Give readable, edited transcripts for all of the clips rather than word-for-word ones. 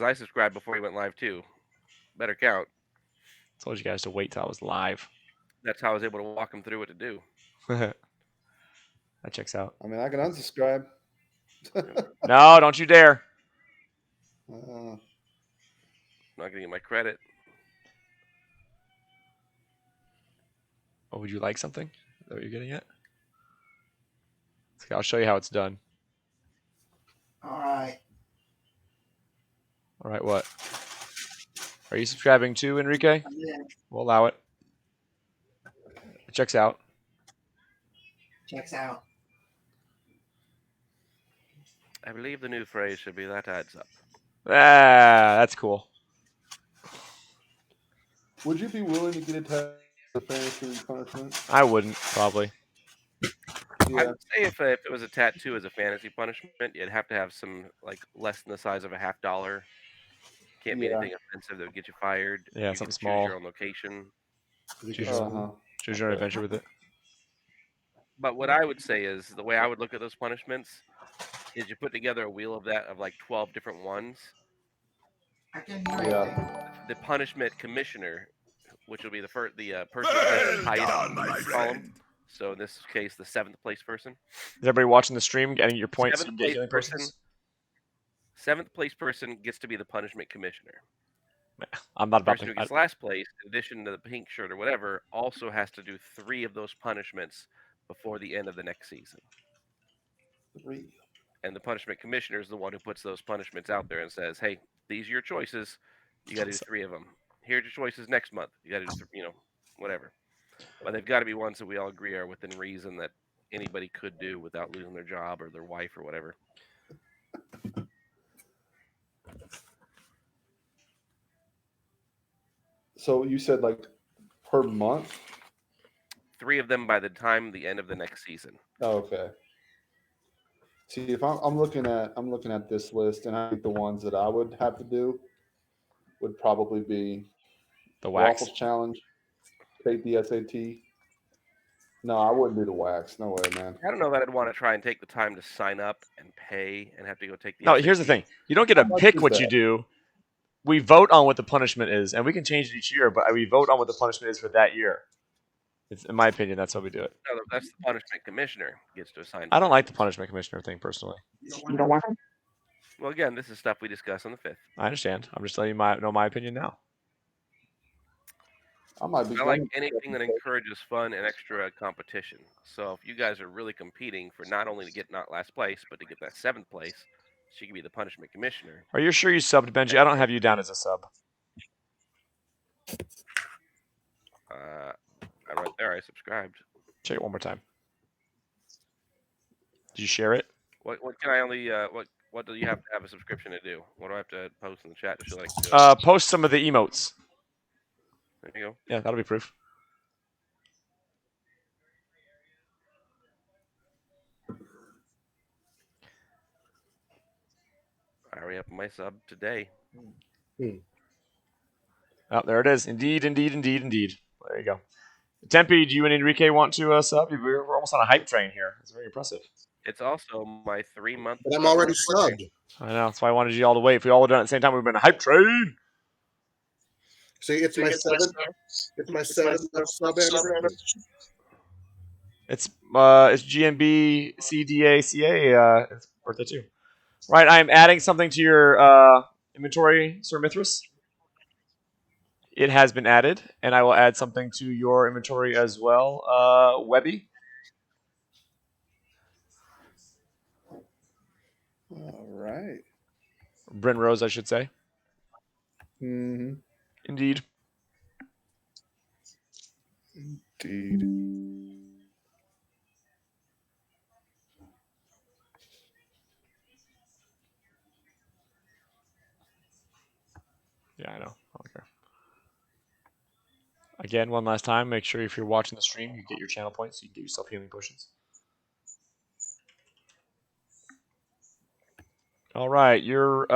I subscribed before he went live too. Better count. Told you guys to wait till I was live. That's how I was able to walk him through what to do. That checks out. I mean, I can unsubscribe. No, don't you dare. I'm not gonna get my credit. Oh, would you like something? Is that what you're getting at? Okay, I'll show you how it's done. All right. All right, what? Are you subscribing too, Enrique? We'll allow it. It checks out. Checks out. I believe the new phrase should be that adds up. Ah, that's cool. Would you be willing to get a tattoo for fantasy punishment? I wouldn't, probably. I would say if it was a tattoo as a fantasy punishment, you'd have to have some like less than the size of a $50. Can't be anything offensive that would get you fired. Yeah, you something can small. choose your own location. Choose your own adventure with it. But what I would say is the way I would look at those punishments is you put together a wheel of that of like 12 different ones. I can hear The punishment commissioner, which will be the person who has the highest column. So in this case, the 7th place person. Is everybody watching the stream getting your points? 7th place person gets to be the punishment commissioner. I'm not about the person who gets last place, in addition to the pink shirt or whatever, also has to do 3 of those punishments before the end of the next season. 3. And the punishment commissioner is the one who puts those punishments out there and says, "Hey, these are your choices. You got to do 3 of them. Here's your choices next month. You got to do, whatever." But they've got to be ones that we all agree are within reason that anybody could do without losing their job or their wife or whatever. So you said like per month? 3 of them by the time the end of the next season. Oh, okay. See, if I'm looking at this list, and I think the ones that I would have to do would probably be the wax waffles challenge, take the SAT. No, I wouldn't do the wax. No way, man. I don't know that I'd want to try and take the time to sign up and pay and have to go take the No, SAT. here's the thing. You don't get to pick what you do. We vote on what the punishment is, and we can change it each year, but we vote on what the punishment is for that year. In my opinion, that's how we do it. No, that's the punishment commissioner gets to assign. I don't like the punishment commissioner thing personally. You don't want him? Well, again, this is stuff we discuss on the 5th. I understand. I'm just letting you know my opinion now. I might be. I like anything that encourages fun and extra competition. So if you guys are really competing for not only to get not last place, but to get that 7th place, she can be the punishment commissioner. Are you sure you subbed, Benji? I don't have you down as a sub. Right there, I subscribed. Check it one more time. Did you share it? What can I only what do you have to have a subscription to do? What do I have to post in the chat to show like? Post some of the emotes. There you go. Yeah, that'll be proof. I already have my sub today. Oh, there it is. Indeed. There you go. Tempe, do you and Enrique want to sub? We're almost on a hype train here. It's very impressive. It's also my 3-month. But I'm already subbed. I know. That's why I wanted you all to wait. If we all would have done it at the same time, we've been a hype train. See, it's my 7th. It's my 7th sub anniversary. It's GMB CDACA. It's birthday too. Right. I'm adding something to your inventory, Sir Mithras. It has been added, and I will add something to your inventory as well, Webby. All right. Bryn Rose, I should say. Mm-hmm. Indeed. Yeah, I know. I don't care. Again, one last time, make sure if you're watching the stream, you get your channel points so you can get yourself healing potions. All right, your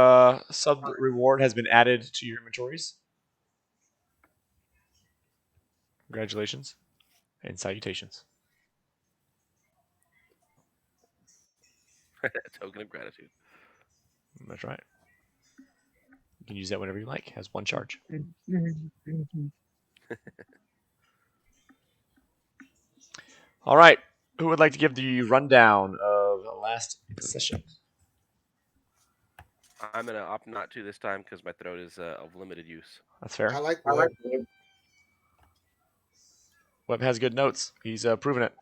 sub reward has been added to your inventories. Congratulations and salutations. Token of gratitude. That's right. You can use that whenever you like. Has 1 charge. All right. Who would like to give the rundown of the last session? I'm gonna opt not to this time because my throat is of limited use. That's fair. I like Webb. Webb has good notes. He's proven it.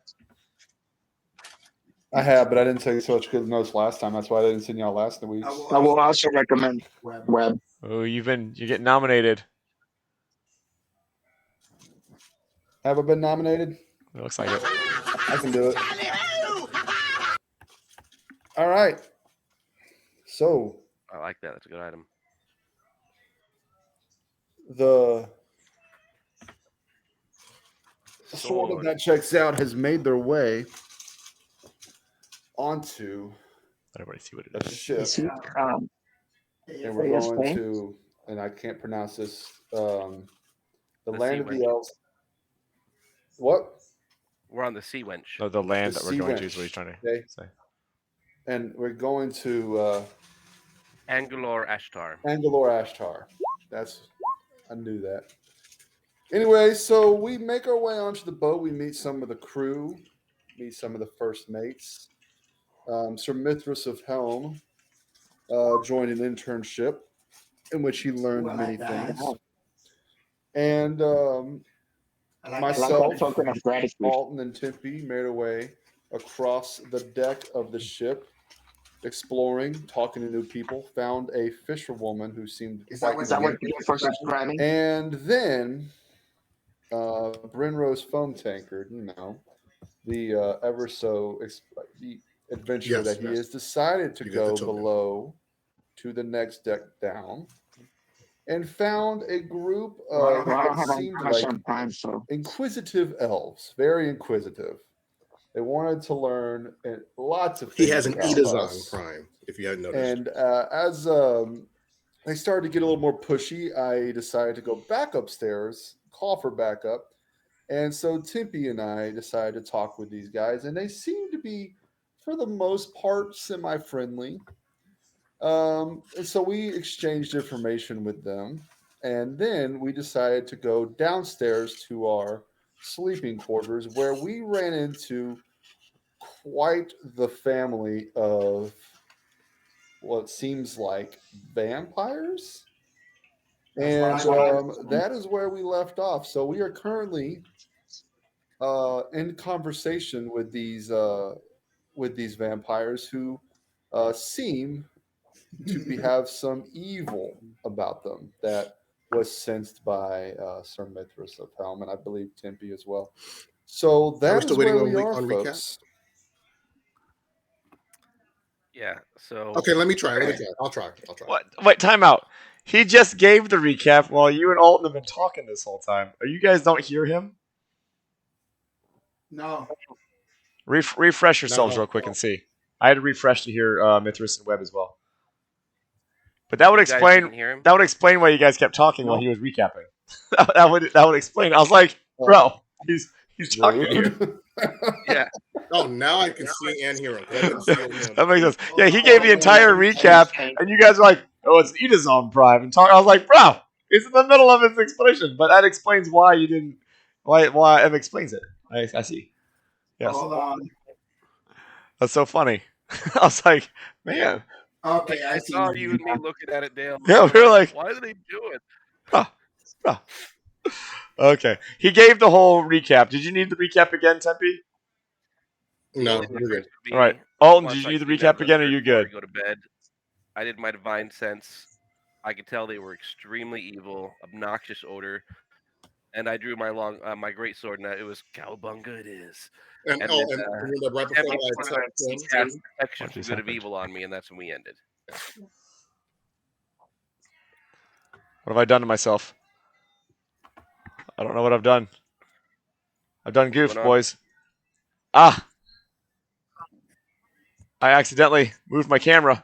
I have, but I didn't take such good notes last time. That's why I didn't send y'all last week. I will also recommend Web. Oh, you're getting nominated. Have I been nominated? It looks like it. I can do it. All right. So I like that. That's a good item. the sword that checks out has made their way onto Everybody see what it a is. ship, and we're going to, and I can't pronounce this, the land of Sea the elves. What? We're on the Sea Wench. No, the land The that we're sea going to wench. is what he's trying to Okay. say. And we're going to Angalor Ashtar. Angalor Ashtar. I knew that. Anyway, so we make our way onto the boat. We meet some of the crew, meet some of the first mates. Sir Mithras of Helm joined an internship in which he learned many things. And myself, Alton, and Tempe made our way across the deck of the ship, exploring, talking to new people. Found a fisherwoman who seemed quite good. And then Brinrose foam tankard, the ever so the adventurer Yes, that he is, decided to You get the go token. below to the next deck down and found a group of what seemed like inquisitive elves, very inquisitive. They wanted to learn lots of He things has an about Edazon us. Prime, if you hadn't noticed. And as they started to get a little more pushy, I decided to go back upstairs, call for backup. And so Tempe and I decided to talk with these guys, and they seem to be, for the most part, semi-friendly. And so we exchanged information with them, and then we decided to go downstairs to our sleeping quarters, where we ran into quite the family of what seems like vampires. And that is where we left off. So we are currently in conversation with these vampires who seem to have some evil about them that was sensed by Sir Mithras of Helm, and I believe Tempe as well. So Are we that still is where waiting we on are, recap? folks. Yeah. So Okay, let me try. I'll try. What? Wait, time out. He just gave the recap while you and Alton have been talking this whole time. Are you guys don't hear him? No. Refresh yourselves No. real quick and see. I had to refresh to hear Mithras and Webb as well. But that would you guys explain didn't hear him? that would explain why you guys kept talking while he was recapping. that would explain. I was like, bro, he's talking to you. Rude. Yeah. Oh, now I can see and hear him. 'cause I couldn't see him. That makes sense. Yeah, he gave the entire recap, and you guys were like, "Oh, it's Edazon Prime," and talk. I was like, "Bro, he's in the middle of his explanation," but that explains why you didn't. Why it explains it. I see. Yes, Hold on. that's so funny. I was like, man, Okay, I see. saw you and me looking at it, Dale. Yeah, we were like- why did they do it? huh. Okay. He gave the whole recap. Did you need the recap again, Tempe? No, Only we're difference good. would be All right, Alton, once did you I need the cleaned recap out the again, or third you floor good? to go to bed. I did my divine sense. I could tell they were extremely evil, obnoxious odor, and I drew my my great sword, and it was cowabunga. It is. And And oh, then, and remember right before Tempe I accept him, cast protection What from just good of happened? evil on me, and that's when we ended. What have I done to myself? I don't know what I've done. I've done goofs, going on? boys. Ah! I accidentally moved my camera,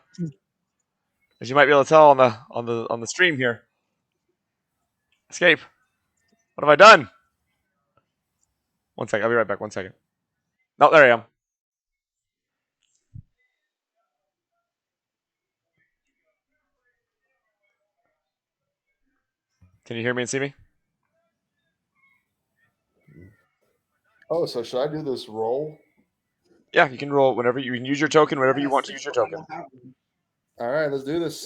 as you might be able to tell on the stream here. Escape. What have I done? 1 second. I'll be right back. 1 second. No, there I am. Can you hear me and see me? Oh, so should I do this roll? Yeah, you can roll whenever you can use your token whenever you want to use your token. All right, let's do this.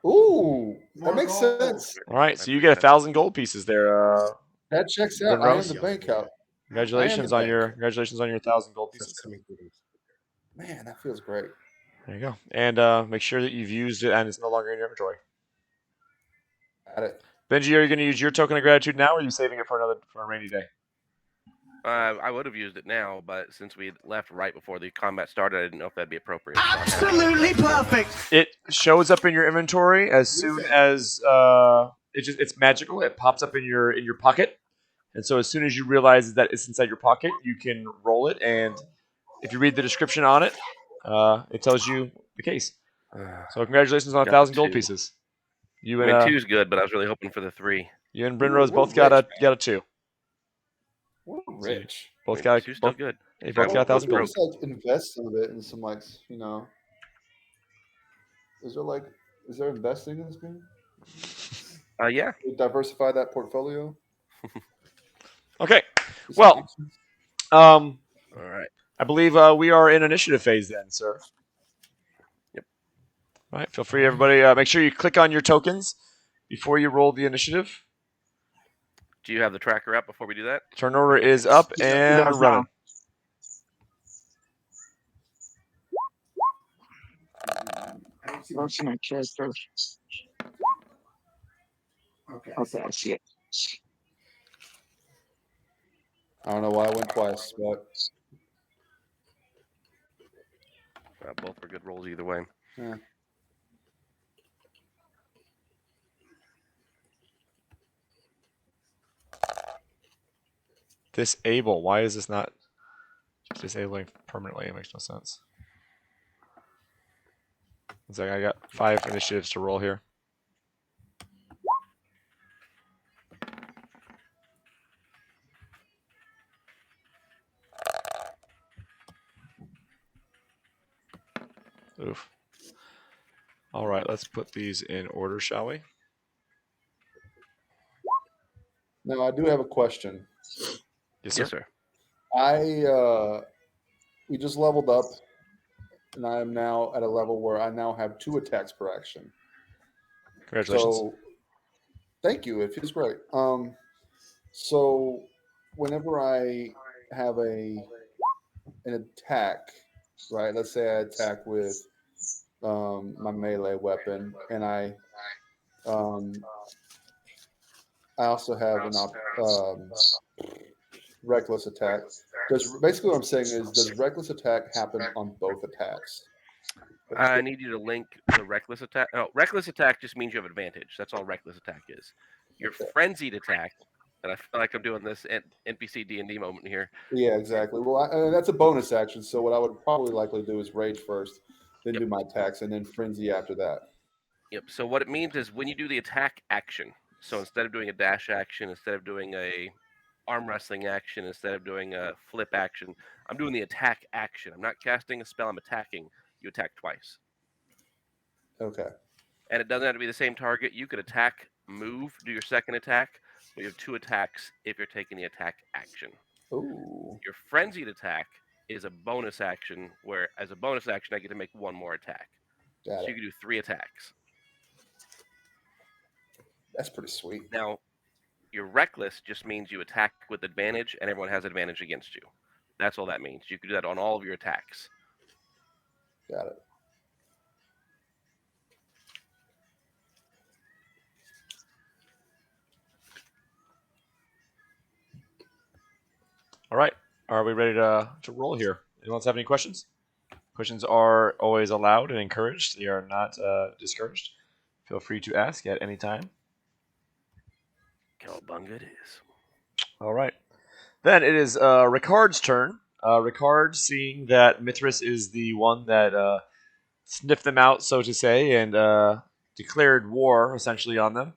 Ooh, that makes sense. All right, I so you get appreciate 1,000 gold pieces there. That checks out. I am Rinrose? the bank out. Congratulations on your 1,000 gold pieces. Man, that feels great. There you go. And make sure that you've used it and it's no longer in your inventory. Got it. Benji, are you going to use your token of gratitude now, or are you saving it for a rainy day? I would have used it now, but since we left right before the combat started, I didn't know if that'd be appropriate. Absolutely perfect. It shows up in your inventory as soon as it's magical. It pops up in your pocket, and so as soon as you realize that it's inside your pocket, you can roll it. And if you read the description on it, it tells you the case. So congratulations on Got 1,000 the gold 2. pieces. You I and mean, 2's good, but I was really hoping for the 3. you and Brynrose We're both got rich, a 2. We're rich. Both I mean, got 2's still both. good. They both I'm got 1,000 We gold. just like invest some of it in some is there investing in this game? Yeah. We diversify that portfolio. Okay. Do some Well, options? um, All right. I believe we are in initiative phase then, sir. Yep. All right. Feel free, everybody. Make sure you click on your tokens before you roll the initiative. Do you have the tracker up before we do that? Turn order is up He and does running. What's my character? Okay, I see it. I don't know why I went twice, but Both were good rolls either way. yeah. Disable. Why is this not disabling permanently? It makes no sense. It's like I got 5 initiatives to roll here. Oof. All right, let's put these in order, shall we? Now I do have a question. Yes, sir. Yes, sir. We just leveled up, and I am now at a level where I now have 2 attacks per action. Congratulations. So, thank you. It feels great. So whenever I have an attack, right? Let's say I attack with my melee weapon, and I also have reckless attack. Basically what I'm saying is, does reckless attack happen on both attacks? I need you to link the reckless attack. Oh, reckless attack just means you have advantage. That's all reckless attack is. Your Okay. frenzied attack, and I feel like I'm doing this NPC D&D moment here. Yeah, exactly. Well, that's a bonus action. So what I would probably likely do is rage first, then Yep. do my attacks, and then frenzy after that. Yep. So what it means is when you do the attack action, so instead of doing a dash action, instead of doing a arm wrestling action, instead of doing a flip action, I'm doing the attack action. I'm not casting a spell, I'm attacking. You attack twice. Okay. And it doesn't have to be the same target. You could attack, move, do your second attack, but you have 2 attacks if you're taking the attack action. Ooh. Your frenzied attack is a bonus action where, as a bonus action, I get to make 1 more attack. Got So it. you can do 3 attacks. That's pretty sweet. Now, your reckless just means you attack with advantage and everyone has advantage against you. That's all that means. You can do that on all of your attacks. Got it. All right. Are we ready to roll here? Anyone else have any questions? Questions are always allowed and encouraged. They are not discouraged. Feel free to ask at any time. Cowabunga it is. All right. Then it is Ricard's turn. Ricard, seeing that Mithras is the one that sniffed them out, so to say, and declared war essentially on them,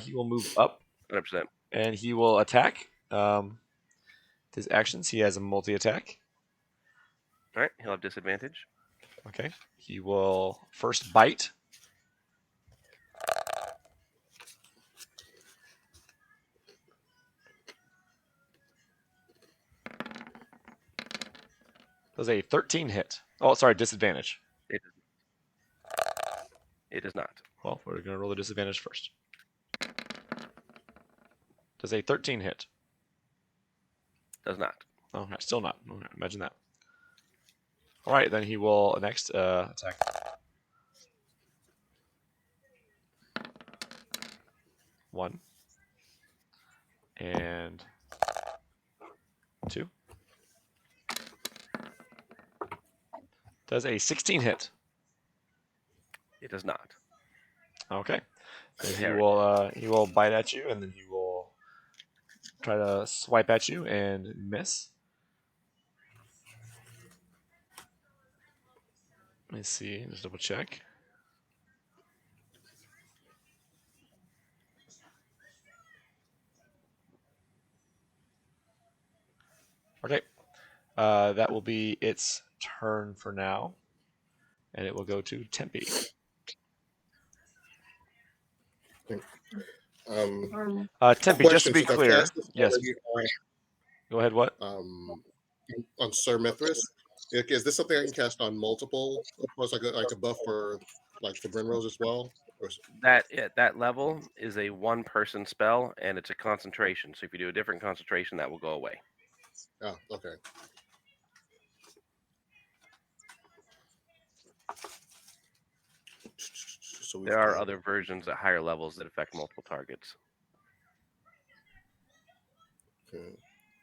he will move up 100%. and he will attack. His actions, he has a multi-attack. All right. He'll have disadvantage. Okay. He will first bite. Does a 13 hit? Oh, sorry, disadvantage. It does not. Well, we're going to roll the disadvantage first. Does a 13 hit? Does not. Oh, still not. Okay, imagine that. All right, then he will next attack. 1 and 2. Does a 16 hit? It does not. Okay. Then Harry. he will bite at you, and then he will try to swipe at you and miss. Let me see. Just double check. Okay. That will be its turn for now, and it will go to Tempe. Tempe, just to be Since I've clear, cast this yes. already Go ahead. What? on Sir Mithras. Is this something I can cast on multiple? Of course, like a buff for like for Brinrose as well. That at that level is a one-person spell, and it's a concentration. So if you do a different concentration, that will go away. Oh, okay. So There are other versions at higher levels that affect multiple targets. Okay.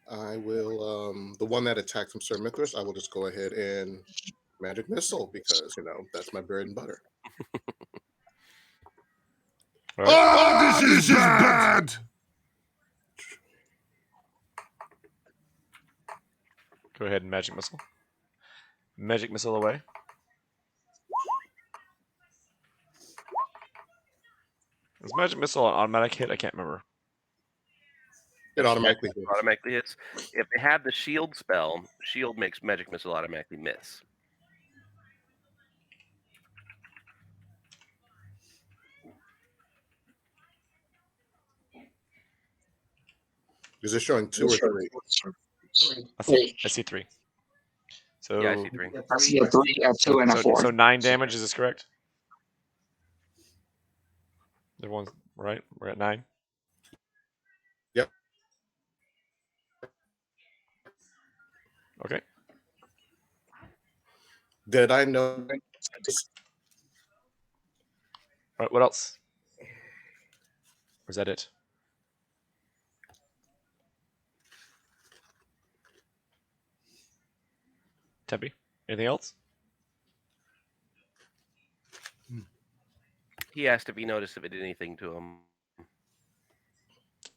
I will the one that attacks from Sir Mithras, I will just go ahead and magic missile because that's my bread and butter. All right. Oh, this is bad! Go ahead and magic missile. Magic missile away. Is magic missile an automatic hit? I can't remember. It automatically hits. Automatically hits. If they have the shield spell, shield makes magic missile automatically miss. Is it showing 2 or 3? I see 3. So Yeah, I see 3. I see a 3, a 2, and a 4. So 9 damage. Is this correct? Everyone's right. We're at 9. Yep. Okay. Did I know? All right. What else? Or is that it? Tempe. Anything else? He asked if he noticed if it did anything to him.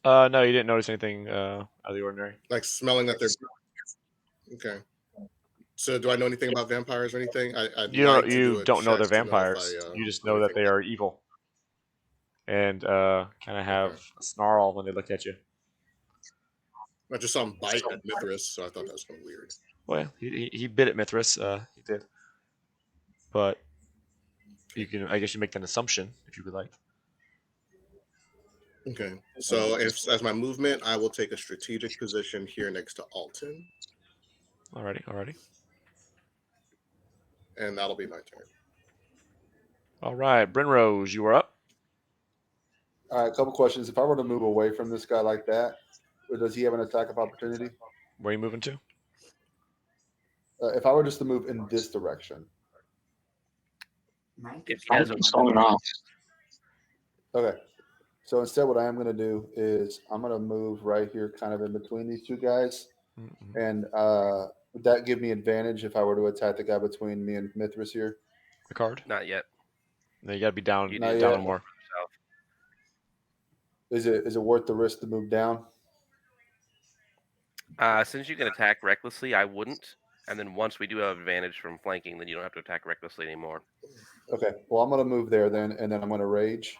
No, you didn't notice anything out of the ordinary. Like smelling that they're okay. So do I know anything about vampires or anything? You don't know they're vampires. You just know that they are evil, and kind of have a snarl when they look at you. I just saw him bite at Mithras, so I thought that was kind of weird. Well, he bit at Mithras. He did, but you can. I guess you make an assumption if you would like. Okay. So as my movement, I will take a strategic position here next to Alton. Alrighty. And that'll be my turn. All right, Brinrose, you are up. All right, a couple questions. If I were to move away from this guy like that, does he have an attack of opportunity? Where are you moving to? If I were just to move in this direction. If he has a going off. Okay. So instead, what I am going to do is I'm going to move right here, kind of in between these two guys. Mm-hmm. And would that give me advantage if I were to attack the guy between me and Mithras here? The card? Not yet. No, you got to be down. You Not need yet. Down more. Is it worth the risk to move down? Since you can attack recklessly, I wouldn't. And then once we do have advantage from flanking, then you don't have to attack recklessly anymore. Okay. Well, I'm going to move there then, and then I'm going to rage.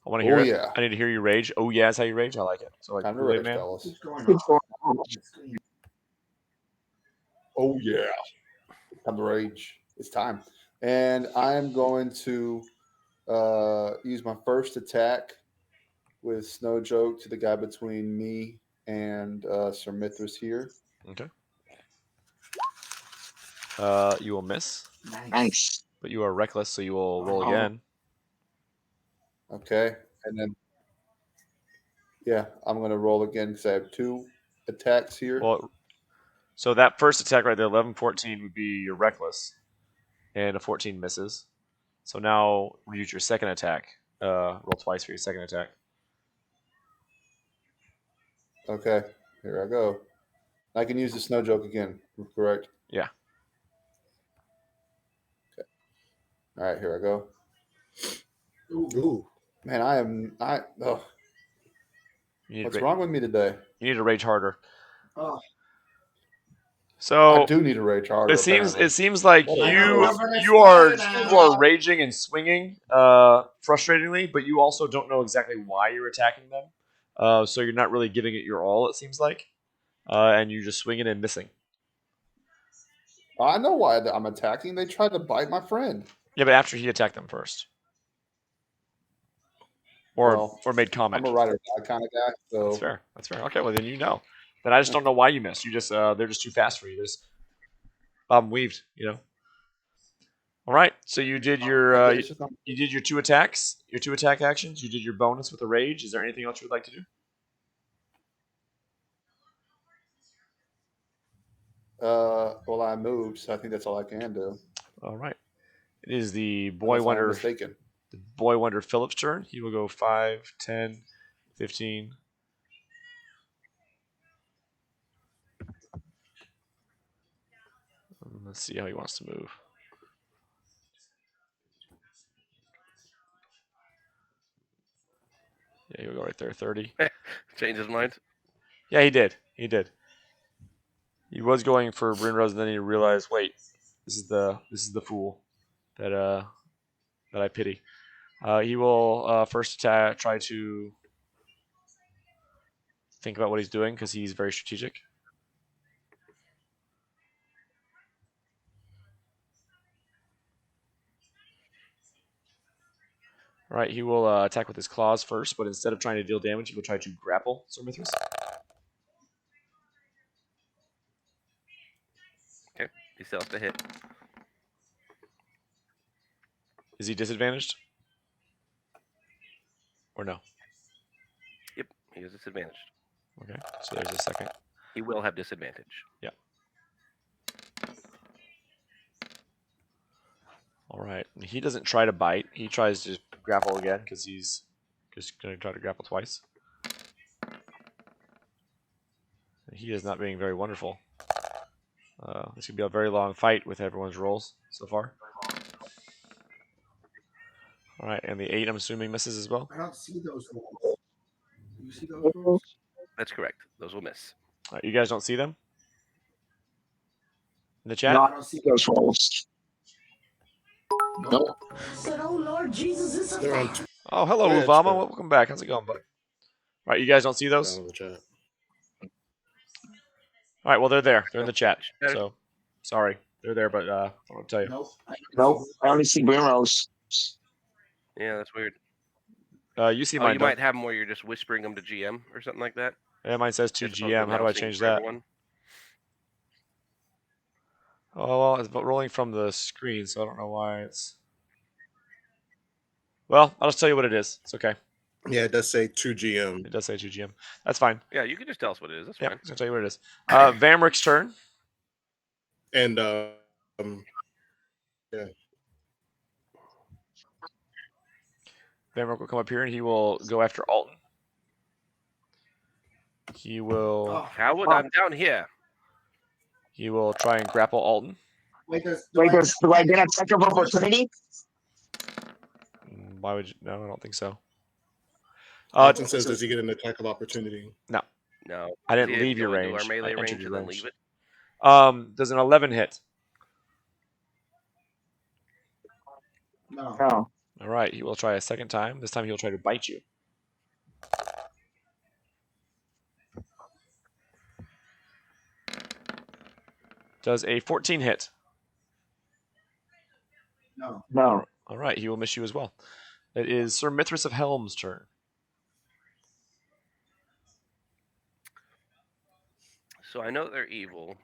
I want to hear it. Yeah. I need to hear you rage. Oh yeah, that's how you rage. I like it. So like Time to Kool-Aid rage, Man. fellas. It's going off. Oh, yeah. Time to rage. It's time. And I'm going to use my first attack with Snow Joke to the guy between me and Sir Mithras here. Okay. You will miss, Nice. but you are reckless, so you will roll Oh. again. Okay, and then yeah, I'm gonna roll again because I have 2 attacks here. Well, so that first attack right there, 11, 14 would be your reckless, and a 14 misses. So now use your second attack. Roll twice for your second attack. Okay, here I go. I can use the snow joke again. Correct. Yeah. All right, here I go. Ooh. Man, oh, You need what's ra- wrong with me today? You need to rage harder. Oh. I So do need a rage harder. it Apparently, seems like What a you twist. you are you are raging and swinging frustratingly, but you also don't know exactly why you're attacking them. So you're not really giving it your all. It seems like, and you're just swinging and missing. I know why I'm attacking. They tried to bite my friend. Yeah, but after he attacked them first, or Well, made I'm comment. a ride or die kind of guy. So That's fair. That's fair. Okay, well then you know. Then I just don't know why you missed. You just they're just too fast for you. Just weaved. All right. So you did your it's just not- you did your 2 attacks, your 2 attack actions. You did your bonus with a rage. Is there anything else you would like to do? well, I moved, so I think that's all I can do. All right. It is the Unless I'm mistaken. Boy Wonder Phillips' turn. He will go 5, 10, 15. Let's see how he wants to move. Yeah, he'll go right there, 30. Change his mind. Yeah, he did. He did. He was going for Brinrose, and then he realized, wait, this is the fool that I pity. He will first attack, try to think about what he's doing because he's very strategic. All right, he will attack with his claws first, but instead of trying to deal damage, he will try to grapple Sir Mithras. Okay, he still has to hit. Is he disadvantaged? Or no? Yep, he is disadvantaged. Okay, so there's a second. He will have disadvantage. Yeah. All right. He doesn't try to bite. He tries to grapple again because he's just going to try to grapple twice. He is not being very wonderful. This could be a very long fight with everyone's rolls so far. All right, and the 8, I'm assuming, misses as well. I don't see those rolls. You see those rolls? That's correct. Those will miss. All right, you guys don't see them in the chat? No, I don't see those rolls. Nope. Said, oh Lord Jesus, it's a They're on fact. Oh, hello, Twitch, Uvama. but Welcome back. How's it going, buddy? All right, you guys don't see those? down in the chat. All right, well, they're there. They're in the chat. Chat. So, sorry. They're there, but I want to tell you. Nope. Nope. I only see Brimrose. Yeah, that's weird. You see Oh, mine, you Doug. might have them where you're just whispering them to GM or something like that. Yeah, mine says to as opposed to GM. How do I announcing change for that? everyone. Oh, well, it's rolling from the screen, so I don't know why it's... Well, I'll just tell you what it is. It's okay. Yeah, it does say 2GM. It does say 2GM. That's fine. Yeah, you can just tell us what it is. That's Yeah, fine. I'll tell you what it is. Vamrick's turn. And yeah. Vamrick will come up here, and he will go after Alton. He will... Oh, Howard, I'm down here. He will try and grapple Alton. wait, Do I get an attack of opportunity? Why would you... No, I don't think so. Alton says, does he get an attack of opportunity? No. No. I didn't Does he leave your go into range. our melee I range entered your and then range. leave it? Does an 11 hit? no. No. All right, he will try a second time. This time he will try to bite you. Does a 14 hit? No. No. All right, he will miss you as well. It is Sir Mithras of Helm's turn. So I know they're evil.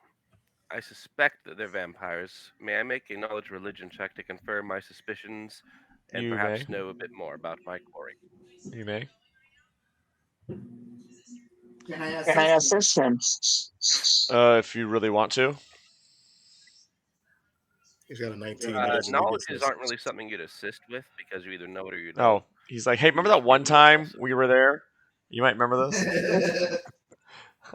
I suspect that they're vampires. May I make a knowledge religion check to confirm my suspicions and You may. perhaps know a bit more about my quarry? You may. Can I Can I assist him? assist him? If you really want to. He's got a 19. He doesn't need the Knowledges assist. aren't really something you'd assist with because you either know it or you Oh, don't. he's like, hey, You remember just that one reroll time also. we were there? You might remember this.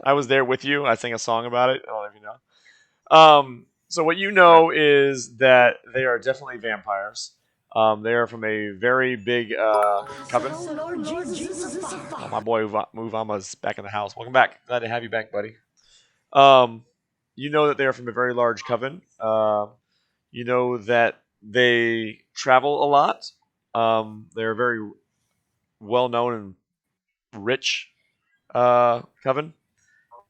I was there with you. I sang a song about it. I don't know if you know. So what you know is that they are definitely vampires. They are from a very big coven. So, Lord Jesus is a Oh, my boy Muvama's back in the house. Welcome back. Glad to have you back, buddy. Um, you know that they are from a very large coven. You know that they travel a lot. They're very well known and rich coven,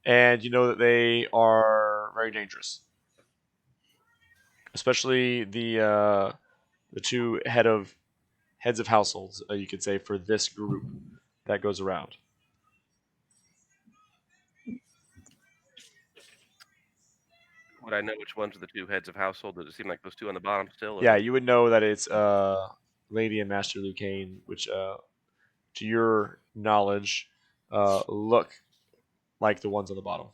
and you know that they are very dangerous, especially the two heads of households, you could say, for this group that goes around. Would I know which ones are the two heads of household? Does it seem like those two on the bottom still? Yeah, Or you would know that it's Lady and Master Lucane, which, to your knowledge, look like the ones on the bottom.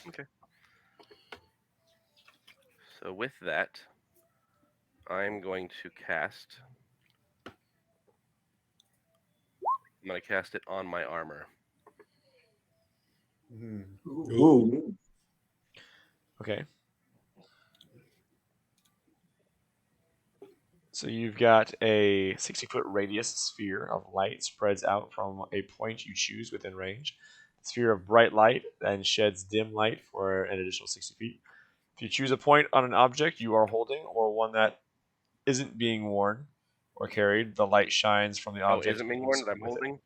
okay. So with that, I'm going to cast. I'm going to cast it on my armor. Ooh. Okay. So you've got a 60-foot radius sphere of light spreads out from a point you choose within range. The sphere of bright light then sheds dim light for an additional 60 feet. If you choose a point on an object you are holding or one that isn't being worn or carried, the light shines from the Oh, object isn't and being moves worn that I'm with it.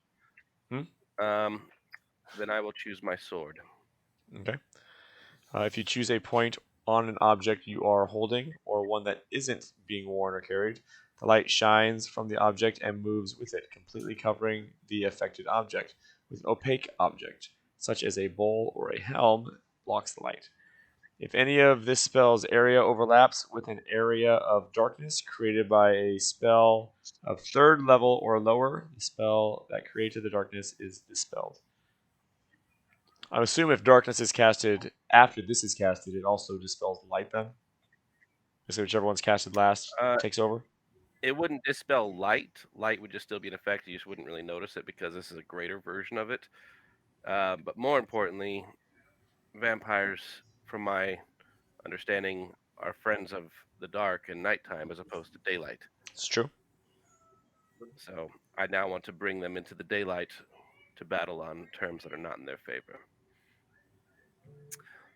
holding? Then I will choose my sword. Okay. If you choose a point on an object you are holding or one that isn't being worn or carried, the light shines from the object and moves with it, completely covering the affected object. With an opaque object, such as a bowl or a helm, blocks the light. If any of this spell's area overlaps with an area of darkness created by a spell of third level or lower, the spell that created the darkness is dispelled. I assume if darkness is casted after this is casted, it also dispels the light then? So whichever one's casted last Uh, takes over? it wouldn't dispel light. Light would just still be in effect. You just wouldn't really notice it because this is a greater version of it. But more importantly, vampires, from my understanding, are friends of the dark and nighttime as opposed to daylight. It's true. So I now want to bring them into the daylight to battle on terms that are not in their favor.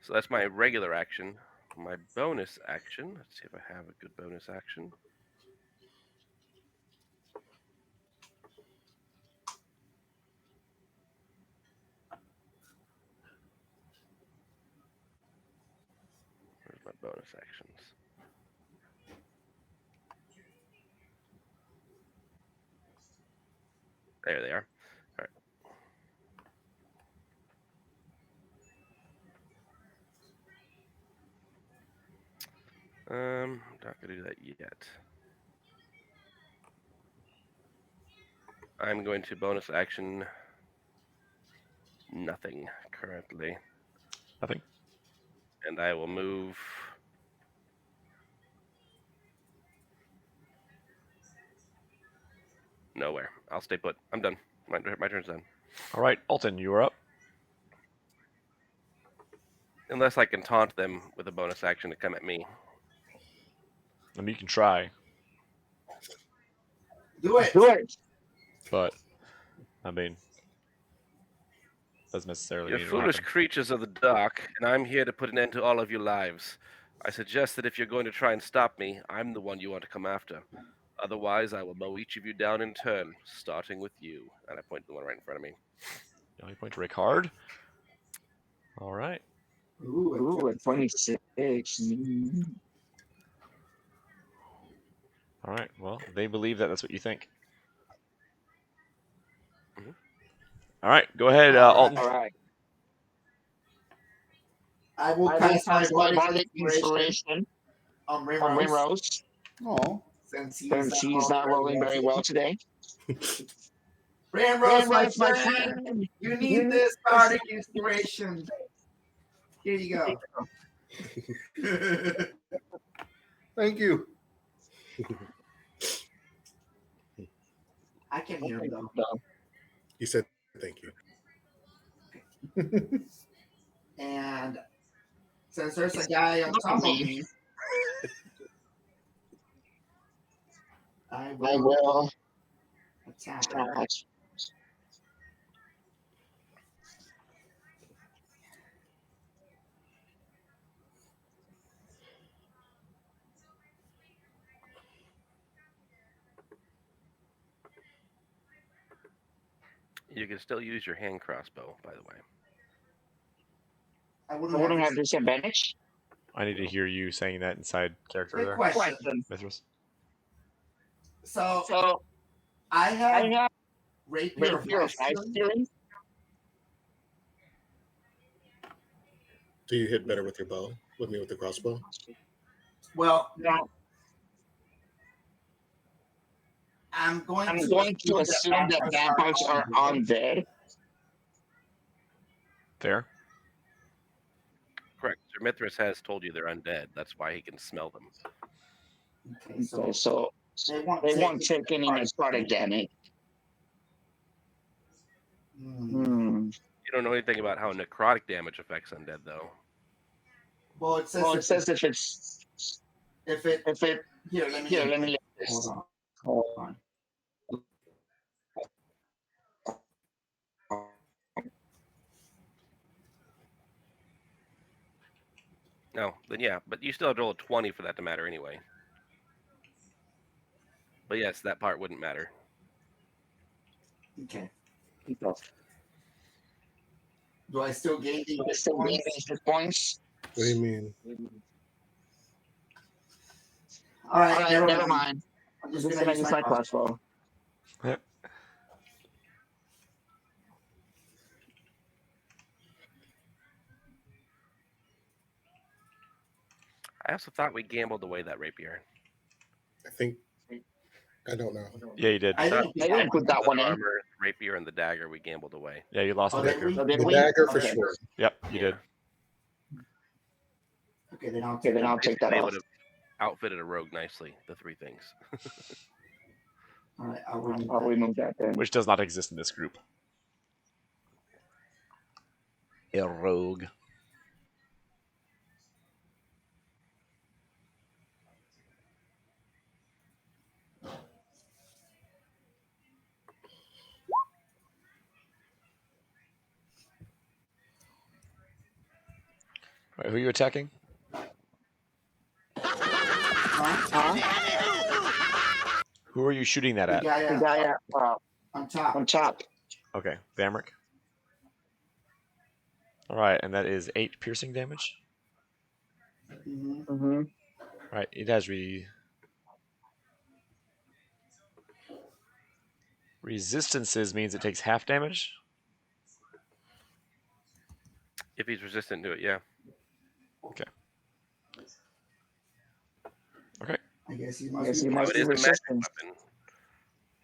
So that's my regular action. My bonus action. Let's see if I have a good bonus action. Where's my bonus actions? There they are. All right. Not gonna do that yet. I'm going to bonus action nothing currently, Nothing. and I will move. Nowhere. I'll stay put. I'm done. My turn's done. All right, Alton, you are up. Unless I can taunt them with a bonus action to come at me. I mean, you can try, Do it. Do it. but I mean, doesn't necessarily You're mean it'll foolish happen. creatures of the dark, and I'm here to put an end to all of your lives. I suggest that if you're going to try and stop me, I'm the one you want to come after. Otherwise, I will mow each of you down in turn, starting with you. And I point to the one right in front of me. You only point to Ricard. All right. Ooh, at 26. All right. Well, they believe that that's what you think. Mhm. All right. Go ahead, All right. Alton. All right. I will I will cast my cast my bardic bardic inspiration inspiration on on Rimrose Rimrose Oh, since since he's not rolling very well today. Rimrose, my Rimrose, my friend, friend, you you need need this this. bardic inspiration. Here you go. thank you. I can hear him though. He said thank you. And since there's a guy on top of me, I I will will attack. attack. You can still use your hand crossbow, by the way. I I wouldn't wouldn't have have disadvantage. I need to hear you saying that inside character Good there, question. Mithras. So So I I have have rapier of rapier life of life stealing. stealing. Do you hit better with your bow? With me with the crossbow? Well, Now I'm going I'm to going to assume assume that that vampires are undead. Fair. Correct. Sir Mithras has told you they're undead. That's why he can smell them. Okay, Okay, so they they won't take take any necrotic damage. Hmm. You don't know anything about how necrotic damage affects undead, though. Well, it says Well, it says if it's if it if it here. here. Let me look Hold this. on. Hold on. No, then yeah, but you still have to roll a 20 for that to matter anyway. But yes, that part wouldn't matter. Okay. on. Do I still gain Do I these still gain points? these points? What do you mean? All right, All right, never mind. I'm I'm just gonna use my crossbow. I also thought we gambled away that rapier. I think I don't know. Yeah, you did. I didn't I didn't put that The one in. armor, rapier, and the dagger we gambled away. Yeah, you lost Oh, the did dagger. we? Oh, did The we? dagger for Okay. sure. Yep, you Yeah. did. Okay, then I'll Okay, then I'll take that They off. would have outfitted a rogue nicely, the three things. All right, I'll I'll remove probably that. remove that then. Which does not exist in this group. A rogue. Right, who are you attacking? Huh? Who are you shooting that The at? guy The guy on top. on top. Okay, Vamric. Alright, and that is 8 piercing damage. Mm-hmm. Mm-hmm. Right, it has resistances means it takes half damage. If he's resistant to it, yeah. Okay. I guess he I must guess be. he Now, must it be is a magic resistant. weapon,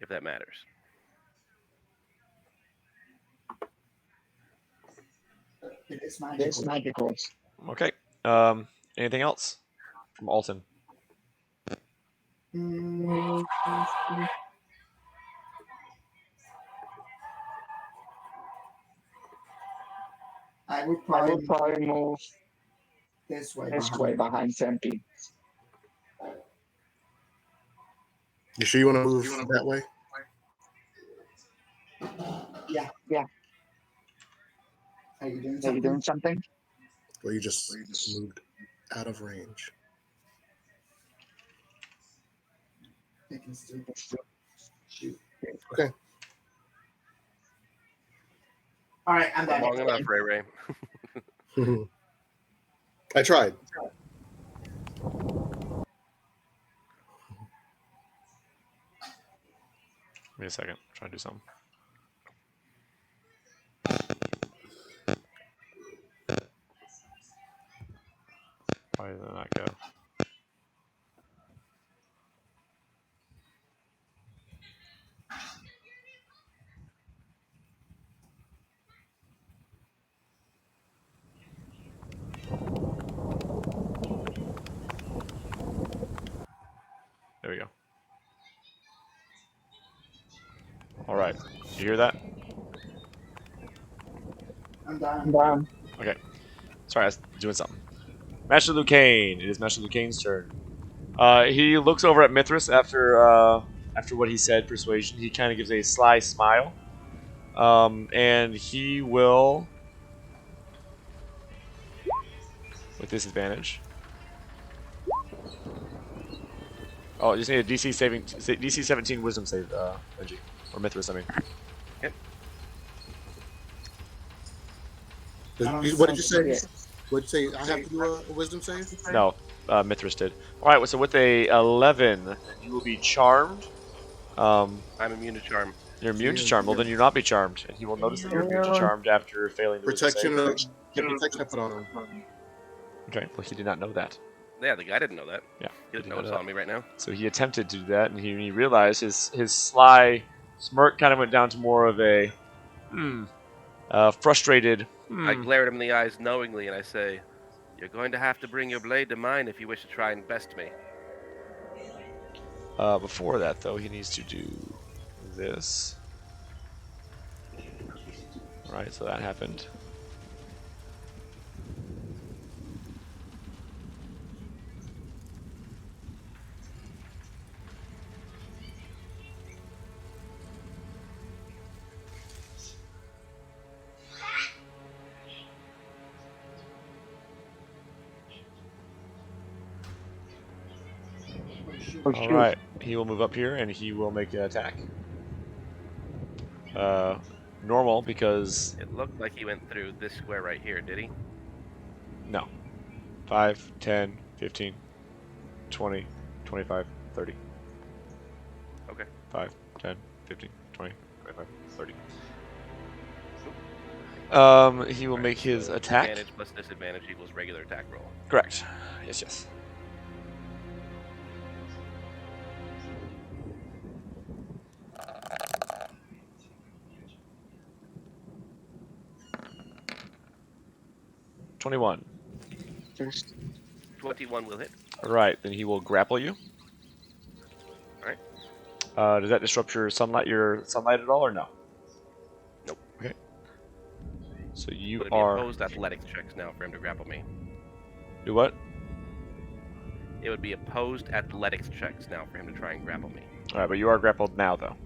if that matters. It is It's magical. magical. Okay. Anything else from Alton? Mm, I would I probably would probably move this way. this way behind Tempe. You sure you want to move that way? Yeah. Yeah. Are you doing Are you something? doing something? Or you just moved out of range? I can still shoot. Okay. All right, I'm done. Long enough, Ray Ray. I tried. Give me a second. I'm trying to do something. All right. Did you hear that? I'm I'm done. done. Okay. Sorry, I was doing something. Master Lucane. It is Master Lucane's turn. He looks over at Mithras after what he said, persuasion. He kind of gives a sly smile, and he will, with disadvantage. Oh, you just need a DC 17 Wisdom save, Benji, or Mithras. I mean, Yep. What did you say? Yeah. What did you say? I have to do a wisdom save. no, Mithras did. All right, so with a 11, then you will be charmed. I'm immune to charm. You're immune to charm. Well, then you'll not be charmed, and he will notice that you're immune to charmed after failing the wisdom save. Protection. Protection I put on him. Okay, well, he did not know that. Yeah, the guy didn't know that. Yeah, He doesn't know didn't what's know on me right now. So he attempted to do that, and he realized his sly smirk kind of went down to more of a frustrated. I glare at him in the eyes knowingly, and I say, "You're going to have to bring your blade to mine if you wish to try and best me." Before that, though, he needs to do this. All right, so that happened. Oh, All shoot. right, he will move up here and he will make an attack. Normal because It looked like he went through this square right here, did he? no. 5, 10, 15, 20, 25, 30. Okay. 5, 10, 15, 20, 25, 30. He will Alright, make his so attack. Advantage plus disadvantage equals regular attack roll. Correct. Yes, yes. $21. 21 will hit. All right, then he will grapple you. Alright. Does that disrupt your sunlight at all, or no? Nope. Okay. So you Would it be are. opposed athletics checks now for him to grapple me? Do what? It would be opposed athletics checks now for him to try and grapple me. All right, but you are grappled now, though.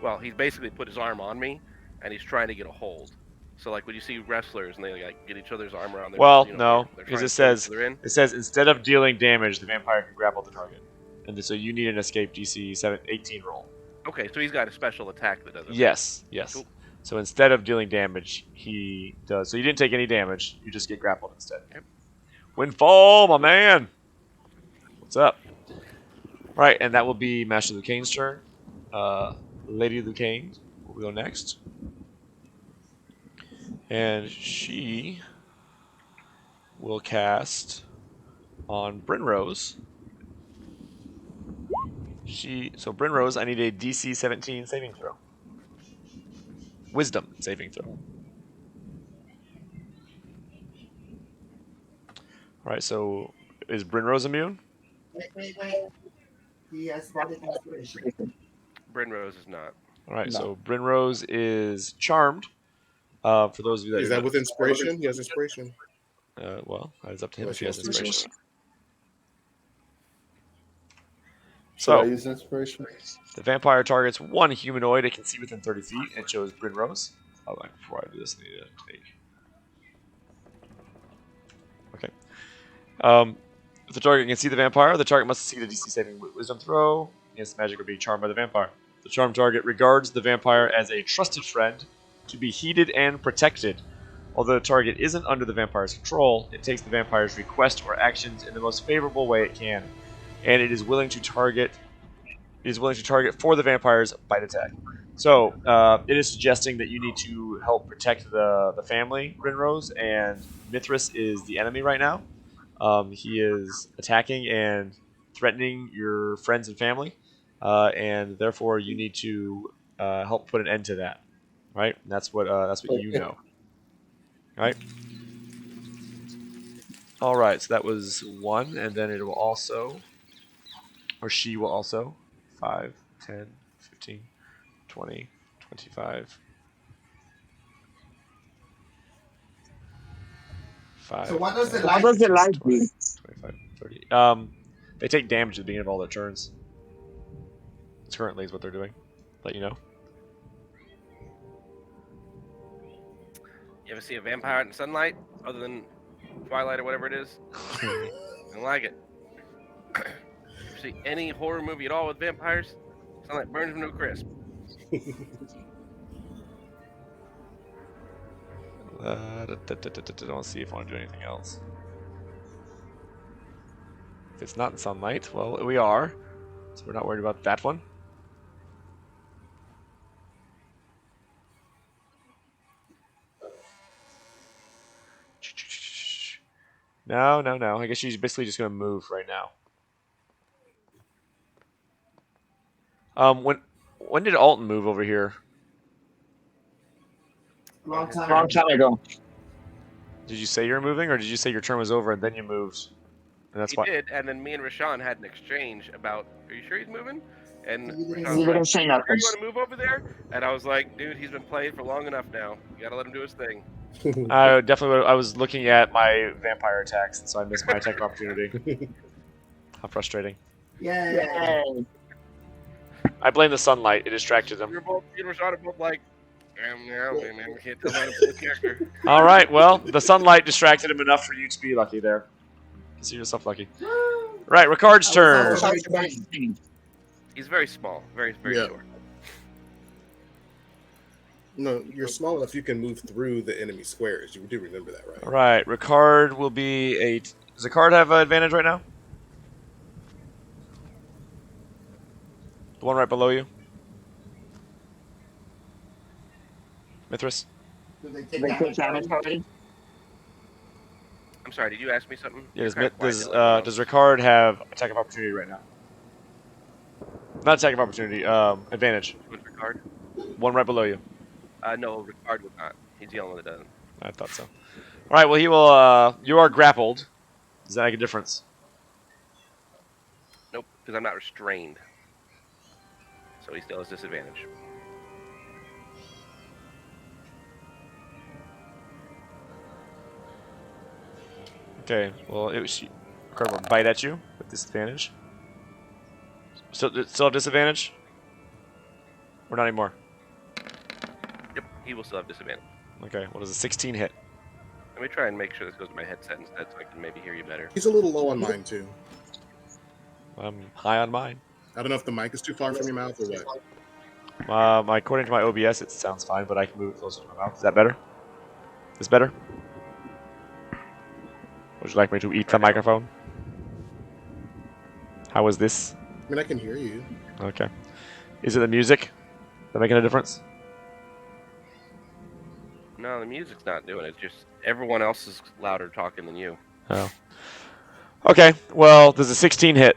Well, he's basically put his arm on me, and he's trying to get a hold. So, like, when you see wrestlers and they like get each other's arm around their, Well, you know, no, they're because trying it to pull each other in. says instead of dealing damage, the vampire can grapple the target, and so you need an escape DC 18 roll. Okay, so he's got a special attack that does it. Yes, yes. Cool. So instead of dealing damage, he does. So you didn't take any damage. You just get grappled instead. Yep. Windfall, my man. What's up? Right, and that will be Master Lucane's turn. Lady Lucane will go next. And she will cast on Brynrose. So Brynrose, I need a DC 17 saving throw. Wisdom saving throw. Alright, so is Brynrose immune? Wait. He has spotted inspiration. Brynrose is not. Alright, No. so Brynrose is charmed. For those of you that Is that with inspiration? He has inspiration. well, it's up to him Unless if he has wants to use inspiration. Should I So use inspiration? the vampire targets one humanoid it can see within 30 feet and chose Brynrose. Oh, wait, before I do this, I need to take. Okay. If the target can see the vampire, the target must succeed a DC saving wisdom throw. Against magic or be charmed by the vampire. The charmed target regards the vampire as a trusted friend to be heeded and protected. Although the target isn't under the vampire's control, it takes the vampire's request or actions in the most favorable way it can, and it is willing to target for the vampire's bite attack. So it is suggesting that you need to help protect the family, Brynrose, and Mithras is the enemy right now. He is attacking and threatening your friends and family, and therefore you need to help put an end to that. Right? And that's what you know. Right? All right. So that was one, and then it will also, or she will also, 5, 10, 15, 20, 25. 5, So what does 10, the What does the light do? 25, 30. They take damage at the beginning of all their turns. This currently is what they're doing. Let you know. You ever see a vampire in sunlight other than Twilight or whatever it is? I don't like it. You ever see any horror movie at all with vampires? Sunlight burns them to a crisp. Don't see if I want to do anything else. If it's not in sunlight, well, we are. So we're not worried about that one. No, no, no. I guess she's basically just going to move right now. When did Alton move over here? long time Long ago. time ago. Did you say you're moving, or did you say your turn was over and then you moved? And that's He why. did, and then me and Rashawn had an exchange about, are you sure he's moving? And You didn't Rashawn You was say like, didn't say sure nothing. you want to move over there? And I was like, dude, he's been playing for long enough now. You gotta let him do his thing. I definitely. I was looking at my vampire attacks, so I missed my attack of opportunity. How frustrating! Yeah. Yay. I blame the sunlight. It distracted We him. were both, me and Rashawn are both like, man, we can't tell that his character. All right. Well, the sunlight distracted him enough for you to be lucky there. Consider yourself lucky. Right. Ricard's I was turn. also very tiny. He's very small, very Yeah. short. No, you're small enough you can move through the enemy squares. You do remember that, right? All right. Ricard will be a. Does Ricard have advantage right now? The one right below you, Mithras. Do they They take take damage damage already? already? I'm sorry, did you ask me something? Yeah, You're kinda quiet, Dylan, I does Ricard have attack of opportunity right now? Not attack of opportunity. Advantage. don't know. Who's Ricard? One right below you. No, Ricard would not. He's the only one that doesn't. I thought so. All right. Well, he will. You are grappled. Does that make a difference? Nope, because I'm not restrained. So he still has disadvantage. Okay. Well, Ricard will bite at you with disadvantage. Still have disadvantage? Or not anymore? Yep, he will still have disadvantage. Okay. What does a 16 hit? Let me try and make sure this goes to my headset instead so I can maybe hear you better. He's a little low on mine too. I'm high on mine. I don't know if the mic is too far from your mouth or what. According to my OBS, it sounds fine, but I can move it closer to my mouth. Is that better? This better? Would you like me to eat the microphone? How is this? I mean, I can hear you. Okay. Is it the music that making a difference? No, the music's not doing it. Just everyone else is louder talking than you. Oh. Okay. Well, does a 16 hit?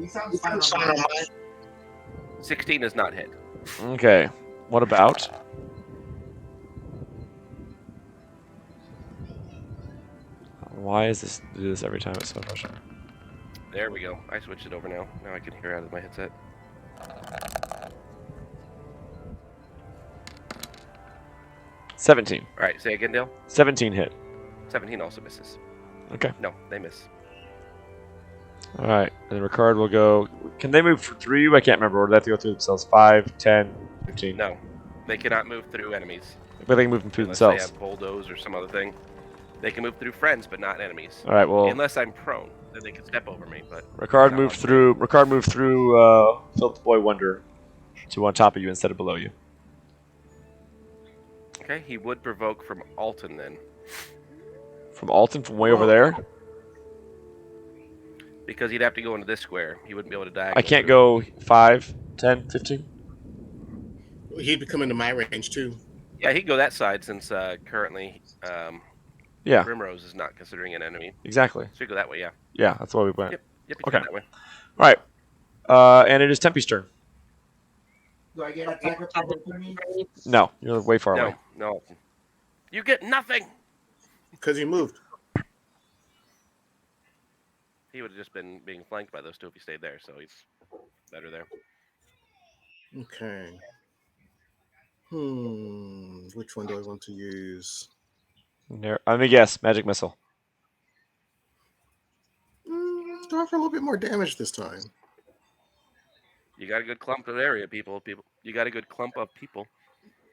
He sounds fine on mine. 16 is not hit. Okay. What about? Why is this do this every time? It's so frustrating. There we go. I switched it over now. Now I can hear out of my headset. $17. All right, say again, Dale. 17 hit. 17 also misses. Okay. No, they miss. All right. And Ricard will go. Can they move through you? I can't remember. Or do they have to go through themselves? 5, 10, 15. No, they cannot move through enemies. But they can move them through Unless themselves. they have bulldoze or some other thing. They can move through friends, but not enemies. All right. Well, Unless I'm prone, then they can step over me. But Ricard not moved on through. Ricard moved through. Filth Boy Wonder to on top of you instead of below you. Okay, he would provoke from Alton then, From Alton, from way over there. because he'd have to go into this square. He wouldn't be able to diagonal. I can't through. go 5, 10, 15. He'd be coming to my range too. Yeah, he'd go that side since currently Yeah, Primrose is not considering an enemy. exactly. So he'd go that way, yeah. Yeah, that's why we went. Yep, he'd Okay. go that way. All right. And it is Tempe's turn. Do I get attack of opportunity? No, you're way far away. No. You get nothing! Because he moved. He would have just been being flanked by those two if he stayed there, so he's better there. Okay. Which one do I want to use? Let me guess. Magic missile. Go for a little bit more damage this time. You got a good clump of area, people. You got a good clump of people.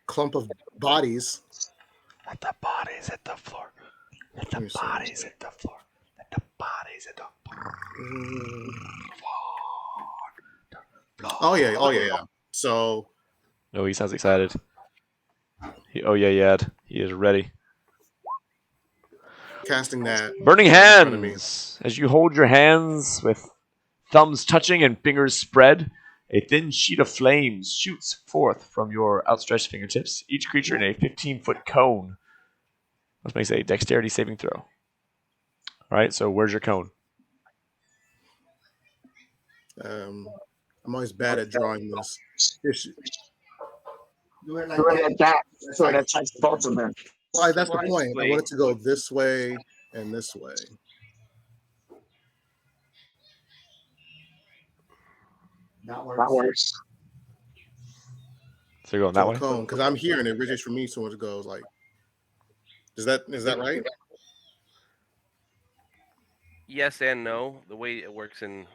Clump of bodies. Let the bodies hit the floor. Let the bodies hit the floor. Let the bodies hit the Oh yeah. So. No, he sounds excited. Yeah. He is ready. Casting that. Burning right in front of me. hands. As you hold your hands with thumbs touching and fingers spread, a thin sheet of flames shoots forth from your outstretched fingertips, each creature in a 15-foot cone. Let's make a dexterity saving throw. All right, so where's your cone? I'm always bad at drawing this. Do it like Do it like that. So That's that touches both of them. Well, that's the point. I basically- want it to go this way and this way. That works. That works. So you're going So that the way? cone, because I'm here and it originates from me, so it goes like. Is that right? Yes and no. The way it works it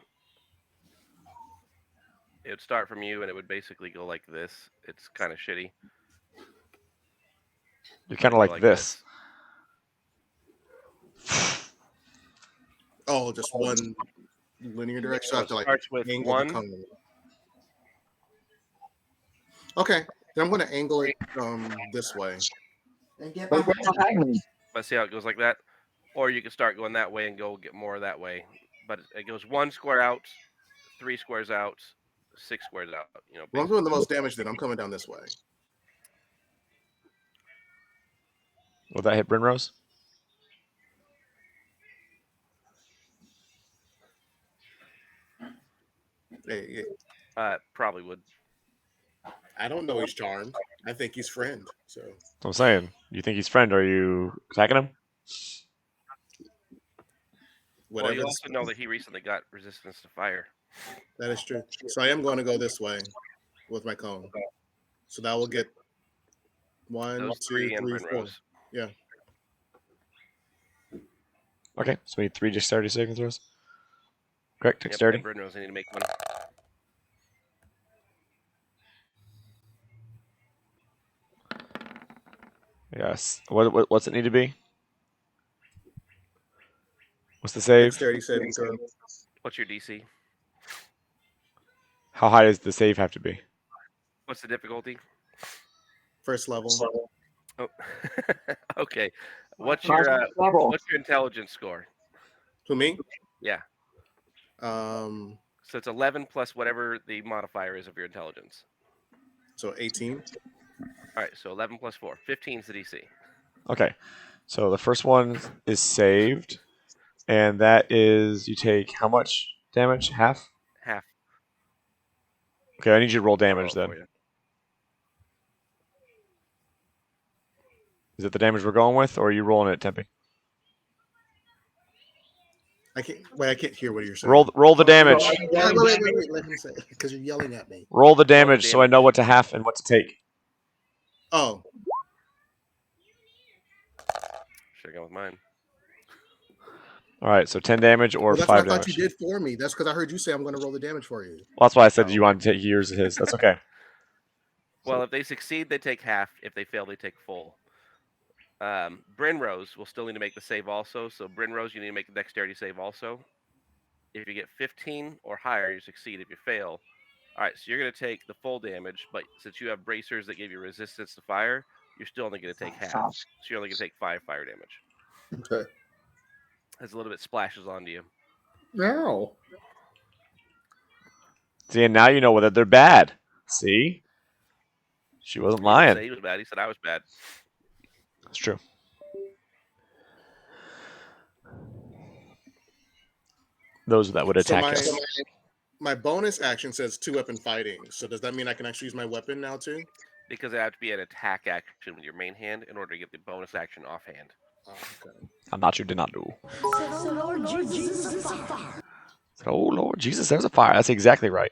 would start from you and it would basically go like this. It's kind of shitty. You're kind It'd of go like this. Oh, just one linear direction. So I have to like starts with angle one. the cone. Okay, then I'm going to angle it this way. Then get But behind me. Let's see how it goes like that. Or you can start going that way and go get more that way. But it goes 1 square out, 3 squares out, 6 squares out. Well, I'm doing the most damage. Then I'm coming down this way. Will that hit Brinrose? Hey, Probably would. I don't know he's charmed. I think he's friend. So That's what I'm saying. You think he's friend? Are you attacking him? Well, whatever. you also know that he recently got resistance to fire. That is true. So I am going to go this way with my cone. So that will get 1, Those 2, 3 and 3, 4. Brinrose. Yeah. Okay, so we need 3 dexterity saving throws. Correct, Yep, dexterity. and Brinrose, I need to make one. Yes. What's it need to be? What's the save? Dexterity saving throw. What's your DC? How high does the save have to be? What's the difficulty? First level. Oh. Okay. What's First your level. intelligence score? Who, me? Yeah. So So it's 11 plus whatever the modifier is of your intelligence. 18. All right, so 11 plus 4. 15 is the DC. Okay, so the first one is saved, and that is you take how much damage? Half? Half. Okay, I need you to roll I'll roll damage it then. for you. Is it the damage we're going with, or are you rolling it, Tempe? I can't hear what you're saying. Roll the damage. Wait, let him say it, because you're yelling at me. Roll the damage so I know damage. what to half and what to take. Oh, Should have gone with mine. All right, so 10 damage or well, that's 5 what I thought damage. you did for me. That's because I heard you say I'm going to roll the damage for you. Well, that's why I said Oh. you wanted to take yours of his. That's okay. Well, if they succeed, they take half. If they fail, they take full. Brinrose will still need to make the save also. So Brinrose, you need to make the dexterity save also. If you get 15 or higher, you succeed. If you fail, all right. So you're going to take the full damage, but since you have bracers that give you resistance to fire, you're still only going to take half. So you're only going to take 5 fire damage. Okay. As a little bit splashes onto you. Now. See, and now you know whether they're bad. See? She wasn't He didn't lying. say he was bad. He said I was bad. That's true. Those that would attack us. My bonus action says 2-weapon fighting. So does that mean I can actually use my weapon now too? Because it have to be an attack action with your main hand in order to get the bonus action offhand. Oh, okay. I'm not you did not do. Said, oh Lord Jesus is a fire. Said, oh Lord Jesus, there's a fire. That's exactly right.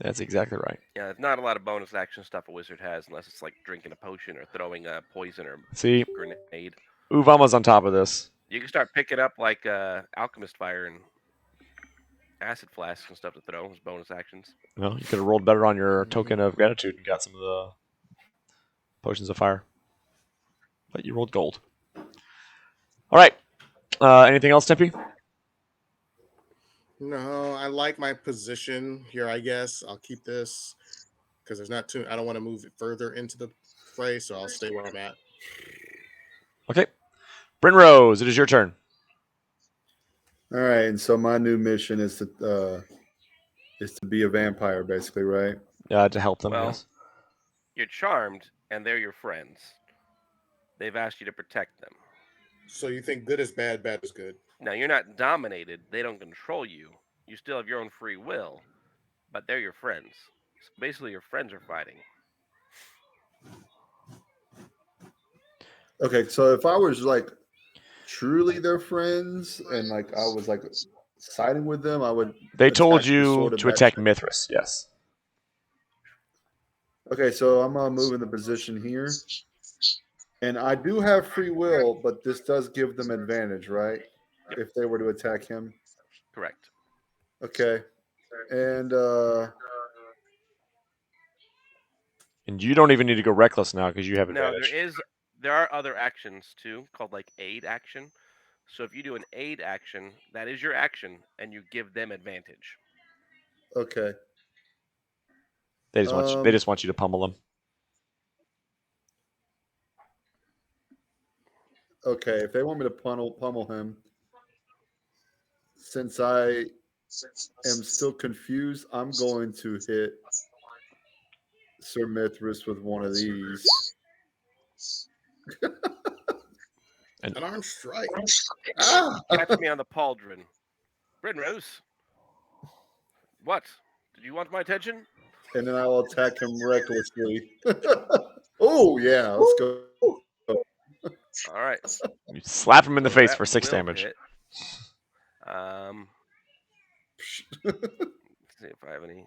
That's exactly right. Yeah, there's not a lot of bonus action stuff a wizard has unless it's like drinking a potion or throwing a poison or See, grenade. Uvama's on top of this. You can start picking up like alchemist fire and acid flasks and stuff to throw as bonus actions. Well, you could have rolled better on your token of gratitude and got some of the potions of fire. But you rolled gold. All right. Anything else, Tempe? No, I like my position here. I guess I'll keep this because there's not too. I don't want to move it further into the fray, so I'll stay where I'm at. Okay. Bryn Rose, it is your turn. All right, and so my new mission is to be a vampire, basically, right? To help them, Well, yes. you're charmed and they're your friends. They've asked you to protect them. So you think good is bad, bad is good. Now, you're not dominated. They don't control you. You still have your own free will, but they're your friends. So basically, your friends are fighting. Okay, so if I was like truly their friends and like I was like siding with them, I would. They told attack the you sword of to that attack chick. Mithras, yes. Okay, so I'm gonna move in the position here, and I do have free will, but this does give them advantage, right? Yep. If they were to attack him. Correct. Okay, and And you don't even need to go reckless now because you have Now, advantage. there are other actions too called like aid action. So if you do an aid action, that is your action, and you give them advantage. okay. They just want you to pummel them. Okay, if they want me to pummel him, since I am still confused, I'm going to hit Sir Mithras with one of these. An arm strike. Catch me on the pauldron. Bryn Rose. What? Did you want my attention? And then I will attack him recklessly. Oh yeah, let's go. All right. You slap him in the So face that for 6 will damage. hit. Let's see if I have any.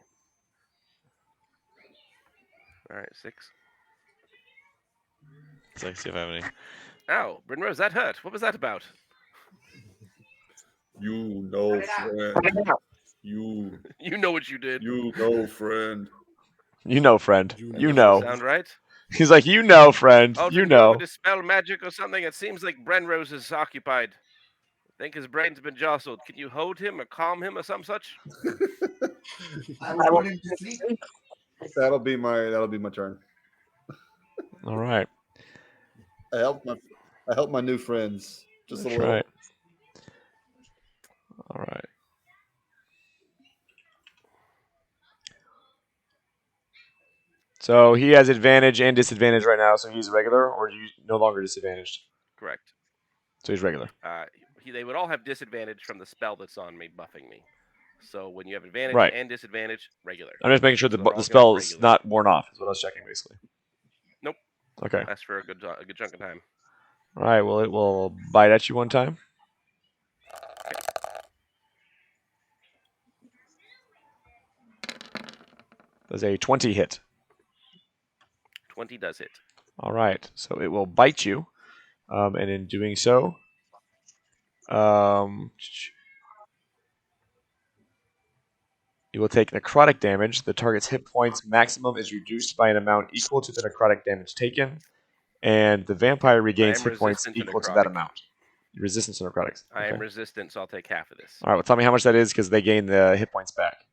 All right, 6. Let's see if I have any. Ow, Bryn Rose, that hurt. What was that about? You know, friend. You You know what you did. know, friend. You know, friend. You You know. know. Sound right? He's like, you know, friend. Aldrin, You do you ever know. dispel magic or something? It seems like Bryn Rose is occupied. I think his brain's been jostled. Can you hold him or calm him or some such? I will put him to sleep. That'll be my turn. All right. I help my new friends just That's a little. right. All right. So he has advantage and disadvantage right now, so he's regular, or you no longer disadvantaged? Correct. So he's regular. They would all have disadvantage from the spell that's on me, buffing me. So when you have advantage Right. and disadvantage, regular. I'm just making sure So the they're all the gonna spell is regular. not worn off, is what I was checking, basically. Nope. Okay. That's for a good chunk of time. All right, well, it will bite at you one time. Does a 20 hit. 20 does hit. All right, so it will bite you, and in doing so, you will take necrotic damage. The target's hit points maximum is reduced by an amount equal to the necrotic damage taken, and the vampire regains hit points resistant to equal to that necrotic. amount. Resistance to necrotics. I Okay. am resistant, so I'll take half of this. All right, well, tell me how much that is because they gain the hit points back.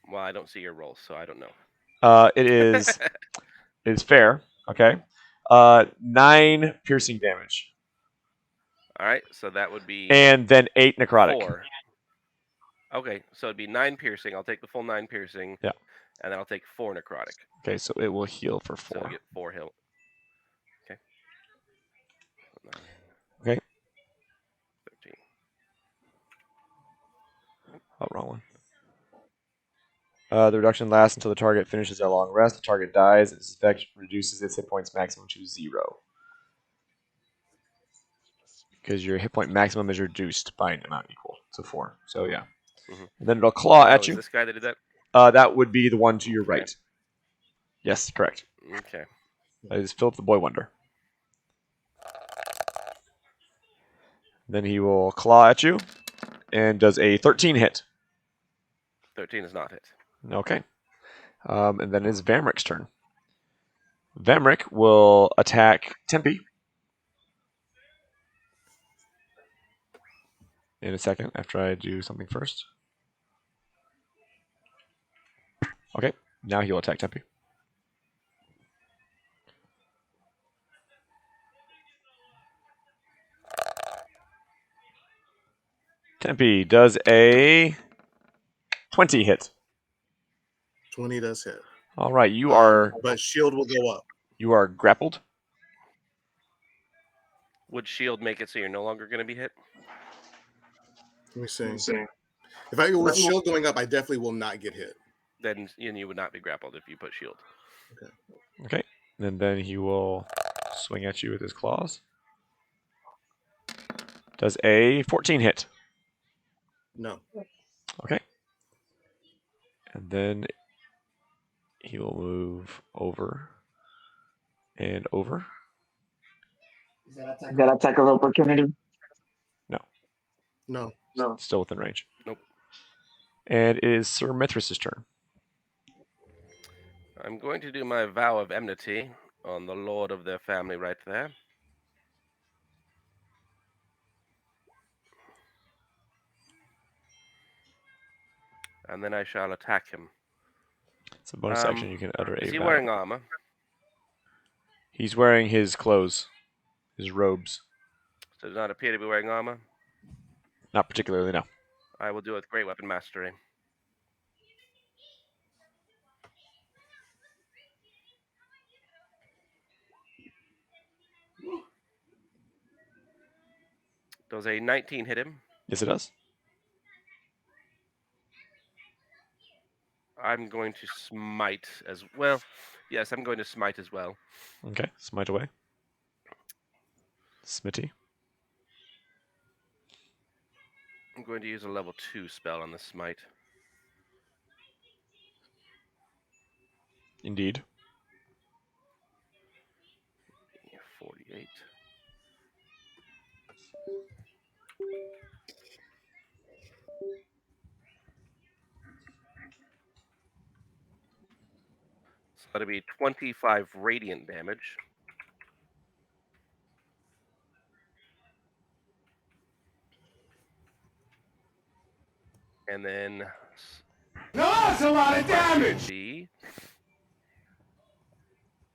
Well, I don't see your rolls, so I don't know. It is fair. Okay. 9 piercing damage. All right, so that would be And then 8 necrotic. 4. Okay, so it'd be 9 piercing. I'll take the full 9 piercing. Yeah. And then I'll take 4 necrotic. Okay, so it will heal for 4. So I get 4 heal. Okay. Okay. 13. Oh, wrong one. The reduction lasts until the target finishes a long rest. The target dies, and its effect reduces its hit points maximum to 0. Because your hit point maximum is reduced by an amount equal to 4. So, yeah. Mhm. And then it'll claw Oh, at is you. this guy that did that? That would be the one to your right. Yes, correct. Okay. That is Philip the Boy Wonder. Then he will claw at you and does a 13 hit. 13 is not hit. Okay. And then it's Vamrick's turn. Vamrick will attack Tempe in a second after I do something first. Okay, now he'll attack Tempe. Tempe does a 20 hit. 20 does hit. All right, you are But shield will go up. grappled. Would shield make it so you're no longer going to be hit? Let me see. If I go with shield going up, I definitely will not get hit. Then you would not be grappled if you put shield. Okay, and then he will swing at you with his claws. Does a 14 hit. No. Okay. And then he will move over and over. Is that Is that attack of opportunity? No. No. Still within range. Nope. And it is Sir Mithras' turn. I'm going to do my vow of enmity on the lord of their family right there. And then I shall attack him. It's a bonus action. You can utter a Is he vow. wearing armor? He's wearing his clothes, his robes. So does not appear to be wearing armor. Not particularly, no. I will do it with great weapon mastery. Does a 19 hit him? Yes, it does. I'm going to smite as well. Yes, I'm going to smite as well. Okay, smite away. Smitty. I'm going to use a level 2 spell on the smite. Indeed. 48. So that'll be 25 radiant damage. And then No, that's a lot of damage! be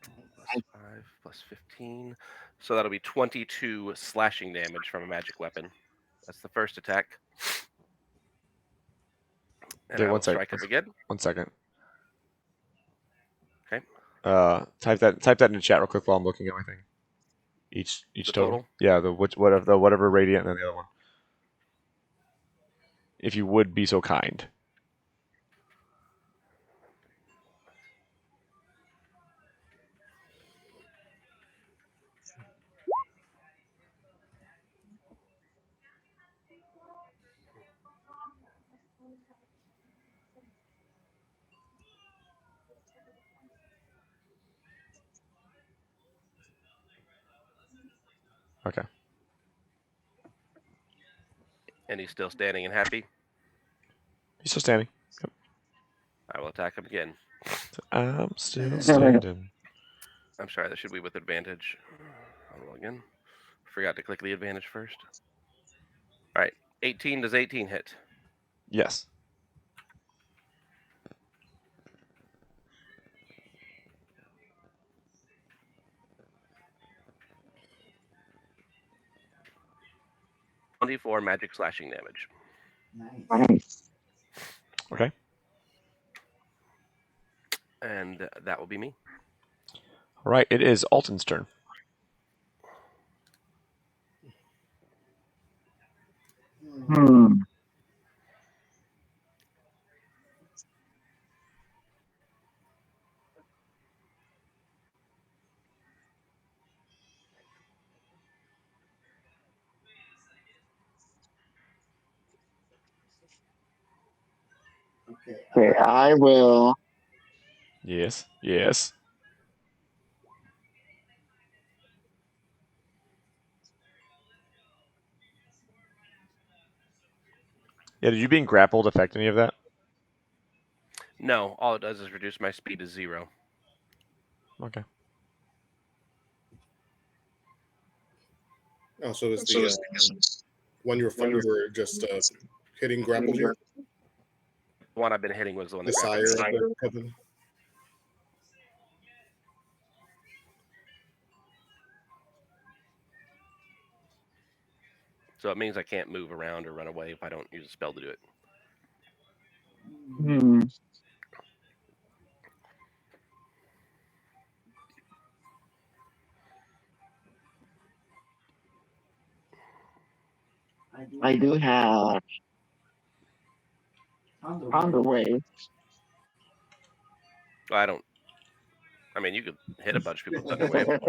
plus 5 plus 15. So that'll be 22 slashing damage from a magic weapon. That's the first attack. And I will strike him again. 1 second. Okay. Type that in the chat real quick while I'm looking at my thing. Each The total. total? Yeah, the whatever radiant and then the other one. If you would be so kind. Okay. And he's still standing and happy. He's still standing. Yep. I will attack him again. I'm still standing. I'm sorry, that should be with advantage. I'll roll again. Forgot to click the advantage first. All right, 18 does 18 hit? Yes. .24 magic slashing damage. Nice. Okay. And that will be me. All right. It is Alton's turn. Hmm. Okay, I will. Yes. Yes. Yeah, did you being grappled affect any of that? No, all it does is reduce my speed to 0. Okay. Oh, so is the one you were just hitting grappled you? The one I've been hitting was the one The that grappled sire me. of the coven? So it means I can't move around or run away if I don't use a spell to do it. Hmm. I do have on the way. Well, I don't. I mean, you could hit a bunch of people with Thunder Wave.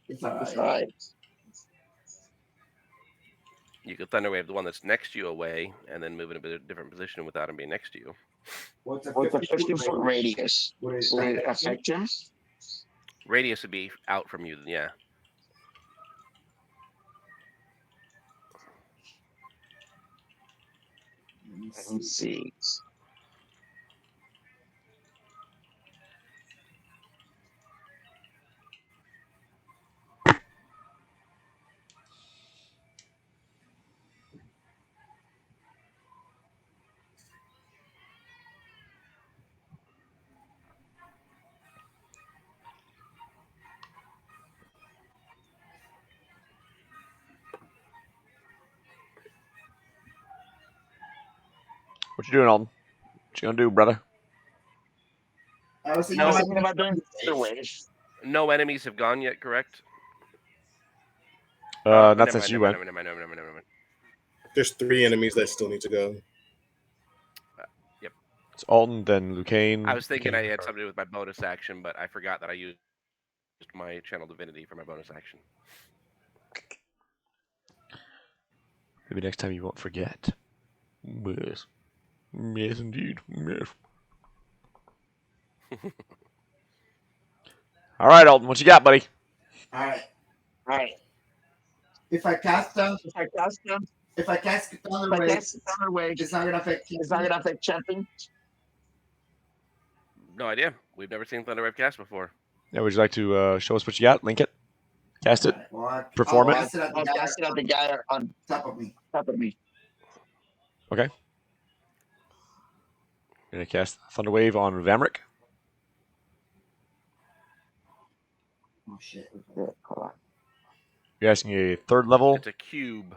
It's That's alright. right. You could Thunder Wave the one that's next to you away, and then move in a different position without him being next to you. What's a What's a 50-foot 50-foot radius? Would it Would it affect him? affect him? Radius would be out from you, then yeah. Let me see. What you doing, Alden? What you gonna do, brother? I was thinking I was No, about thinking about doing the wave. no enemies have gone yet, correct? Never Not since mind, you never mind, went. never mind, never mind, never mind. There's 3 enemies that still need to go. Yep. It's Alden, then Lucane. I was thinking I Lucane, had or- something to do with my bonus action, but I forgot that I used my Channel Divinity for my bonus action. Maybe next time you won't forget. Yes. Yes, indeed. Yes. All right, Alden. What you got, buddy? alright. Alright. If I cast them, If I cast them, if I cast if Thunder I Wave, cast the thunder wave, it's not gonna affect him. it's not gonna affect champion. No idea. We've never seen Thunder Wave cast before. Yeah, would you like to show us what you got? Link it. Cast it. Alright, well, Perform I'll it. cast it at the I'll guy cast it at the guy on top of me. top of me. Okay. You're gonna cast Thunder Wave on Vamric. Oh shit. Hold on. You're asking a third level. It's a cube,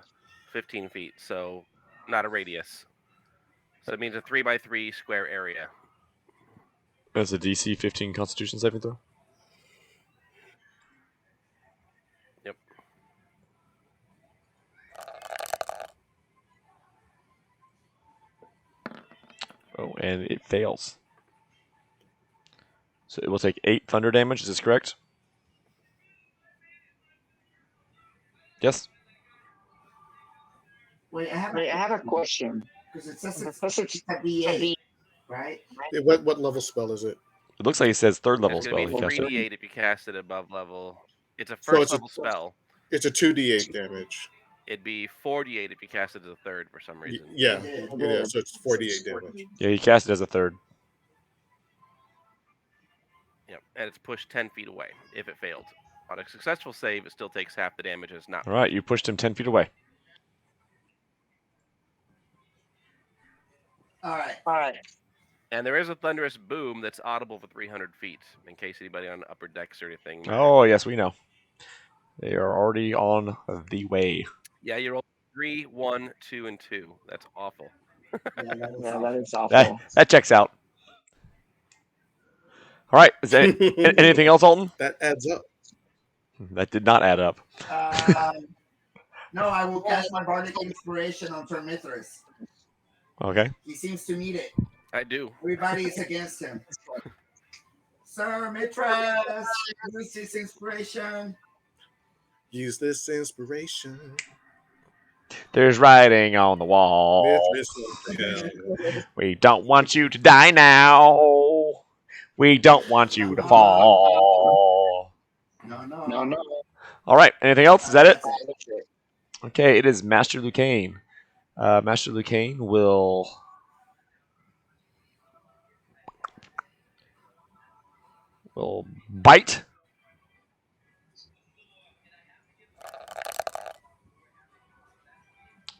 15 feet, so not a radius. So it means a 3x3 square area. That's a DC 15 Constitution saving throw. Yep. Oh, and it fails. So it will take 8 thunder damage. Is this correct? Yes. Wait, I have a question. because it says Because it's a D8, right? What level spell is it? It looks like it says third level It's going spell. to He be cast it. 3d8 if you cast it above level. It's a So first it's level spell. It's a 2d8 damage. It'd be 4d8 if you cast it as a third for some reason. Yeah, It did. it is. So it's 48 damage. Yeah, he cast it as a third. Yep. And it's pushed 10 feet away if it failed. On a successful save, it still takes half the damage. It's not. All right, you pushed him 10 feet away. Alright. And there is a thunderous boom that's audible for 300 feet, in case anybody on upper decks or anything. Oh, yes, we know. They are already on the way. Yeah, you roll 3, 1, 2, and 2. That's awful. Yeah, that is Yeah, awful. that is awful. That checks out. All right, is there anything else, Alton? That adds up. That did not add up. No, I will cast my Bardic Inspiration on Mithras. Okay. He seems to need it. I do. Everybody is against him. Sir Mithras, use this inspiration. Use this inspiration. There's writing on the wall. We don't want you to die now. We don't want you to fall. No. No. All right. Anything else? Is that it? That's it. Okay. It is Master Lucane. Master Lucane will bite.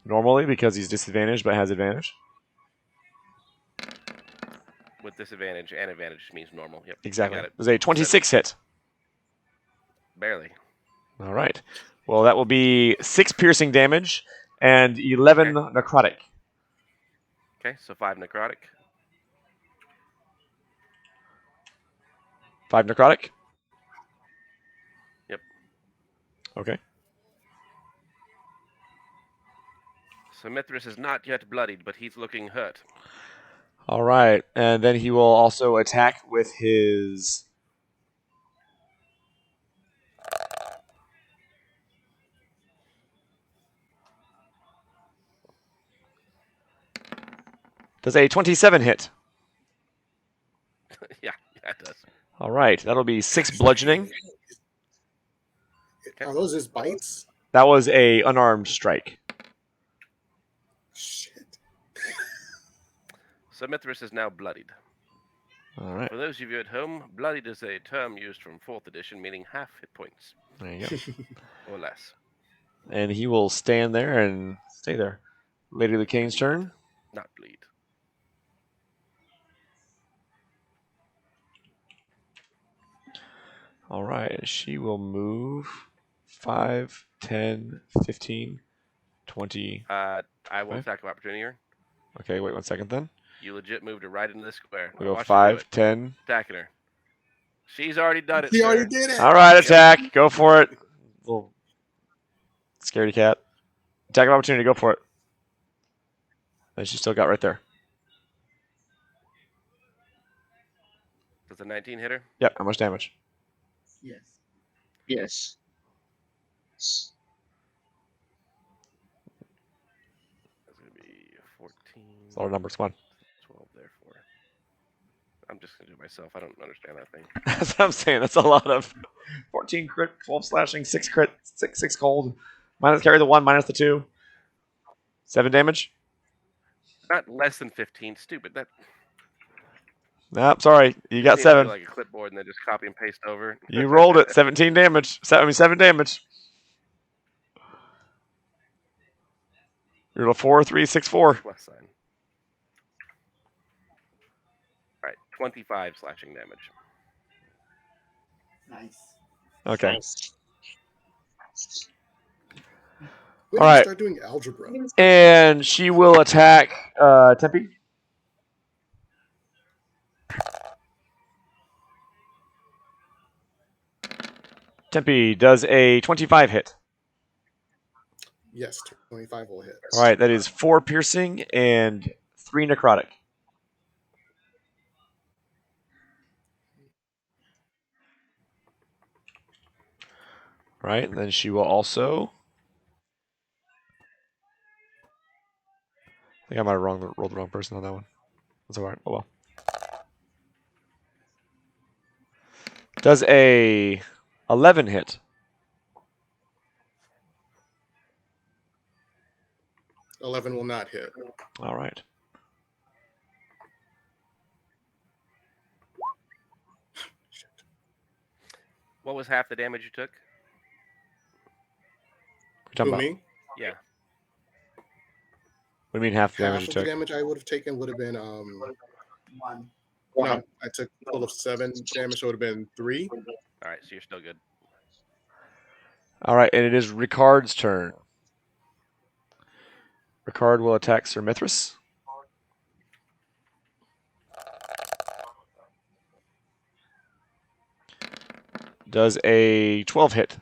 Normally, because he's disadvantaged, but has advantage. With disadvantage and advantage means normal. Yep. Exactly. I got it. There's a 26 hit. Barely. All right. Well, that will be 6 piercing damage and 11 necrotic. Okay, so 5 necrotic. 5 necrotic? Yep. Okay. So Mithras is not yet bloodied, but he's looking hurt. All right. And then he will also attack with his... Does a 27 hit? yeah, it does. All right. That'll be 6 bludgeoning. Are those his bites? That was a unarmed strike. Shit. So Mithras is now bloodied. All right. For those of you at home, bloodied is a term used from 4th edition, meaning half hit points There you go. or less. And he will stand there and stay there. Lady Lucane's turn. Not bleed. All right. She will move 5, 10, 15, 20. I will Okay. attack of opportunity here. Okay, wait 1 second then. You legit moved her right into the square. We go Watch her do 5, it. 10. Attacking her. She's already done it, He sir. already did it. All right, attack. Go for it. Little scaredy cat. Attack of opportunity. Go for it. And she still got right there. Does a 19 hit her? Yep. How much damage? Yes. Yes. That's going to be 14. It's a lot of numbers. Come on. 12, therefore. I'm just going to do it myself. I don't understand that thing. That's what I'm saying. That's a lot of 14 crit, 12 slashing, 6 crit, 6 cold. Minus carry the 1, minus the 2. 7 damage. Not less than 15. Stupid. That Nope, sorry. You got seems to be 7. like a clipboard and then just copy and paste over. You rolled it. 17 damage. 7 damage. You're a 4, 3, 6, 4. Plus sign. All right, 25 slashing damage. Nice. Okay. When All did you right. start doing algebra? And she will attack Tempe. Tempe does a 25 hit. Yes, 25 will hit. All right, that is 4 piercing and 3 necrotic. All right, and then she will also... I think I might have rolled the wrong person on that one. That's all right. Oh well. Does a 11 hit. $11 will not hit. All right. What was half the damage you took? What are you Who, talking about? me? Yeah. What do you mean half the Half damage you of the took? damage I would have taken would have been One. no, I took a total of 7 damage, so it would have been 3. All right, so you're still good. All right, and it is Ricard's turn. Ricard will attack Sir Mithras. Does a 12 hit?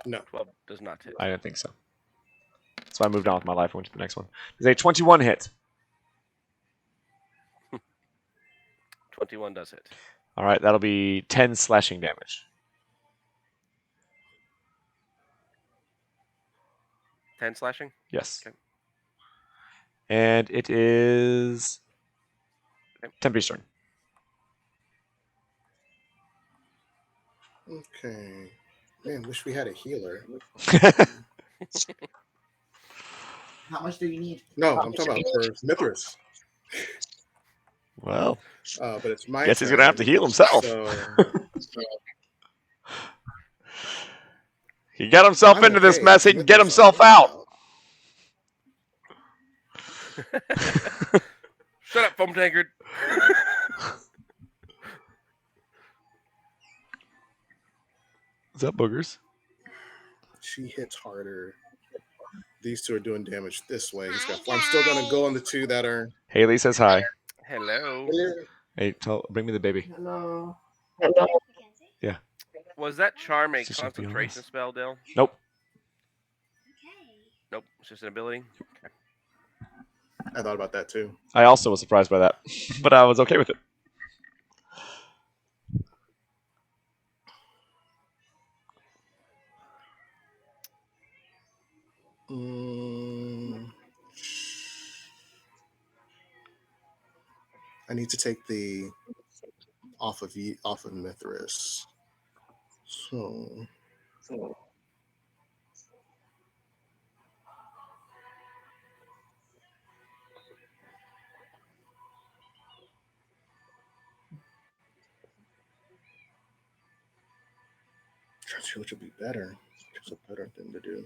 No. 12 does not hit. I didn't think so. So I moved on with my life and went to the next one. Does a 21 hit? 21 does hit. All right, that'll be 10 slashing damage. 10 slashing? Yes. Okay. And it is Okay. Tempe's turn. Okay. Man, wish we had a healer. How much do you need? No, I'm talking about for Mithras. Well, But it's my guess turn. he's gonna have to heal himself. So He got himself I'm into this okay. mess. He can get Mithras, I'll himself help out. Shut up, foam tankard. What's up, boogers? She hits harder. These two are doing damage this way. He's got. I'm still gonna go on the two that are. Haley says hi. Hello. Hey, bring me the baby. Hello. Yeah. Was that charm a It's just a concentration BLS. spell, Dale? Nope. Nope. It's just an ability. I thought about that too. I also was surprised by that, but I was okay with it. I need to take the off of Mithras. So trying to see which would be better. It's a better thing to do.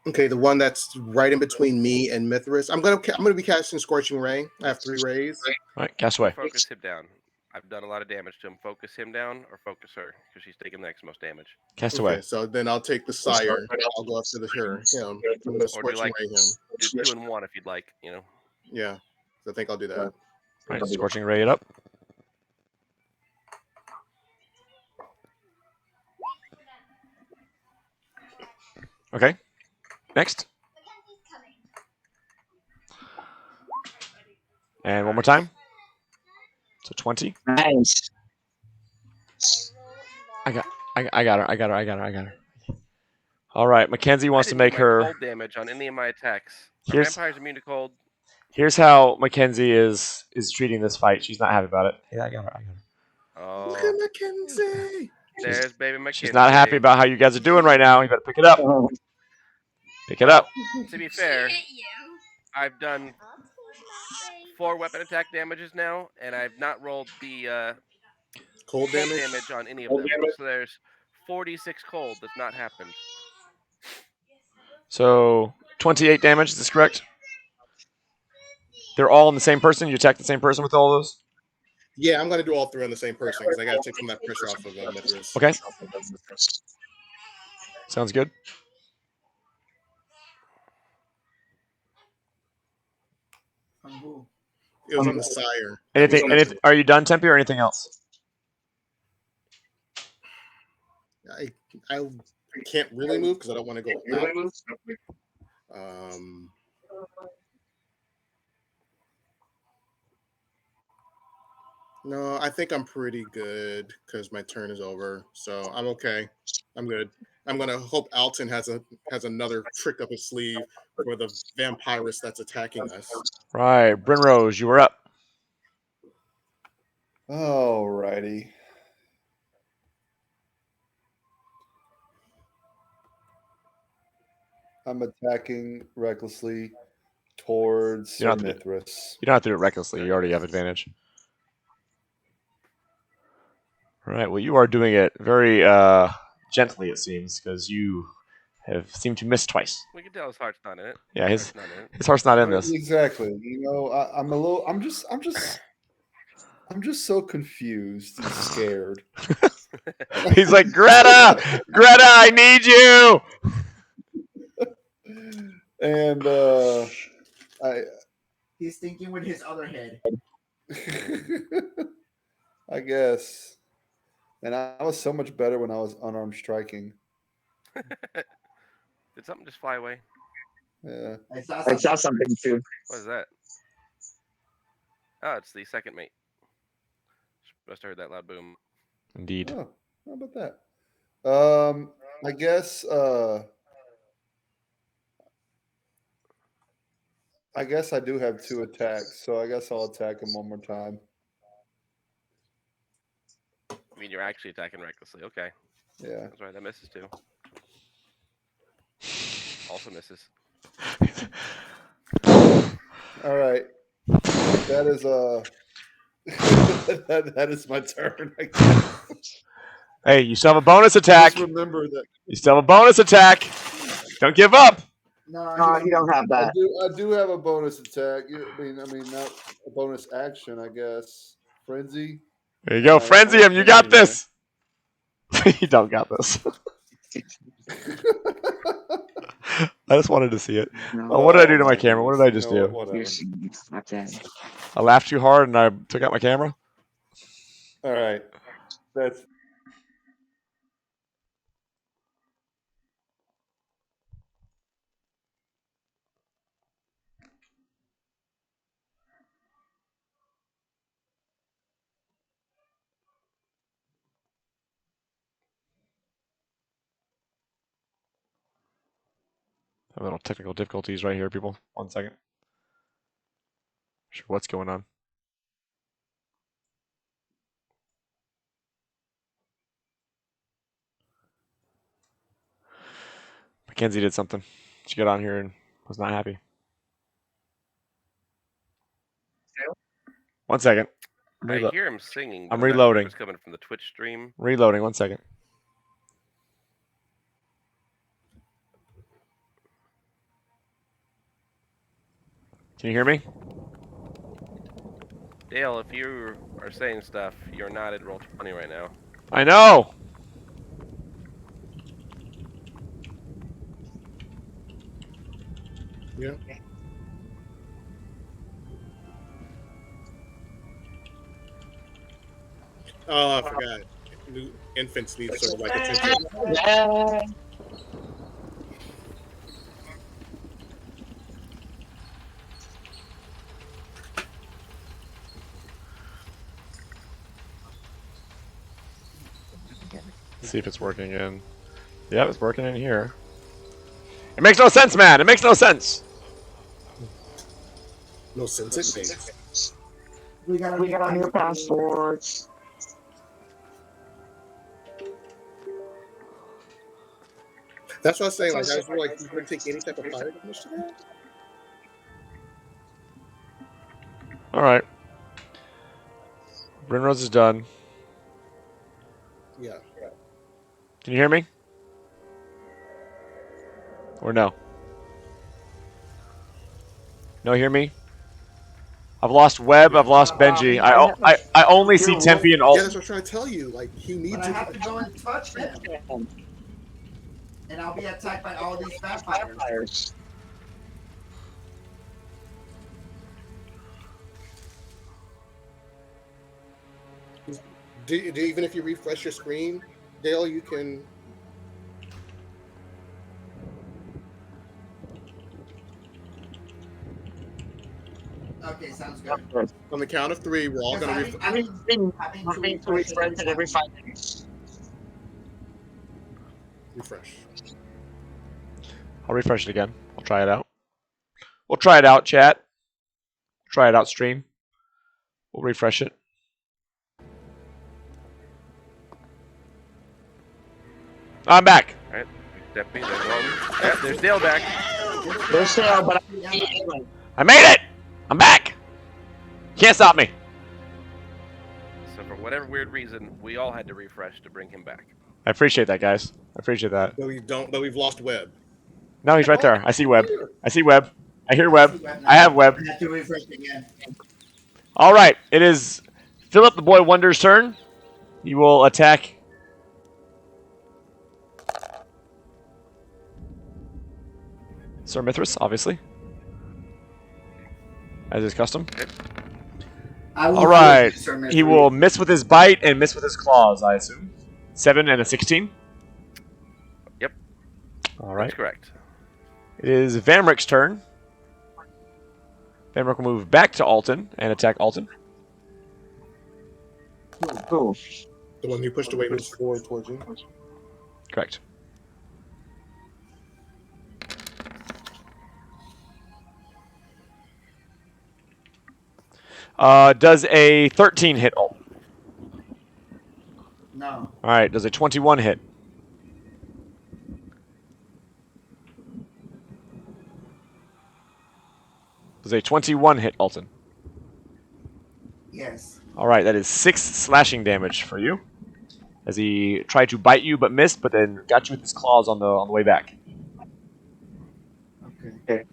Okay, the one that's right in between me and Mithras. I'm gonna be casting Scorching Ray. I have 3 rays. All right, cast away. Focus him down. I've done a lot of damage to him. Focus him down or focus her because she's taking the next most damage. Cast Okay, away. so then I'll take the Sire. I'll go after him. I'm gonna Or do Scorching like Ray him. do 2 and 1 if you'd like. You know. Yeah, so I think I'll do that. All right, Scorching Ray it up. Okay. Next. And one more time. So 20. Nice. I got her. All right, Mackenzie wants I to didn't use make my her. cold damage on any of my attacks. Are Here's vampires immune to cold? here's how Mackenzie is treating this fight. She's not happy about it. Hey, I got her. Oh, Look at Mackenzie. there's baby Mackenzie. She's not happy about how you guys are doing right now. You better pick it up. Pick it up. To be fair, I've done 4 weapon attack damages now, and I've not rolled the Cold cold damage. damage on any of them. So there's 46 cold that's not happened. So 28 damage. Is this correct? They're all in the same person. You attack the same person with all those. Yeah, I'm gonna do all 3 on the same person because I gotta take some of that pressure off of Mithras. Okay. Sounds good. It was on the Sire. Anything? Are you done, Tempe, or anything else? I can't really move because I don't want to go out. No, I think I'm pretty good because my turn is over, so I'm okay. I'm good. I'm gonna hope Alton has another trick up his sleeve for the vampirus that's attacking us. Right, Brinrose, you were up. Alrighty. I'm attacking recklessly towards Sir Mithras. You don't have to do it recklessly. You already have advantage. All right. Well, you are doing it very gently, it seems, because you have seemed to miss twice. We can tell his heart's not in it. Yeah, his heart's not in this. Exactly. You know, I'm just so confused and scared. He's like, Greta, I need you. And he's thinking with his other head. I guess. And I was so much better when I was unarmed striking. Did something just fly away? Yeah. I saw something too. What is that? Oh, it's the second mate. Must have heard that loud boom. Indeed. Oh. How about that? I guess. I guess I do have 2 attacks, so I guess I'll attack him one more time. I mean, you're actually attacking recklessly. Okay, Yeah. that's right. That misses too. Also misses. All right. That is that is my turn. I guess. Hey, you still have a bonus attack. Just remember that You still have a bonus attack. Don't give up. No, No, you don't have that. I do have a bonus attack. I mean, not a bonus action. I guess frenzy. There you go. I Frenzy want him. You got frenzy, this. You don't got this. I just wanted to see it. No, Oh, what did I do to Oh, my camera? What did I just You know do? what, you're whatever. okay. I laughed too hard and I took out my camera. All right. That's A little technical difficulties right here, people. 1 second. Sure, what's going on? Mackenzie did something. She got on here and was not happy. 1 second. I hear him singing. But I'm not sure if reloading. it's coming from the Twitch stream. Reloading. 1 second. Can you hear me? Dale, if you are saying stuff, you're not at Roll20 right now. I know. Yeah. Oh, I forgot. New infants need sort of like attention. Yeah. See if it's working in. Yeah, it's working in here. It makes no sense, man. It makes no sense. No sense it makes. We got on your passports. That's what I was saying. Like, I was like, you wouldn't take any type of fire damage to that? All right. Brinrose is done. Yeah. Can you hear me? Or no? No, hear me? I've lost Webb. I've lost Benji. I only see Tempe and Yeah, Alton. that's what I'm trying to tell you. Like, he But needs I have to go and touch him, and I'll be attacked by all these vampires. Even if you refresh your screen, Dale, you can. Okay, sounds good. On the count of 3, we're all going to I've been to refresh it every 5 minutes. refresh. I'll refresh it again. I'll try it out. We'll try it out, chat. Try it out, stream. We'll refresh it. I'm back. All right. There's one. Yep, there's Dale back. There's Dale, but I made it. I'm back. Can't stop me. So for whatever weird reason, we all had to refresh to bring him back. I appreciate that, guys. I appreciate that. But we've lost Webb. No, he's right there. I see Webb. I see Webb. I hear Webb. I have Webb. I have to refresh again. All right. It is Philip the Boy Wonder's turn. He will attack. Sir Mithras, obviously. As is custom. All right. He will miss with his bite and miss with his claws, I assume. 7 and a 16. Yep. All right. That's correct. It is Vamrick's turn. Vamrick will move back to Alton and attack Alton. Cool. The one you pushed away Push moves forward towards you. Correct. Does a 13 hit Alton? No. All right. Does a 21 hit? Does a 21 hit Alton? Yes. All right. That is 6 slashing damage for you, as he tried to bite you but missed, but then got you with his claws on the way back. Okay.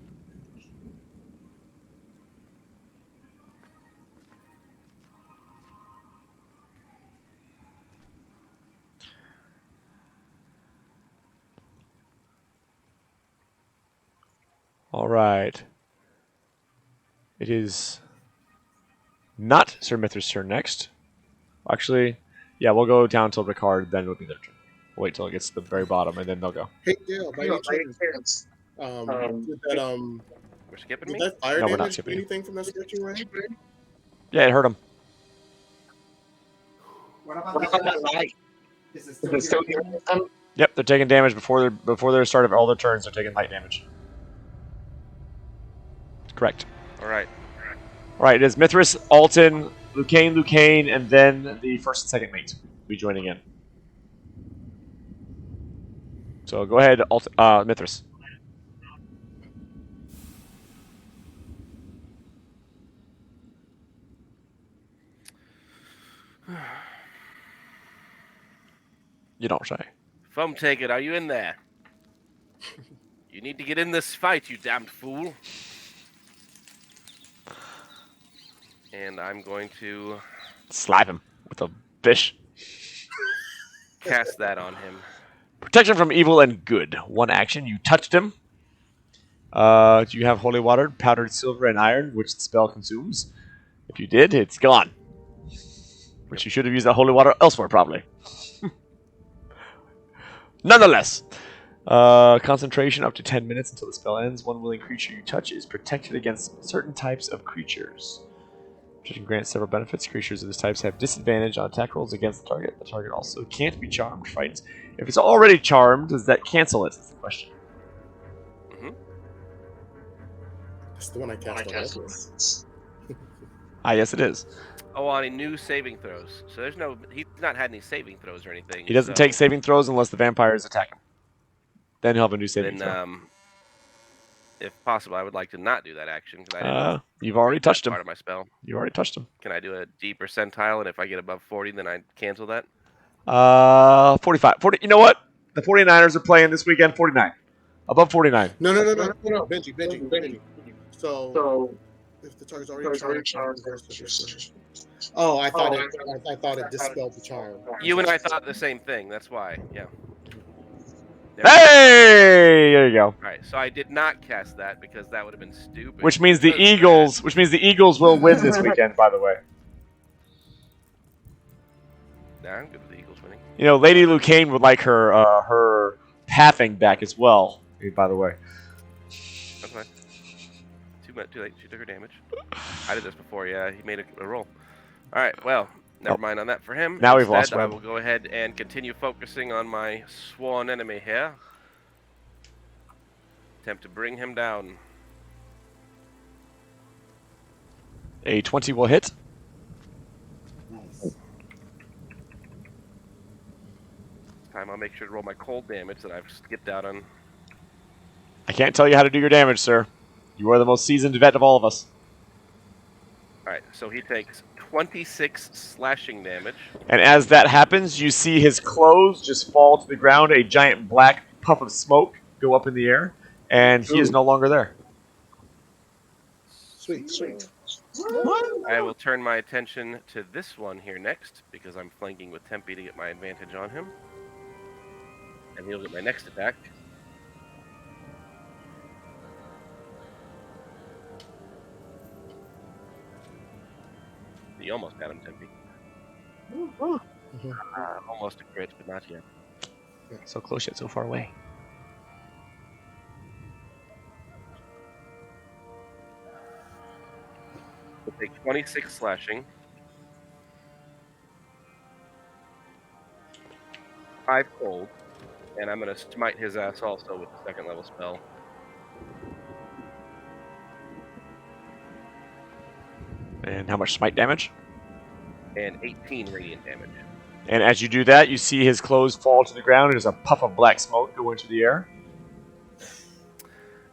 All right. It is not Sir Mithras' turn next. Actually, yeah, we'll go down till Ricard, then it'll be their turn. We'll wait till it gets to the very bottom, and then they'll go. Hey, Dale, by any chance, We're skipping did me? that fire No, we're not damage do skipping you. anything from that scorching ray? Yeah, it hurt him. What about that light? Is it still here? Yep, they're taking damage before their start of all their turns. They're taking light damage. Correct. All right. All right, it is Mithras, Alton, Lucane, and then the first and second mate will be joining in. So go ahead, Mithras. You don't say. Foam Take It, are you in there? You need to get in this fight, you damned fool. And I'm going to Slap him with a fish. cast that on him. Protection from evil and good. One action. You touched him. Do you have holy water, powdered silver, and iron, which the spell consumes? If you did, it's gone. Which you should have used that holy water elsewhere, probably. Nonetheless, concentration up to 10 minutes until the spell ends. One willing creature you touch is protected against certain types of creatures. Protection grants several benefits. Creatures of this type have disadvantage on attack rolls against the target. The target also can't be charmed. Fights. If it's already charmed, does that cancel it? That's the question. That's the one I cast on Mithras. Ah, yes, it is. Oh, on any new saving throws. So there's no. He's not had any saving throws or anything. He doesn't so take saving throws unless the vampires attack him. Then he'll have a new saving throw. Then, if possible, I would like to not do that action because I didn't. You've already touched him. Part of my spell. You already touched him. Can I do a D percentile, and if I get above 40, then I cancel that? 45. 40. You know what? The 49ers are playing this weekend. 49. Above 49. No. Benji. So if the target's already charmed, oh, I thought it dispelled the charm. You and I thought the same thing. That's why. Yeah. Hey! There you go. All right. So I did not cast that because that would have been stupid. Which means the Eagles will win this weekend, by the way. Nah, I'm good with the Eagles winning. You know, Lady Lucane would like her pathing back as well, by the way. That's fine. Too late. She took her damage. I did this before. Yeah, he made a roll. All right. Well, never mind on that for him. Now we've lost I Webb. will go ahead and continue focusing on my sworn enemy here. Attempt to bring him down. A 20 will hit. Nice. This time I'll make sure to roll my cold damage that I've skipped out on. I can't tell you how to do your damage, sir. You are the most seasoned vet of all of us. All right, so he takes 26 slashing damage. And as that happens, you see his clothes just fall to the ground, a giant black puff of smoke go up in the air, and he is no longer there. Sweet. I will turn my attention to this one here next because I'm flanking with Tempe to get my advantage on him. And he'll get my next attack. You almost got him, Tempe. Almost a crit, but not yet. So close yet so far away. We'll take 26 slashing. 5 cold, and I'm gonna smite his ass also with the 2nd level spell. And how much smite damage? And 18 radiant damage. And as you do that, you see his clothes fall to the ground. There's a puff of black smoke go into the air.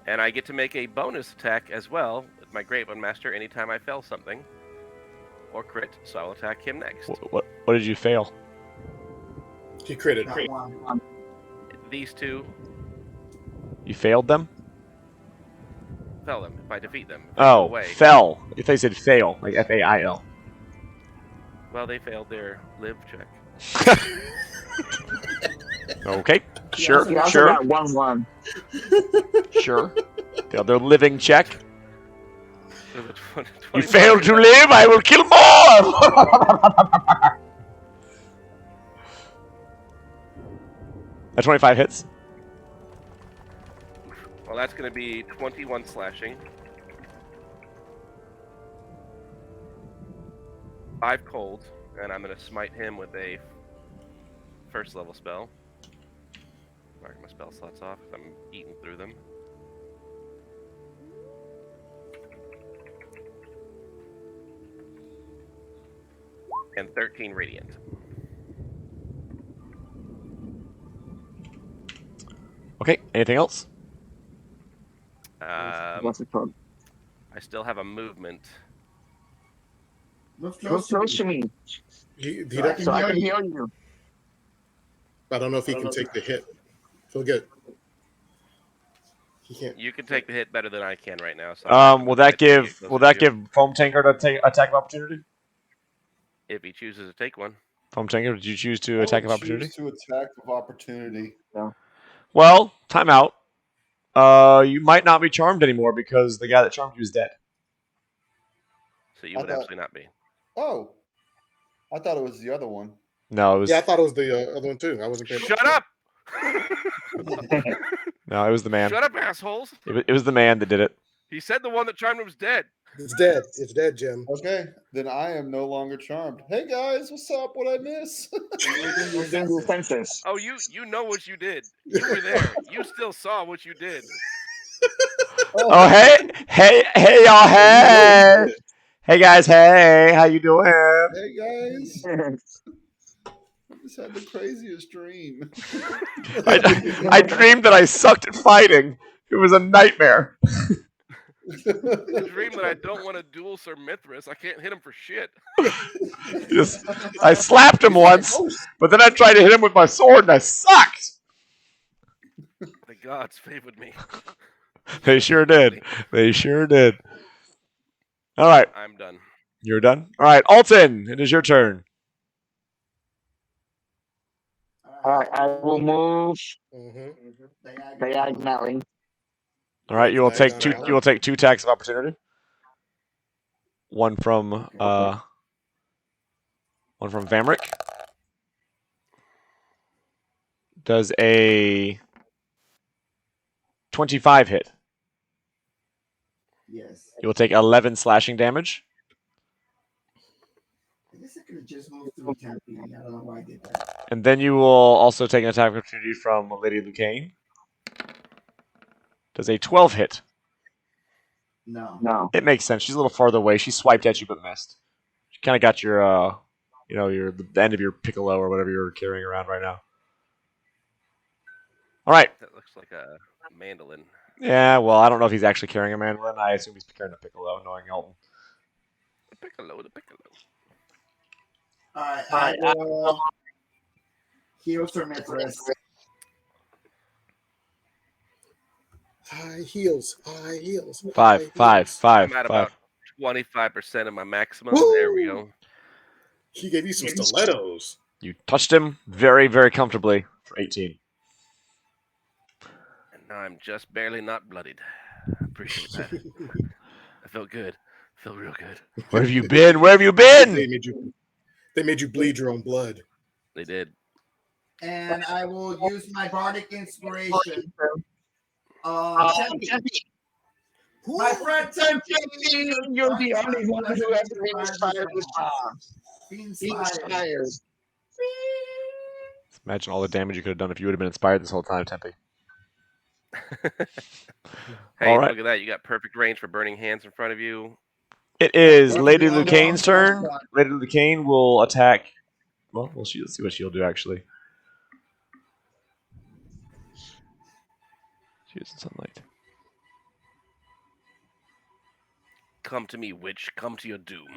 And I get to make a bonus attack as well with my Great One Master anytime I fail something. Or crit, so I'll attack him next. What did you fail? He critted. Got one. These two, You failed them? fell them if I defeat them. If they go Oh, away. fell. If they said fail, like F-A-I-L. Well, they failed their live check. Okay, sure, He also sure, got 1-1. sure. Failed their living check. So the 20 You failed to live, I will kill more! A 25 hits. Well, that's going to be 21 slashing. 5 cold, and I'm going to smite him with a 1st level spell. Mark my spell slots off because I'm eating through them. And 13 radiant. Okay, anything else? What's it called? I still have a movement. Move Go close to me so I can heal you. I don't know if he can take the hit. He'll get. He can't. You can take the hit better than I can right now. So Will that give Foam Tanker to take attack of opportunity? If he chooses to take one. Foam Tanker, did you choose to I attack of would opportunity? choose to attack of opportunity. Well, timeout. You might not be charmed anymore because the guy that charmed you is dead. So you I would thought- absolutely not be. Oh, I thought it was the other one. No, it was Yeah, I thought it was the other one too. I wasn't paying. Shut up! no, it was the man. Shut up, assholes! It was the man that did it. He said the one that charmed him was dead. It's dead. It's dead, Jim. Okay, then I am no longer charmed. Hey guys, what's up? What I miss? You're doing your senses. Oh, you know what you did. You were there. You still saw what you did. Oh, hey, y'all, hey. Hey, guys, hey, how you doing? Hey guys, I just had the craziest dream. I dreamed that I sucked at fighting. It was a nightmare. I dream that I don't want to duel Sir Mithras. I can't hit him for shit. I slapped him once, but then I tried to hit him with my sword and I sucked. The gods favored me. They sure did. They sure did. All right, I'm done. you're done. All right, Alton, it is your turn. Alright, I will move Mm-hmm. diagonally. All right, you will take two. You will take 2 attacks of opportunity. One from Vamric. Does a 25 hit? Yes. You will take 11 slashing damage. I guess I could have just moved through tapping. I don't know why I did that. And then you will also take an attack of opportunity from Lady Lucane. Does a 12 hit? No. It makes sense. She's a little farther away. She swiped at you but missed. She kind of got your, the end of your piccolo or whatever you're carrying around right now. All right. That looks like a mandolin. Yeah, well, I don't know if he's actually carrying a mandolin. I assume he's carrying a piccolo, knowing Elton. The piccolo. Alright, I will heal Sir Mithras. High heels. High heels. Five. I'm at about 25% of my maximum. Woo! There we go. He gave you some stilettos. You touched him very, very comfortably for 18. And now I'm just barely not bloodied. I appreciate that. I felt good. I felt real good. Where have you been? Where have you been? They made you bleed your own blood. They did. And I will use my bardic inspiration. Tempe. My friend Tempe. You're the only one who ever inspired this bomb. Be Be inspired. inspired. Imagine all the damage you could have done if you would have been inspired this whole time, Tempe. Hey, All right. look at that. You got perfect range for burning hands in front of you. It is Yeah, Lady yeah, Lucane's yeah. turn. Lady Lucane will attack. Well, let's see what she'll do, actually. She uses sunlight. Come to me, witch. Come to your doom.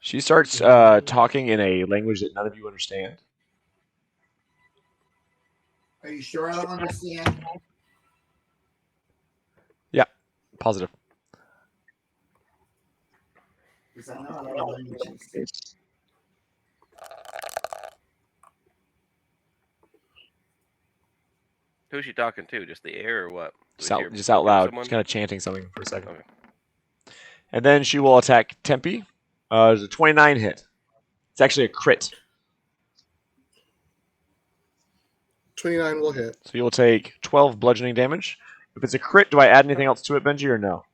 She starts talking in a language that none of you understand. Are you sure I don't understand? Yeah, positive. Because I know a lot of languages. Who's she talking to? Just the air or what? Just out loud. Just kind of chanting something for a second. Okay. And then she will attack Tempe. There's a 29 hit. It's actually a crit. 29 will hit. So you'll take 12 bludgeoning damage. If it's a crit, do I add anything else to it, Benji, or no?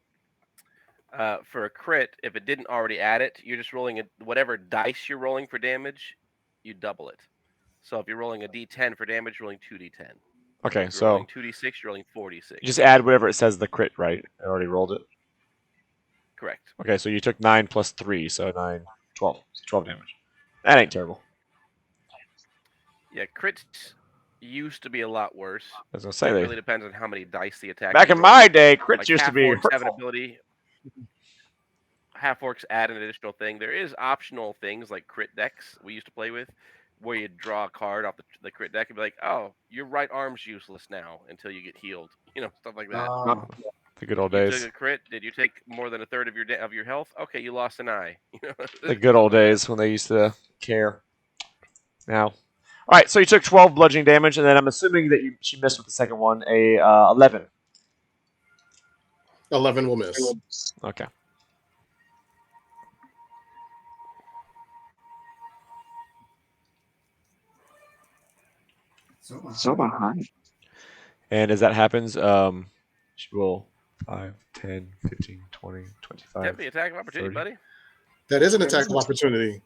For a crit, if it didn't already add it, you're just rolling whatever dice you're rolling for damage, you double it. So if you're rolling a d10 for damage, you're rolling 2d10. Okay, If you're so rolling 2d6, you're rolling 4d6. you just add whatever it says the crit, right? I already rolled it. Correct. Okay, so you took 9 plus 3, so 9, 12. So 12 damage. That ain't terrible. Yeah, crits used to be a lot worse. I was going to say, It they, really depends on how many dice the attack. back is in my rolling. day, crits Like used to be half-orcs have an hurtful. ability. Half-orcs add an additional thing. There is optional things like crit decks we used to play with, where you draw a card off the crit deck and be like, oh, your right arm's useless now until you get healed. You know, stuff like that. The good old You days. took a crit. Did you take more than a third of your health? Okay, you lost an eye. You know? The good old days when they used to care. Now, all right. So you took 12 bludgeoning damage, and then I'm assuming that she missed with the second one, a 11. 11 will miss. Okay. So behind. And as that happens, she will 5, 10, 15, 20, 25. Tempe, attack of opportunity, 30. buddy. That is an attack of opportunity.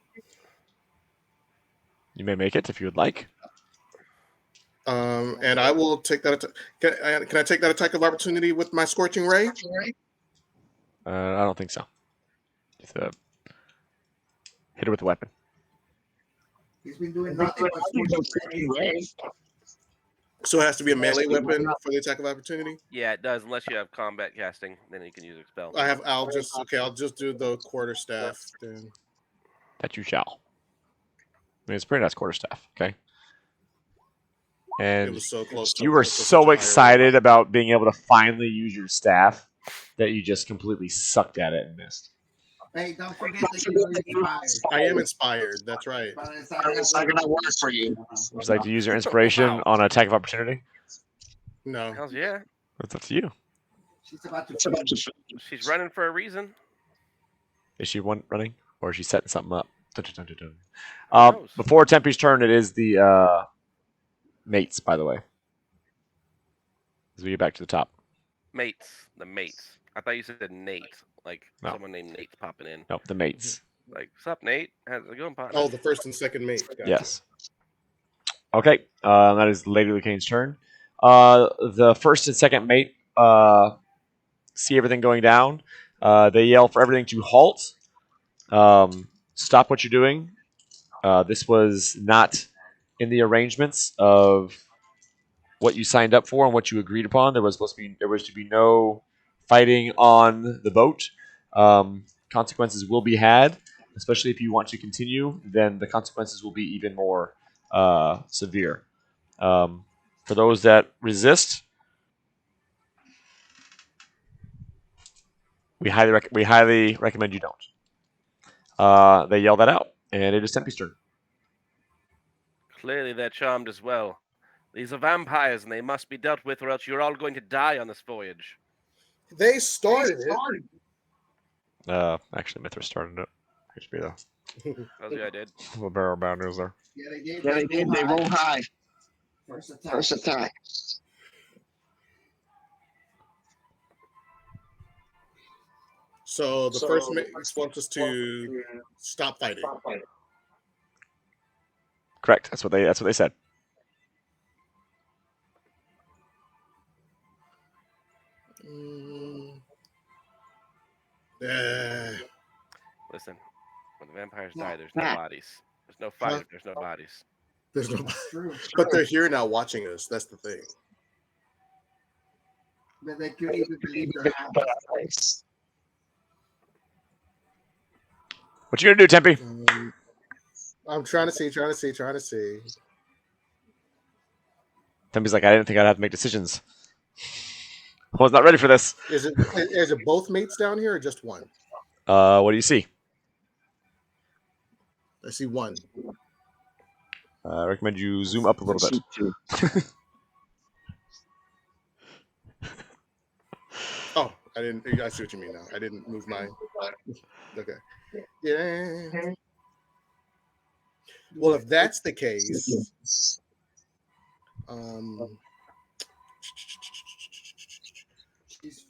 You may make it if you would like. And I will take that. Can I take that attack of opportunity with my scorching ray? I don't think so. Just, hit her with a weapon. He's been doing nothing but scorching rays. So it has to be a melee weapon for the attack of opportunity. Yeah, it does. Unless you have combat casting, then you can use expel. I'll just do the quarterstaff then. That you shall. I mean, it's a pretty nice quarterstaff. Okay. And It was so close. you were so excited about being able to finally use your staff that you just completely sucked at it and missed. Hey, don't forget that you're inspired. I am inspired. That's right. But it's not gonna work for you. Would you like to use your inspiration on an attack of opportunity? No. Hells yeah. That's up to you. She's about to. She's running for a reason. Is she running, or is she setting something up? Dun, dun, dun, dun, Who dun. knows? Before Tempe's turn, it is the mates, by the way. As we get back to the top. Mates. The mates. I thought you said Nate. Like No. someone named Nate's popping in. Nope, the mates. Like, sup, Nate? How's it going, partner? Oh, the first and second mate. Gotcha. Yes. Okay, that is Lady Lucane's turn. The first and second mate see everything going down. They yell for everything to halt. Stop what you're doing. This was not in the arrangements of what you signed up for and what you agreed upon. There was to be no fighting on the boat. Consequences will be had, especially if you want to continue. Then the consequences will be even more severe. For those that resist, we highly recommend you don't. They yell that out, and it is Tempe's turn. Clearly they're charmed as well. These are vampires, and they must be dealt with, or else you're all going to die on this voyage. They started it. Actually, Mithras started it. Should be the That's what I did. little barrel boundaries there. Yeah, they did. Yeah, they did. They roll high. First attack. So the first mate wants us to stop fighting. Correct. That's what they said. Listen, when the vampires die, there's no bodies. There's no fight if there's no bodies. There's no, but they're here now watching us. That's the thing. But they could even believe their eyes. What you gonna do, Tempe? I'm trying to see. Tempe's like, I didn't think I'd have to make decisions. I was not ready for this. Is it both mates down here or just one? What do you see? I see one. I recommend you zoom up a little bit. Oh, I see what you mean now. I didn't move mine. Okay. Yeah. Well, if that's the case,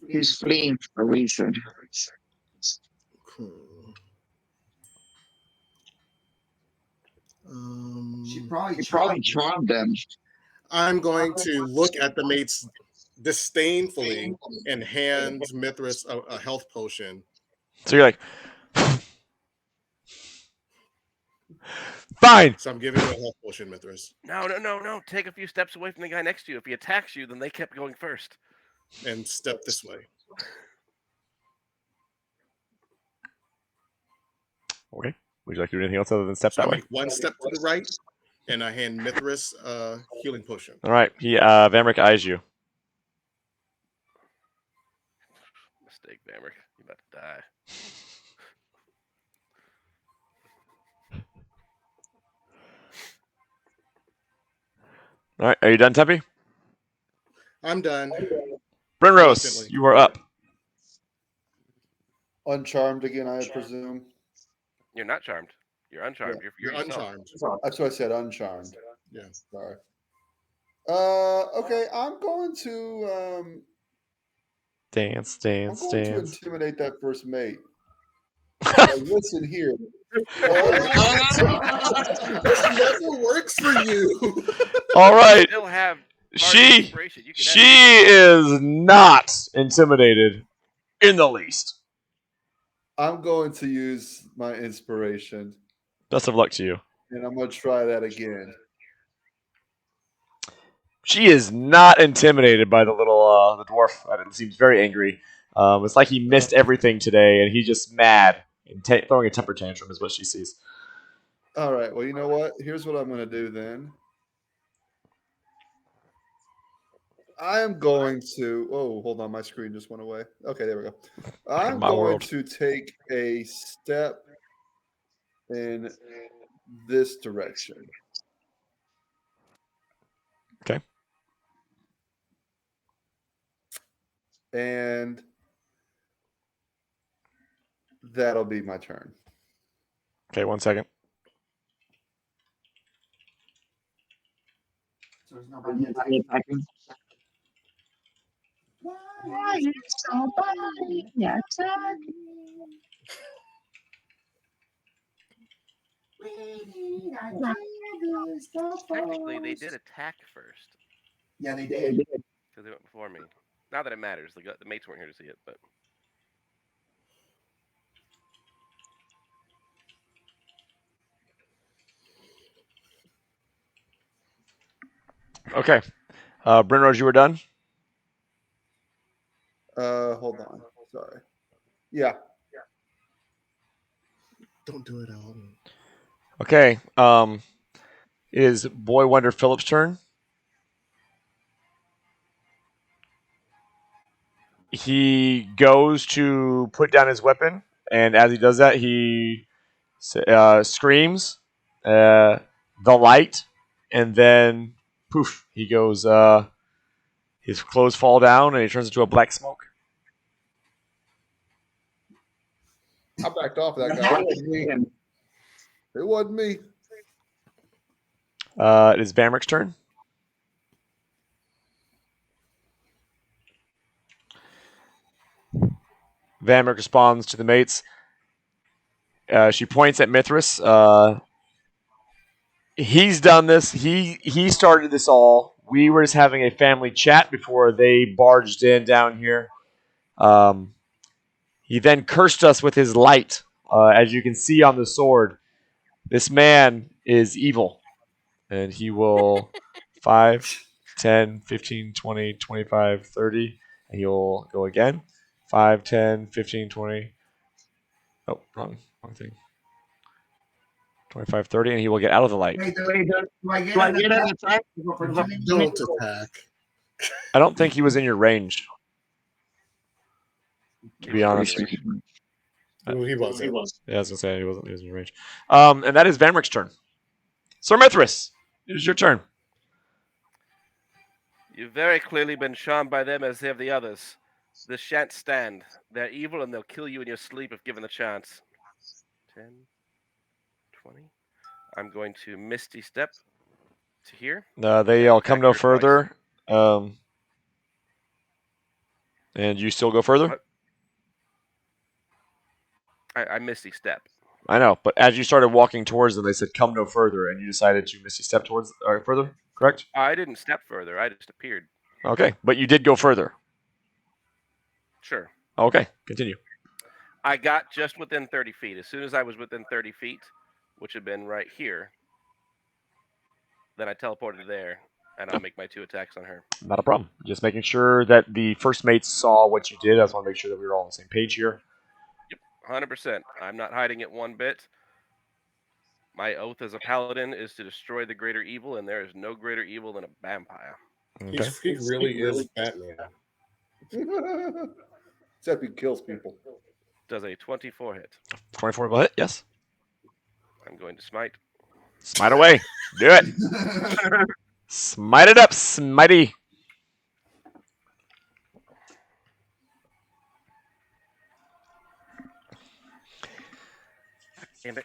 He's fleeing for a reason. She He probably probably charmed them. I'm going to look at the mates disdainfully and hand Mithras a health potion. So you're like, fine. So I'm giving you a health potion, Mithras. No. Take a few steps away from the guy next to you. If he attacks you, then they kept going first. And step this way. Okay. Would you like to do anything else other than step So that I way? make one step to the right, and I hand Mithras a healing potion. All right. He Vamric eyes you. Mistake, Vamric. You're about to die. All right. Are you done, Tempe? I'm done. Brinrose, Instantly. you are up. Uncharmed again, I presume. You're not charmed. You're uncharmed. Yeah. You're yourself. Uncharmed. That's what I said, uncharmed. Yeah. Sorry. Okay, I'm going to Dance. I'm going to intimidate that first mate. Listen here. This never works for you. All right. You still have She inspiration. You can is not intimidated in the least. I'm going to use my inspiration, Best of luck to you. and I'm going to try that again. She is not intimidated by the little the dwarf. It seems very angry. It's like he missed everything today, and he's just mad and throwing a temper tantrum is what she sees. All right. Well, you know what? Here's what I'm going to do then. I am going to. Oh, hold on. My screen just went away. Okay, there we go. I'm My going world. to take a step in this direction. Okay. And that'll be my turn. Okay, 1 second. So there's nobody attacking. Why is somebody attacking? Actually, they did attack first Yeah, they did. because they went before me. Not that it matters. The mates weren't here to see it, but Okay. Brinrose, you were done? Hold on. Sorry. Yeah. Don't do it, Alan. Okay. It is Boy Wonder Phillips' turn. He goes to put down his weapon, and as he does that, he screams, the light, and then poof, he goes. His clothes fall down, and he turns into a black smoke. I backed off that guy. It wasn't me. It is Vamric's turn. Vanric responds to the mates. She points at Mithras. He's done this. He started this all. We were just having a family chat before they barged in down here. He then cursed us with his light. As you can see on the sword, this man is evil. And he will 5, 10, 15, 20, 25, 30. And he'll go again. 5, 10, 15, 20. Oh, wrong thing. 25, 30, and he will get out of the light. Wait, Do do I get I an get an attack attack? of opportunity? Don't attack. I don't think he was in your range, to be honest. Well, he wasn't. Yeah, I was going to say he wasn't in your range. And that is Vanric's turn. Sir Mithras, it is your turn. You've very clearly been charmed by them as have the others. This shan't stand. They're evil and they'll kill you in your sleep if given the chance. 10, 20. I'm going to Misty Step to here. They all come no further. And you still go further? What? I Misty Step. I know, but as you started walking towards them, they said come no further, and you decided to Misty Step towards further, correct? I didn't step further. I just appeared. Okay, but you did go further. Sure. Okay, continue. I got just within 30 feet. As soon as I was within 30 feet, which had been right here, then I teleported there, and I'll make my 2 attacks on her. Not a problem. Just making sure that the first mates saw what you did. I just want to make sure that we were all on the same page here. Yep, 100%. I'm not hiding it one bit. My oath as a paladin is to destroy the greater evil, and there is no greater evil than a vampire. Okay. He really is Batman. Except he kills people. Does a 24 hit? 24 will hit, yes. I'm going to smite. Smite away. Do it. Smite it up, smitey. Damn it.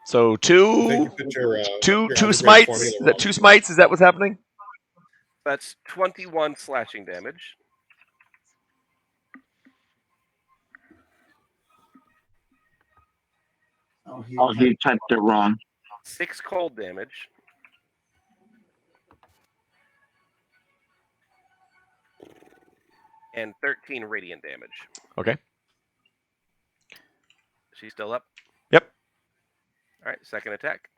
So I think you two put your, two your two undergrad smites. formula Is that wrong. 2 smites? Is that what's happening? That's 21 slashing damage. Oh, he typed it wrong. 6 cold damage. And 13 radiant damage. Okay. She's still up? Yep. All right, second attack.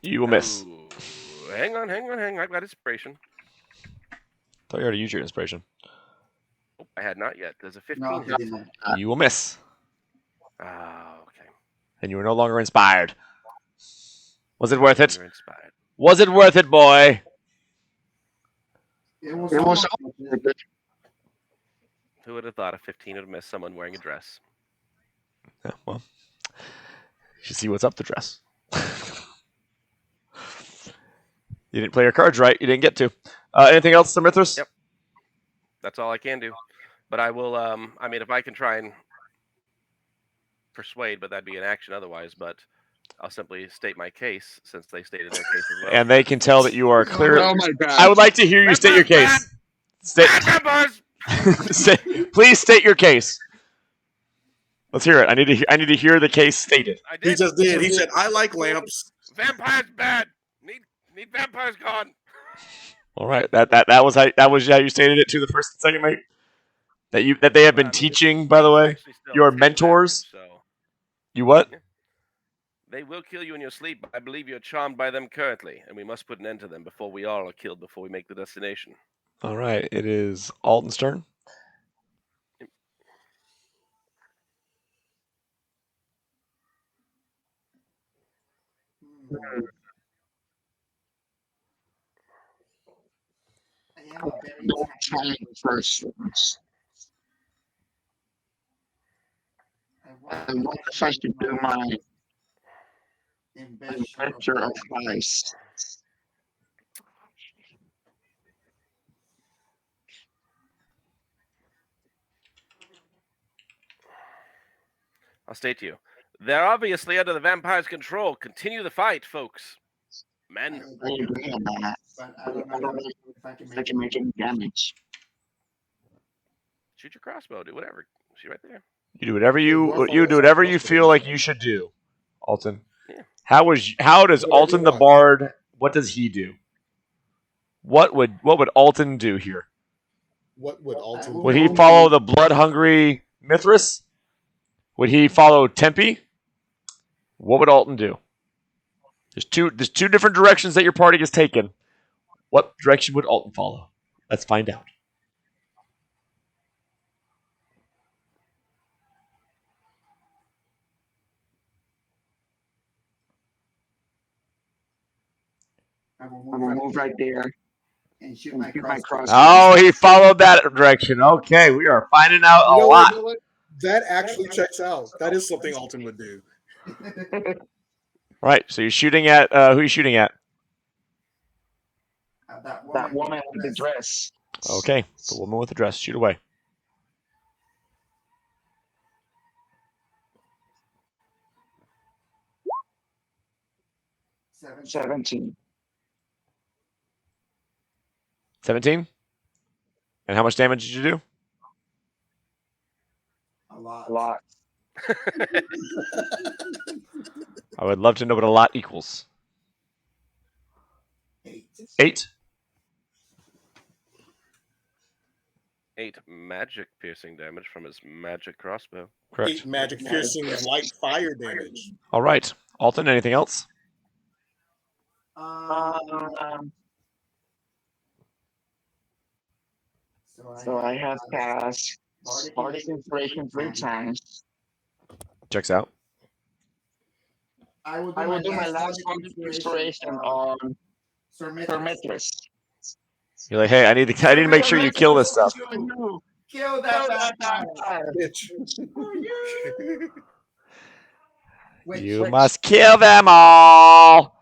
You will miss. Ooh, hang on. I've got inspiration. Thought you already used your inspiration. Oh, I had not yet. There's a 15 No, hit. he didn't. You will miss. Oh, okay. And you are no longer inspired. Was it worth it? You're inspired. Was it worth it, boy? It was It was almost- Who would have thought a 15 would have missed someone wearing a dress? Yeah, well, you should see what's up the dress. You didn't play your cards right. You didn't get to. Anything else, Sir Mithras? Yep. That's all I can do. But I will, I mean, if I can try and persuade, but that'd be an action otherwise, but I'll simply state my case since they stated their case as well. And they can tell that you are clear. Oh my god. I would like to hear you state your case. Vampires! Please state your case. Let's hear it. I need to hear the case stated. I He did. just did. He said, "I like lamps." Vampires bad. Need vampires gone. All right. That was how you stated it to the first and second mate. That they have been teaching, by the way. Actually still Your take mentors. damage, so You what? they will kill you in your sleep, but I believe you're charmed by them currently, and we must put an end to them before we all are killed before we make the destination. All right. It is Alden's turn. I am a very Don't try technical- the first ones. I wonder if I should do my adventure of vice. I'll state to you. They're obviously under the vampire's control. Continue the fight, folks. men. I agree on that. But I don't know if I can If I make can make any damage. Shoot your crossbow, do whatever. See right there. You do whatever Yeah, you are you following do whatever some you crossbow feel like damage. you should do, Alton. Yeah. How does Whatever Alton you the want. Bard? What does he do? What would Alton do here? What would Alton Would do? he follow the blood hungry Mithras? Would he follow Tempe? What would Alton do? There's two different directions that your party has taken. What direction would Alton follow? Let's find out. I will I will move right there and shoot and my shoot my crossbow. crossbow. Oh, he followed that direction. Okay, we are finding out You a know lot. what? That actually checks out. That is something Alton would do. Right, so you're shooting at who are you shooting at? That woman with the dress. Okay, the woman with the dress. Shoot away. 17. 17. And how much damage did you do? A lot. A lot. I would love to know what a lot equals. 8. 8. 8 magic piercing damage from his magic crossbow. Correct. 8 magic piercing light fire damage. All right, Alton. Anything else? So I have passed Bardic Inspiration 3 times. Checks out. I will do my last Bardic Inspiration on Sir Mithras. You're like, hey, I need to make sure you kill this stuff. Kill that vampire. Bitch. You must kill them all.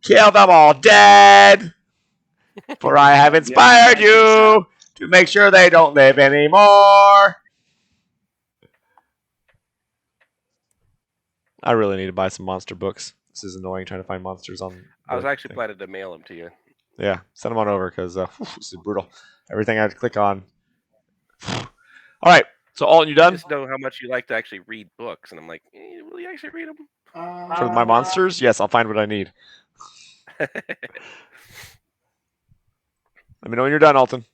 Kill them all dead. For I have inspired you to make sure they don't live anymore. I really need to buy some monster books. This is annoying trying to find monsters on. I was the actually thing. planning to mail them to you. Yeah, send them on over because this is brutal. Everything I have to click on. All right, so Alton, you I done? just know how much you like to actually read books, and I'm like, will you actually read them? For my monsters? Yes, I'll find what I need. Let me know when you're done, Alton.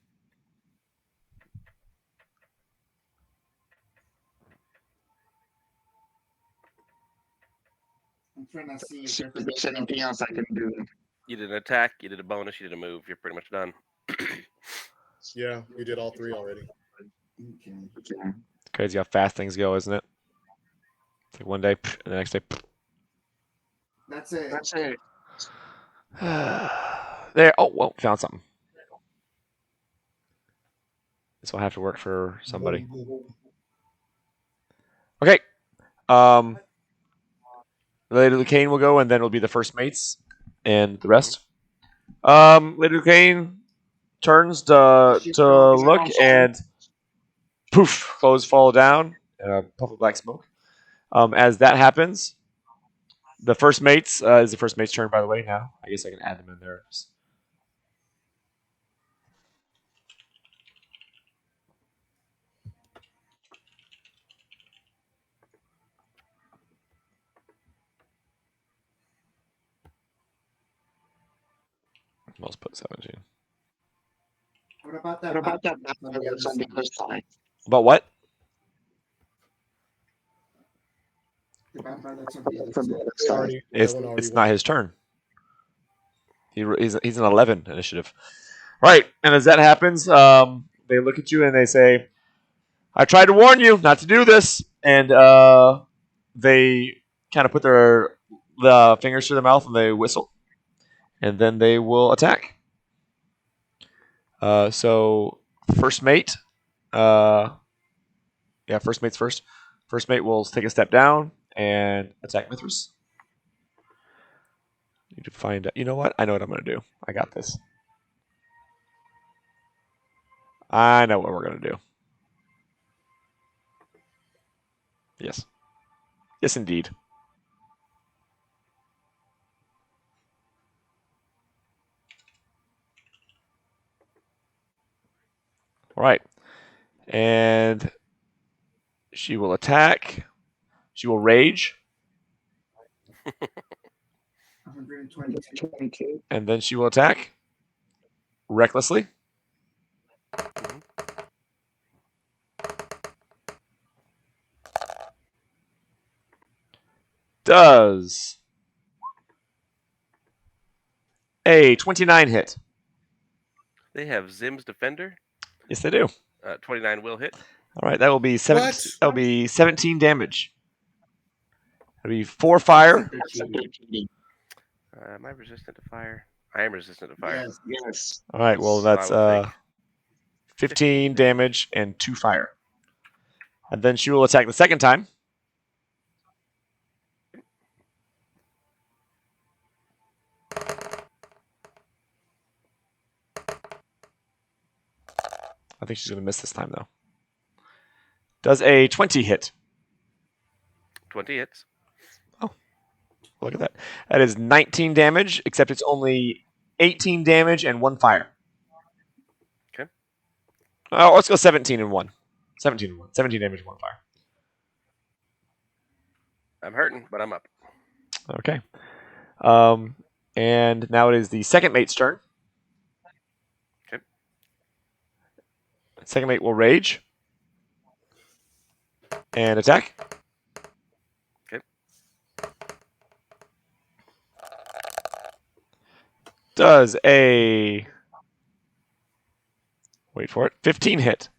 I'm trying to see See if there's anything else I can do. You did an attack, you did a bonus, you did a move. You're pretty much done. Yeah, you did all 3 already. Okay. Okay. Crazy how fast things go, isn't it? It's like one day, and the next day. That's it. That's it. There. Oh, well, found something. This will have to work for somebody. Okay. Lady Lucane will go, and then it'll be the first mates and the rest. Lady Lucane turns to look, and poof, clothes fall down, and a puff of black smoke. As that happens, the first mates is the first mate's turn, by the way. Now, I guess I can add them in there. Most put 17. What about that? What about that vampire that's on the other side? About what? The vampire that's on the other From the side. other side. It's not his turn. He's an 11 initiative. Right, and as that happens, they look at you and they say, "I tried to warn you not to do this," and they kind of put the fingers to their mouth and they whistle, and then they will attack. So first mate, first mate's first. First mate will take a step down and attack Mithras. Need to find out. You know what? I know what I'm going to do. I got this. I know what we're going to do. Yes. Yes, indeed. Right. And she will attack. She will rage. 122. 22. And then she will attack recklessly. Does a 29 hit? They have Zim's Defender. Yes, they do. 29 will hit. All right, that will be What? that will be 17 damage. That'll be 4 fire. That's a 13. Am I resistant to fire? I am resistant to fire. Yes. Yes. All right, well So I that's will take 15 damage and 2 fire. And then she will attack the second time. I think she's going to miss this time, though. Does a 20 hit? 20 hits. Look at that. That is 19 damage, except it's only 18 damage and 1 fire. Okay. Let's go 17 and 1. 17 and 1. 17 damage and 1 fire. I'm hurting, but I'm up. Okay. And now it is the second mate's turn. Okay. Second mate will rage. And attack. Okay. Does a... Wait for it. 15 hit.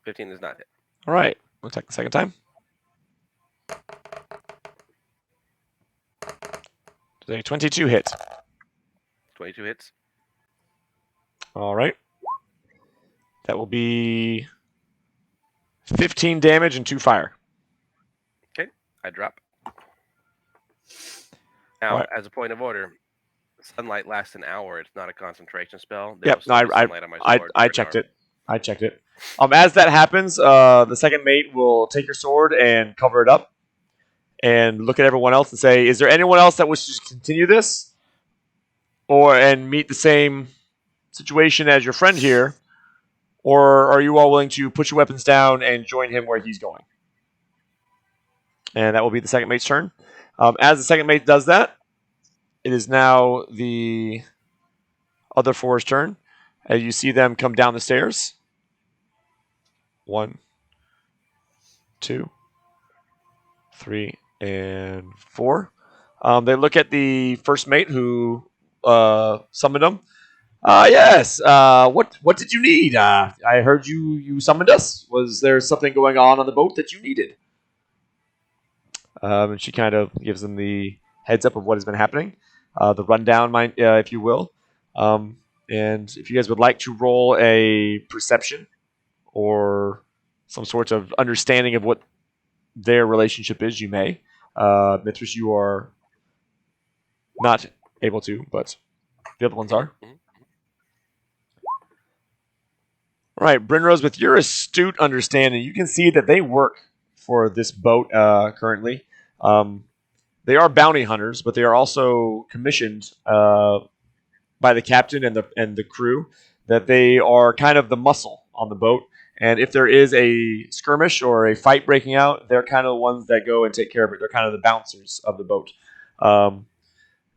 15 is not hit. All right. We'll attack the second time. Does a 22 hit. 22 hits. All right. That will be 15 damage and 2 fire. Okay. I drop. Now, Alright. as a point of order, sunlight lasts an hour. It's not a concentration spell. Yep. No, Sunlight on my sword I for an checked hour. it. I checked it. As that happens, the second mate will take your sword and cover it up, and look at everyone else and say, "Is there anyone else that wishes to continue this, and meet the same situation as your friend here, or are you all willing to put your weapons down and join him where he's going?" And that will be the second mate's turn. As the second mate does that, it is now the other four's turn. As you see them come down the stairs. 1, 2, 3, and 4. They look at the first mate who summoned them. Yes. What did you need? I heard you summoned us. Was there something going on the boat that you needed? And she kind of gives them the heads up of what has been happening, the rundown, if you will. And if you guys would like to roll a perception or some sort of understanding of what their relationship is, you may. Mithras, you are not able to, but the other ones are. All right, Brynrose, with your astute understanding, you can see that they work for this boat currently. They are bounty hunters, but they are also commissioned by the captain and the crew, that they are kind of the muscle on the boat. And if there is a skirmish or a fight breaking out, they're kind of the ones that go and take care of it. They're kind of the bouncers of the boat.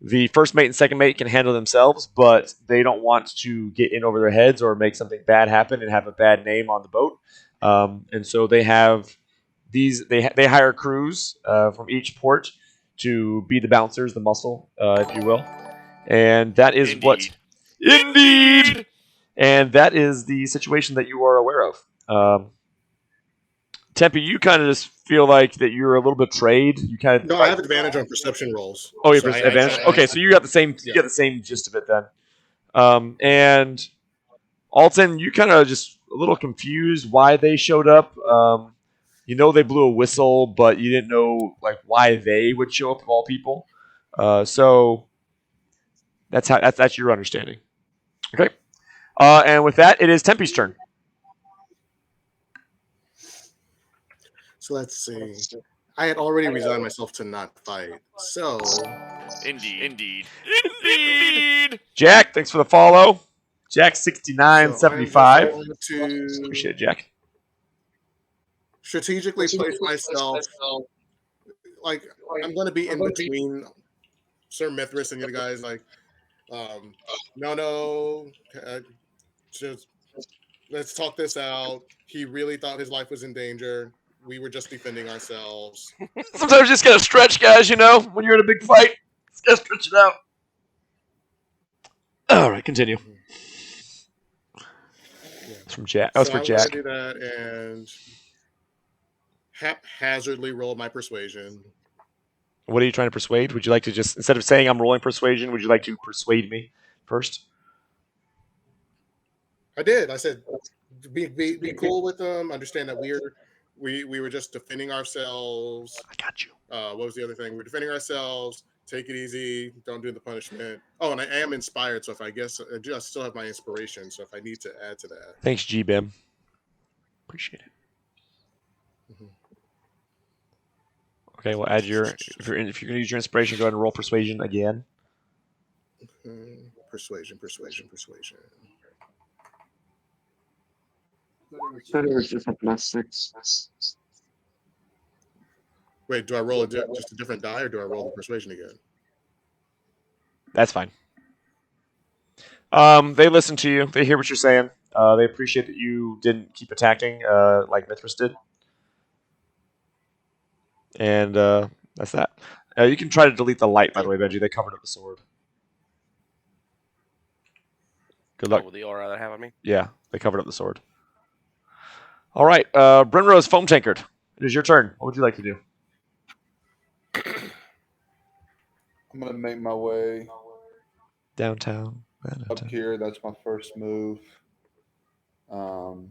The first mate and second mate can handle themselves, but they don't want to get in over their heads or make something bad happen and have a bad name on the boat. And so they have these. They hire crews from each port to be the bouncers, the muscle, if you will. And that is Indeed. And that is the situation that you are aware of. Tempe, you kind of just feel like that you're a little betrayed. You kind of No, I have advantage on perception rolls. Oh, you So have advantage. Okay, so you got the same. You got the same gist of it then. And Alton, you kind of just a little confused why they showed up. You know they blew a whistle, but you didn't know like why they would show up of all people. So that's your understanding. Okay. And with that, it is Tempe's turn. So let's see. I had already resigned myself to not fight. So Indeed. Jack, thanks for the follow. Jack So 69.75. I'm just going to Appreciate it, Jack. strategically place myself like I'm going to be in between Sir Mithras and you guys. Like, no, just let's talk this out. He really thought his life was in danger. We were just defending ourselves. Sometimes you just gotta stretch, guys. You know, when you're in a big fight, just gotta stretch it out. All right, continue. It's from Jack. Oh, it's So for I'm going Jack. to do that and haphazardly roll my persuasion. What are you trying to persuade? Would you like to just, instead of saying I'm rolling persuasion, would you like to persuade me first? I did. I said, be cool with them. Understand that we were just defending ourselves. I got you. What was the other thing? We're defending ourselves. Take it easy. Don't do the punishment. Oh, and I am inspired. So if I still have my inspiration. So if I need to add to that. Thanks, G-Bim. Appreciate it. Okay, we'll add your, if you're going to use your inspiration, go ahead and roll persuasion again. Persuasion. So it was just a +6. Wait, do I roll just a different die or do I roll the persuasion again? That's fine. They listen to you. They hear what you're saying. They appreciate that you didn't keep attacking like Mithras did. And that's that. You can try to delete the light, by the way, Benji. They covered up the sword. Good luck. With the aura that have on me. Yeah, they covered up the sword. All right, Brimrose foam tankard. It is your turn. What would you like to do? I'm gonna make my way Downtown. up here. That's my first move. And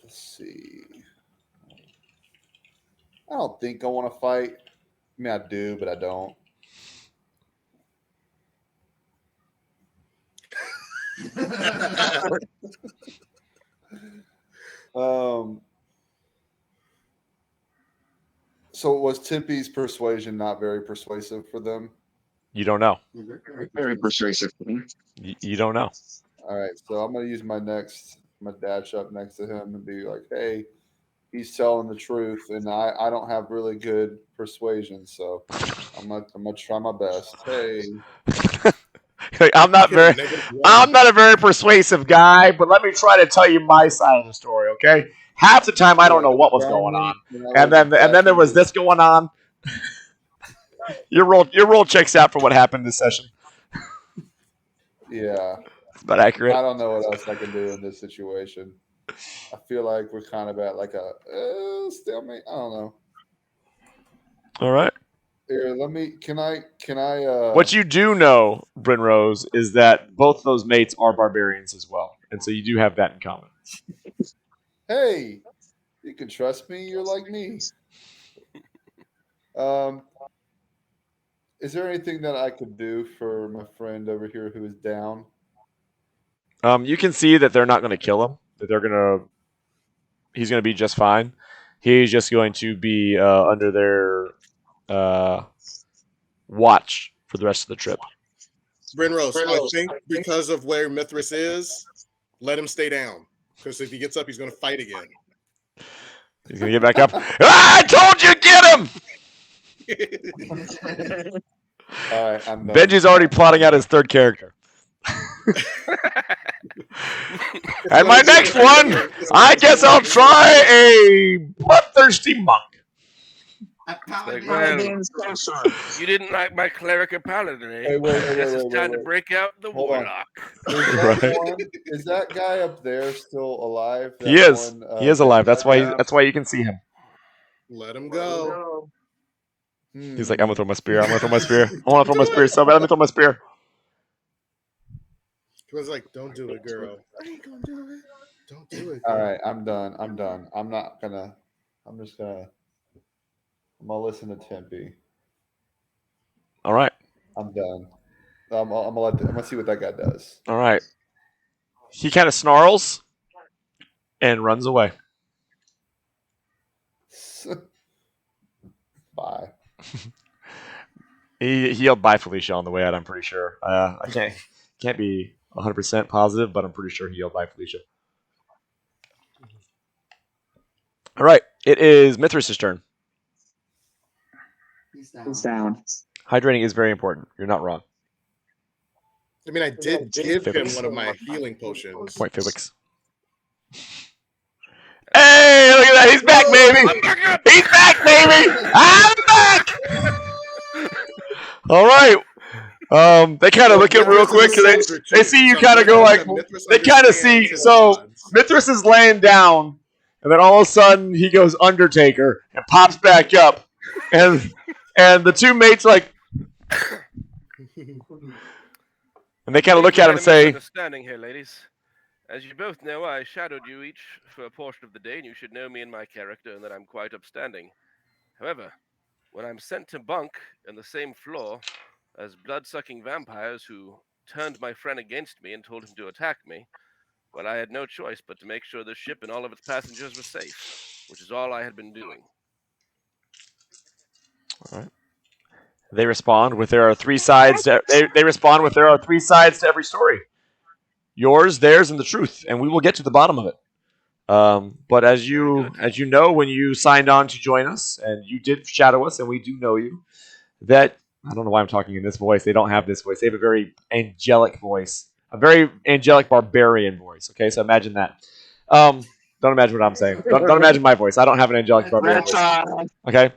let's see. I don't think I want to fight. I mean, I do, but I don't. So was Tempe's persuasion not very persuasive for them? You don't know. Very persuasive. You don't know. All right, so I'm gonna use my dash up next to him and be like, "Hey, he's telling the truth, and I don't have really good persuasion, so I'm gonna try my best." Hey, I'm not a very persuasive guy, but let me try to tell you my side of the story, okay? Half the time I don't know what was going on. And then there was this going on. Your roll checks out for what happened this session. Yeah. It's about accurate. I don't know what else I can do in this situation. I feel like we're kind of at like a stalemate. I don't know. All right. Here, can I What you do know, Brinrose, is that both those mates are barbarians as well. And so you do have that in common. Hey, you can trust me, you're like me. Is there anything that I could do for my friend over here who is down? You can see that they're not going to kill him. That he's going to be just fine. He's just going to be under their watch for the rest of the trip. Brinrose, I think because of where Mithras is, let him stay down. Because if he gets up, he's going to fight again. He's going to get back up. I told you, get him! All right, I'm done. Benji's already plotting out his third character. And my next one, I guess I'll try a bloodthirsty monk. You didn't like my cleric or paladin, eh? Hey, wait, Guess it's time to break out the Hold on. warlock. Is that guy up there still alive? He is. He is alive. That's why you can see him. Let him go. He's like, I'm gonna throw my spear. I want to throw my spear so bad. I'm gonna throw my spear. He was like, "Don't do it, girl. I ain't gonna do it. Don't do it." All right, I'm done. I'm just gonna listen to Tempe. All right. I'm done. I'm gonna see what that guy does. All right. He kind of snarls and runs away. Bye. He yelled "Bye, Felicia" on the way out. I'm pretty sure. I can't be 100% positive, but I'm pretty sure he yelled "Bye, Felicia." All right, it is Mithras' turn. He's He's down. down. Hydrating is very important. You're not wrong. I mean, I did give him Physics. one of my healing potions. Point Fibix. Hey, look at that! He's back, baby. He's back, baby. I'm back. All right. They kind of look at him real quick. They see you kind of go like, they kind of see. So Mithras is laying down, and then all of a sudden he goes Undertaker and pops back up, and the two mates like, and they kind of look at him and say, "Understanding here, ladies. As you both know, I shadowed you each for a portion of the day, and you should know me and my character, and that I'm quite upstanding. However, when I'm sent to bunk in the same floor as blood-sucking vampires who turned my friend against me and told him to attack me, well, I had no choice but to make sure the ship and all of its passengers were safe, which is all I had been doing." all right. They respond with there are three sides. They respond with there are three sides to every story. Yours, theirs, and the truth, and we will get to the bottom of it. But as you know, when you signed on to join us, and you did shadow us, and we do know you, that I don't know why I'm talking in this voice. They don't have this voice. They have a very angelic voice, a very angelic barbarian voice. Okay, so imagine that. Don't imagine what I'm saying. Don't imagine my voice. I don't have an angelic barbarian voice. Okay.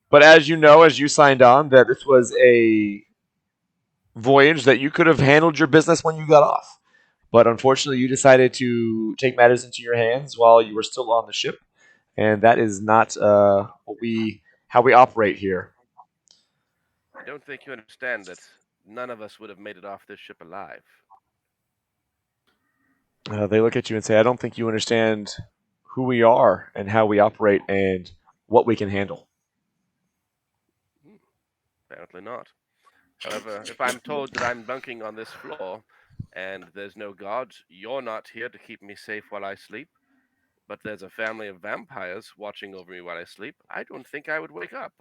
But as you know, as you signed on, that this was a voyage that you could have handled your business when you got off. But unfortunately, you decided to take matters into your hands while you were still on the ship, and that is not how we operate here. I don't think you understand that none of us would have made it off this ship alive. They look at you and say, "I don't think you understand who we are and how we operate and what we can handle." Apparently not. However, if I'm told that I'm bunking on this floor and there's no guards, you're not here to keep me safe while I sleep, but there's a family of vampires watching over me while I sleep, I don't think I would wake up.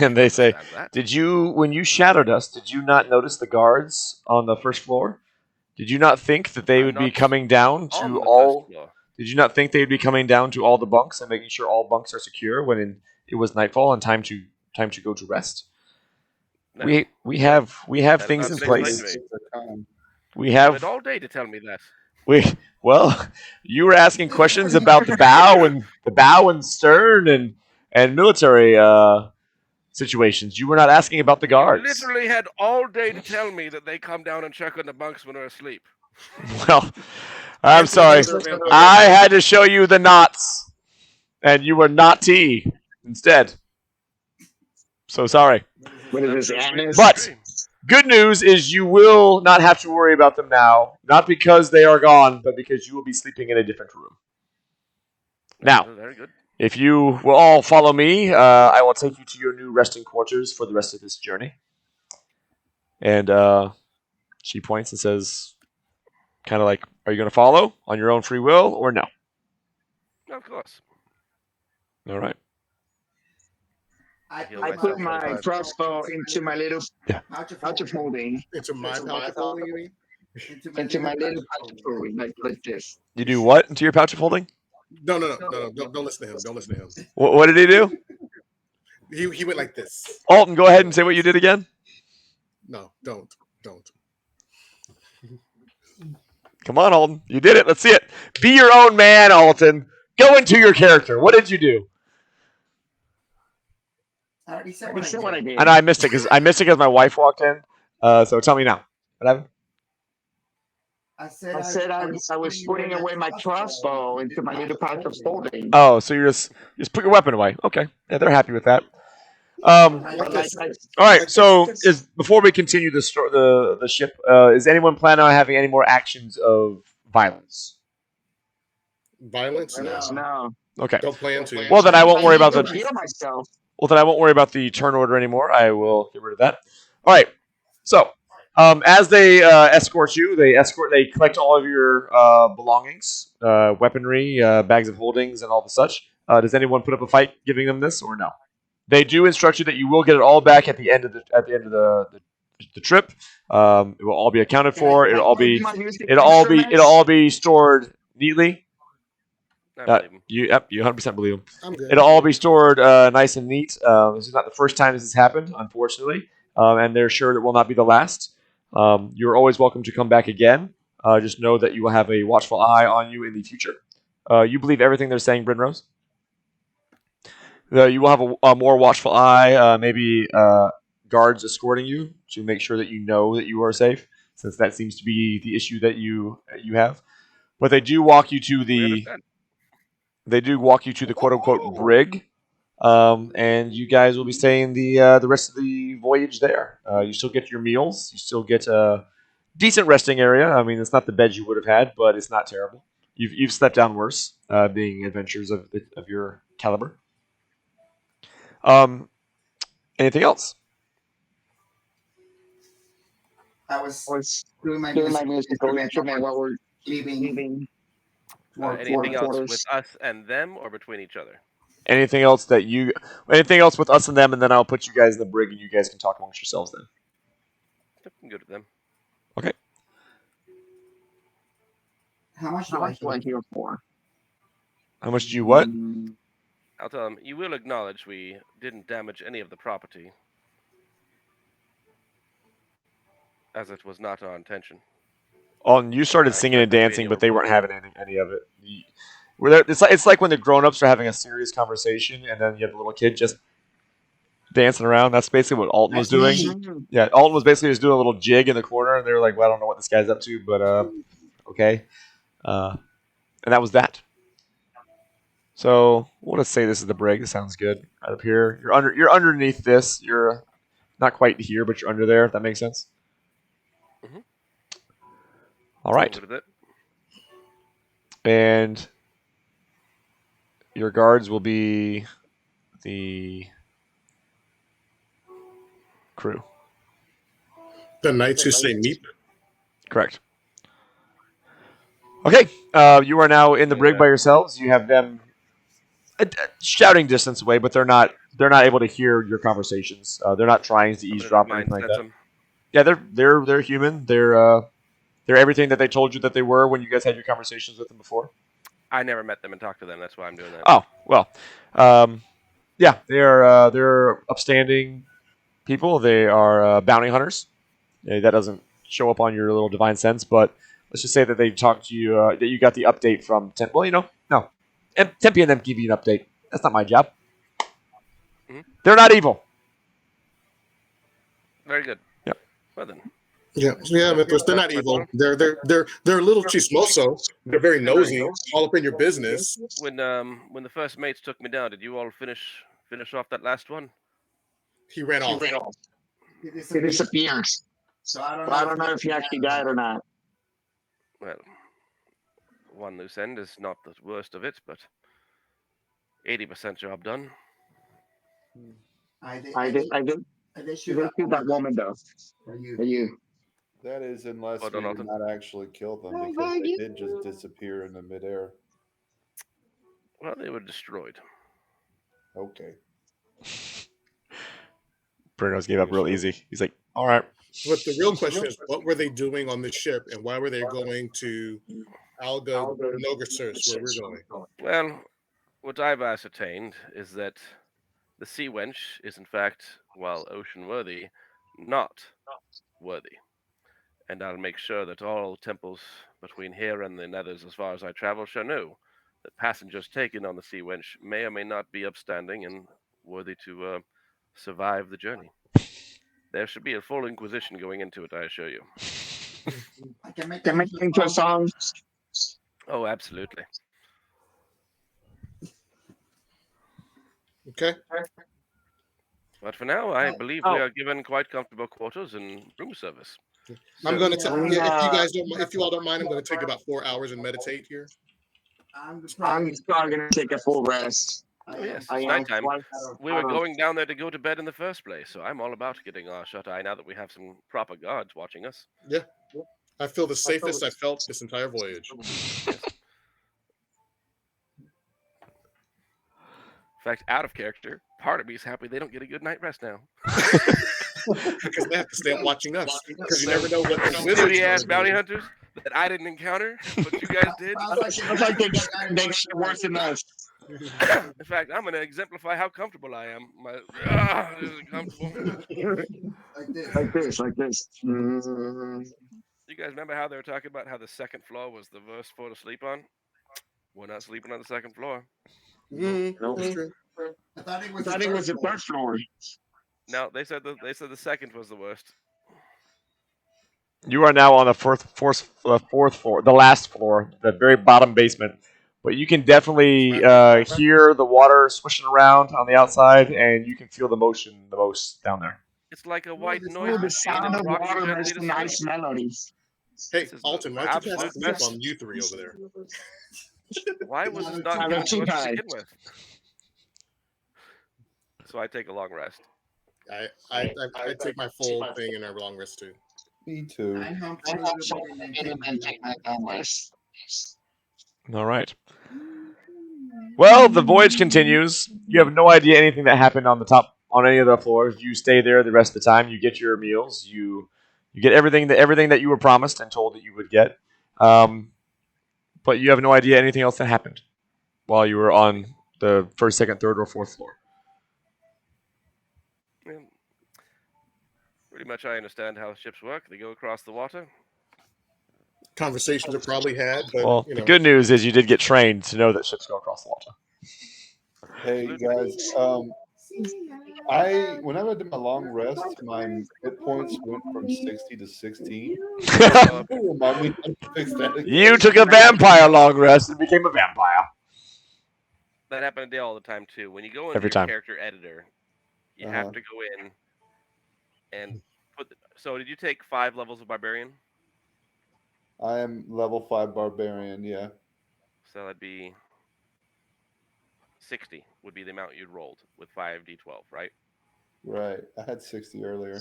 And they say, Understand that. "Did you, when you shadowed us, did you not notice the guards on the first floor? Did you not think that they I'm would be not coming down on to the all? first floor. Did you not think they would be coming down to all the bunks and making sure all bunks are secure when it was nightfall and time to go to rest? No, We have that things in has not been place. explained to me. We You have had all day to tell me that. well, you were asking questions about the bow and stern and military situations. You were not asking about the You guards. literally had all day to tell me that they come down and check on the bunks when they're asleep. Well, I'm sorry. I had to show you the knots, and you were naughty instead. So sorry. What is this, Agnes? But good news is you will not have to worry about them now. Not because they are gone, but because you will be sleeping in a different room. Now, Very good. if you will all follow me, I will take you to your new resting quarters for the rest of this journey. And she points and says, kind of like, "Are you going to follow on your own free will or no?" Of course. All right. I Heal I myself put my 25. crossbow into my little pouch of holding. Into my pouch of holding, you mean? Into my little pouch of holding, like this. You do what into your pouch of holding? No. Don't listen to him. Don't listen to him. What did he do? He went like this. Alton, go ahead and say what you did again. No, don't. Come on, Alton. You did it. Let's see it. Be your own man, Alton. Go into your character. What did you do? I already said what I did. I know I missed it because my wife walked in. So tell me now. What happened? I I said I was putting away my crossbow into my little pouch of holding. Oh, so you just put your weapon away. Okay. Yeah, they're happy with that. All right. So before we continue the ship, is anyone planning on having any more actions of violence? Violence? No. Okay. Don't plan to. Well, then I won't worry about the. heal myself. Well, then I won't worry about the turn order anymore. I will get rid of that. All right. So, as they escort you, they collect all of your belongings, weaponry, bags of holdings, and all the such. Does anyone put up a fight giving them this or no? They do instruct you that you will get it all back at the end of the trip. It will all be accounted for. It'll all be stored neatly. I believe him. You 100% believe them. I'm good. It'll all be stored nice and neat. This is not the first time this has happened, unfortunately, and they're sure it will not be the last. You're always welcome to come back again. Just know that you will have a watchful eye on you in the future. You believe everything they're saying, Bryn Rose? You will have a more watchful eye, maybe guards escorting you to make sure that you are safe, since that seems to be the issue that you have. But they do walk you to We the understand. quote unquote brig, and you guys will be staying the rest of the voyage there. You still get your meals. You still get a decent resting area. I mean, it's not the bed you would have had, but it's not terrible. You've slept down worse, being adventurers of your caliber. Anything else? I was Was doing my doing my musical musical instrument instrument while we're leaving leaving toward Anything else quarters. with us and them, or between each other? Anything else with us and them, and then I'll put you guys in the brig, and you guys can talk amongst yourselves then. I can go to them. Okay. How much How do I much do I hear? hear for? How much do you what? I'll tell them, you will acknowledge we didn't damage any of the property, as it was not our intention. Oh, and you started I singing and expect there to be dancing, any but they report. weren't having any of it. It's like when the grown-ups are having a serious conversation, and then you have the little kid just dancing around. That's basically what Alton was doing. Mhm. Yeah, Alton was basically just doing a little jig in the corner, and they were like, "Well, I don't know what this guy's up to, but okay." And that was that. So we'll just say this is the brig. This sounds good. Right up here, you're underneath this. You're not quite here, but you're under there. If that makes sense. Mhm. All I'm right, good with it. and your guards will be the crew. The knights who say meep. Correct. Okay, you are now in the brig by yourselves. You have them a shouting distance away, but they're not able to hear your conversations. They're not trying to A bit of eavesdrop or anything like that. mindset. Yeah, they're human. They're everything that they told you that they were when you guys had your conversations with them before. I never met them and talked to them. That's why I'm doing that. Oh well, yeah, they're upstanding people. They are bounty hunters. That doesn't show up on your little divine sense, but let's just say that they talked to you. That you got the update from Temp. Well, no, Tempe and them give you an update. That's not my job. Mhm. They're not evil. Very good. Yep. Well then, Yeah, Mythos, they're not evil. They're a little chismoso. They're very nosy, all up in your business. when the first mates took me down, did you all finish off that last one? He ran He off. ran off. He He disappeared. disappeared. So I don't But I know don't know if he actually died or not. Well, one loose end is not the worst of it, but 80% job done. I did. I did shoot shoot that woman though. for you. For you. That is unless Well we done, did Alton. not actually kill them because they did just disappear in the midair. Well, they were destroyed. Okay. Bruno's gave up real easy. He's like, all right. But the real question is, what were they doing on the ship, and why were they going to Alga Nogasus, where we're going? Well, what I've ascertained is that the sea wench is, in fact, while ocean worthy, not worthy. And I'll make sure that all temples between here and the Nethers, as far as I travel, shall know that passengers taken on the sea wench may or may not be upstanding and worthy to survive the journey. There should be a full inquisition going into it, I assure you. I can make Can them make it into a song. Oh, absolutely. Okay. But for now, I believe we are given quite comfortable quarters and room service. I'm So, going to. Yeah. If you all don't mind, I'm going to take about 4 hours and meditate here. I'm I'm probably gonna take a full rest. oh yes, I it's am nighttime. quite We were going down there to go to bed in the first place, so I'm all about getting our shut eye now that we have some proper guards watching us. Yeah. I feel the safest I felt this entire voyage. Yes. In fact, out of character, Part of me is happy they don't get a good night rest now. Because they have to stay up watching us. Because you never know what the wizard's Snooty ass gonna bounty do. hunters that I didn't encounter, but you guys did. Sounds like they got worse than us. In fact, I'm going to exemplify how comfortable I am. This is comfortable. Like this. You guys remember how they were talking about how the second floor was the worst floor to sleep on? We're not sleeping on the second floor. That's true. I thought it I was thought it was the third floor. No, they said the second was the worst. You are now on the fourth floor, the last floor, the very bottom basement. But you can definitely hear the water swishing around on the outside, and you can feel the motion the most down there. It's like a white this noise one? The machine sound and of rocking water gently makes to a nice sleep. melody. Hey, This is Alton, the why don't you pass absolute the best. on you three over there? Why was this not Now given they're to us to too begin with? So I take a long rest. I take my full thing and a long rest too. Me too. I'm home I for a got little so bit and then and take take my own rest. All right. Well, the voyage continues. You have no idea anything that happened on the top on any of the floors. You stay there the rest of the time. You get your meals. You get everything that you were promised and told that you would get. But you have no idea anything else that happened while you were on the first, second, third, or fourth floor. Yeah. Pretty much I understand how ships work. They go across the water. Conversations are probably had, but Well, you the know. good news is you did get trained to know that ships go across the water. Hey guys, when I did my long rest, my hit points went from 60 to 16. Remind me to fix that again. You took a vampire long rest and became a vampire. That happened to Dale all the time too. When you go into Every your time. character editor, you have to go in and put. So did you take 5 levels of barbarian? I am level 5 barbarian, yeah. So that'd be 60 would be the amount you'd rolled with 5d12, right? Right. I had 60 earlier.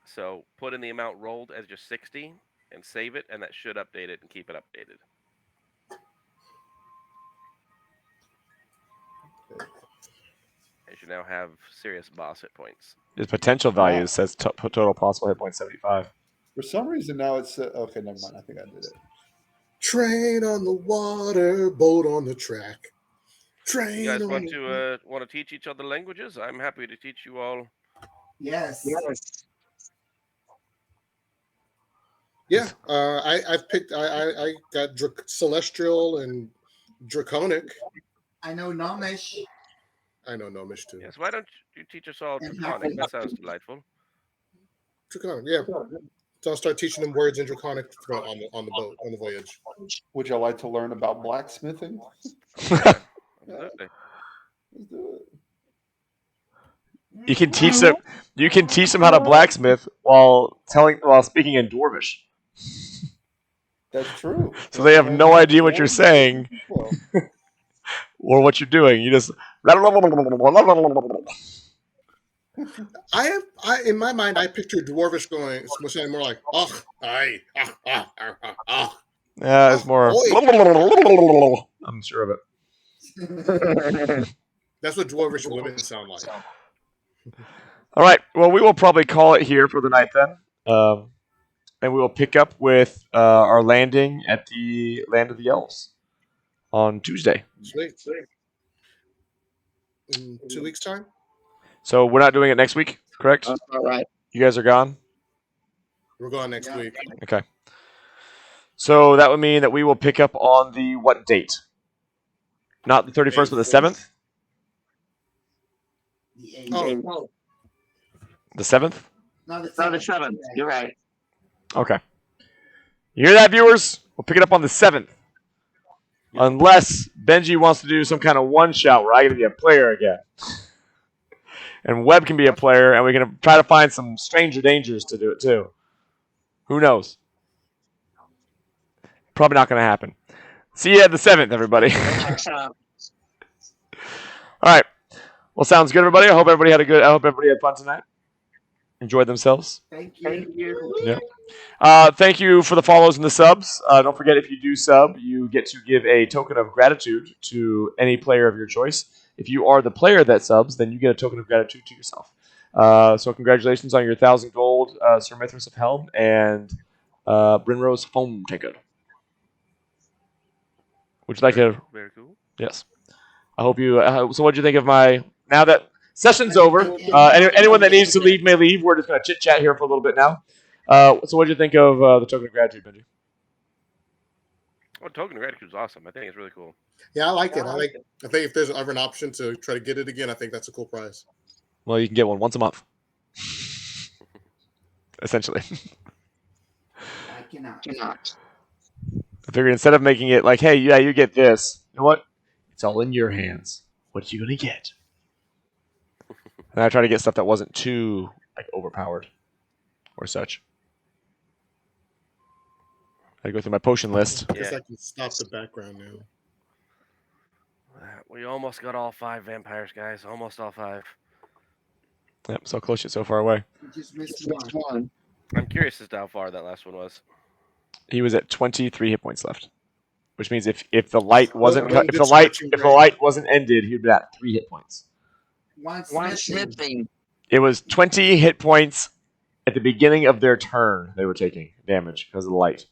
So put in the amount rolled as just 60 and save it, and that should update it and keep it updated. Okay. As you now have serious boss hit points. His potential value says total possible hit points 75. For some reason now it's okay, never mind. I think I did it. Train on the water, boat on the track. Train. You guys on want the to teach each other languages? I'm happy to teach you all. Yes. Yeah, I've picked. I got Celestial and Draconic. I know Nomish. I know Gnomish too. Yes, why don't you teach us all And Draconic? That sounds delightful. Draconic, yeah. So I'll start teaching them words in Draconic on the boat on the voyage. Would you like to learn about blacksmithing? Absolutely. Let's do it. You can teach them. You can teach them how to blacksmith while speaking in Dwarvish. That's true. So they have no idea what you're saying or what you're doing. You just. I in my mind, I picture Dwarvish saying more like "ach, aye, ah." Yeah, it's more. Oi. I'm sure of it. That's what Dwarvish women sound like. All right. Well, we will probably call it here for the night then. And we will pick up with our landing at the Land of the Elves on Tuesday. Sweet. In 2 weeks' time? So we're not doing it next week, correct? All right. You guys are gone? We're going next week. Okay. So that would mean that we will pick up on the what date? Not the 31st, but the 7th? Oh, The 7th? No, the No, the 7th. 7th. You're right. Okay. You hear that, viewers? We'll pick it up on the 7th. Unless Benji wants to do some kind of one-shot where I get to be a player again. And Webb can be a player, and we can try to find some stranger dangers to do it too. Who knows? Probably not going to happen. See you at the 7th, everybody. All right. Well, sounds good, everybody. I hope everybody had fun tonight. Enjoyed themselves. Thank you. Yeah. Thank you for the follows and the subs. Don't forget, if you do sub, you get to give a token of gratitude to any player of your choice. If you are the player that subs, then you get a token of gratitude to yourself. So congratulations on your 1,000 gold, Sir Mithras of Helm, and Brinrose Foam Tankard. Would you like to? Very cool. Yes. I hope you. So, what do you think of my? Now that session's over, anyone that needs to leave may leave. We're just gonna chit chat here for a little bit now. So, what do you think of the token of gratitude, Benji? Oh, token of gratitude is awesome. I think it's really cool. Yeah, I like it. I think if there's ever an option to try to get it again, I think that's a cool prize. Well, you can get one once a month, essentially. I cannot. I figured instead of making it like, hey, yeah, you get this. You know what? It's all in your hands. What you gonna get? And I try to get stuff that wasn't too like overpowered or such. I go through my potion list. I guess I can stop the background now. We almost got all 5 vampires, guys. Almost all 5. Yep, so close yet so far away. You just missed one. I'm curious as to how far that last one was. He was at 23 hit points left, which means if the light wasn't One if good the light stretching if the break. light wasn't ended, he'd be at 3 hit points. One Smithing. It was 20 hit points at the beginning of their turn. They were taking damage because of the light.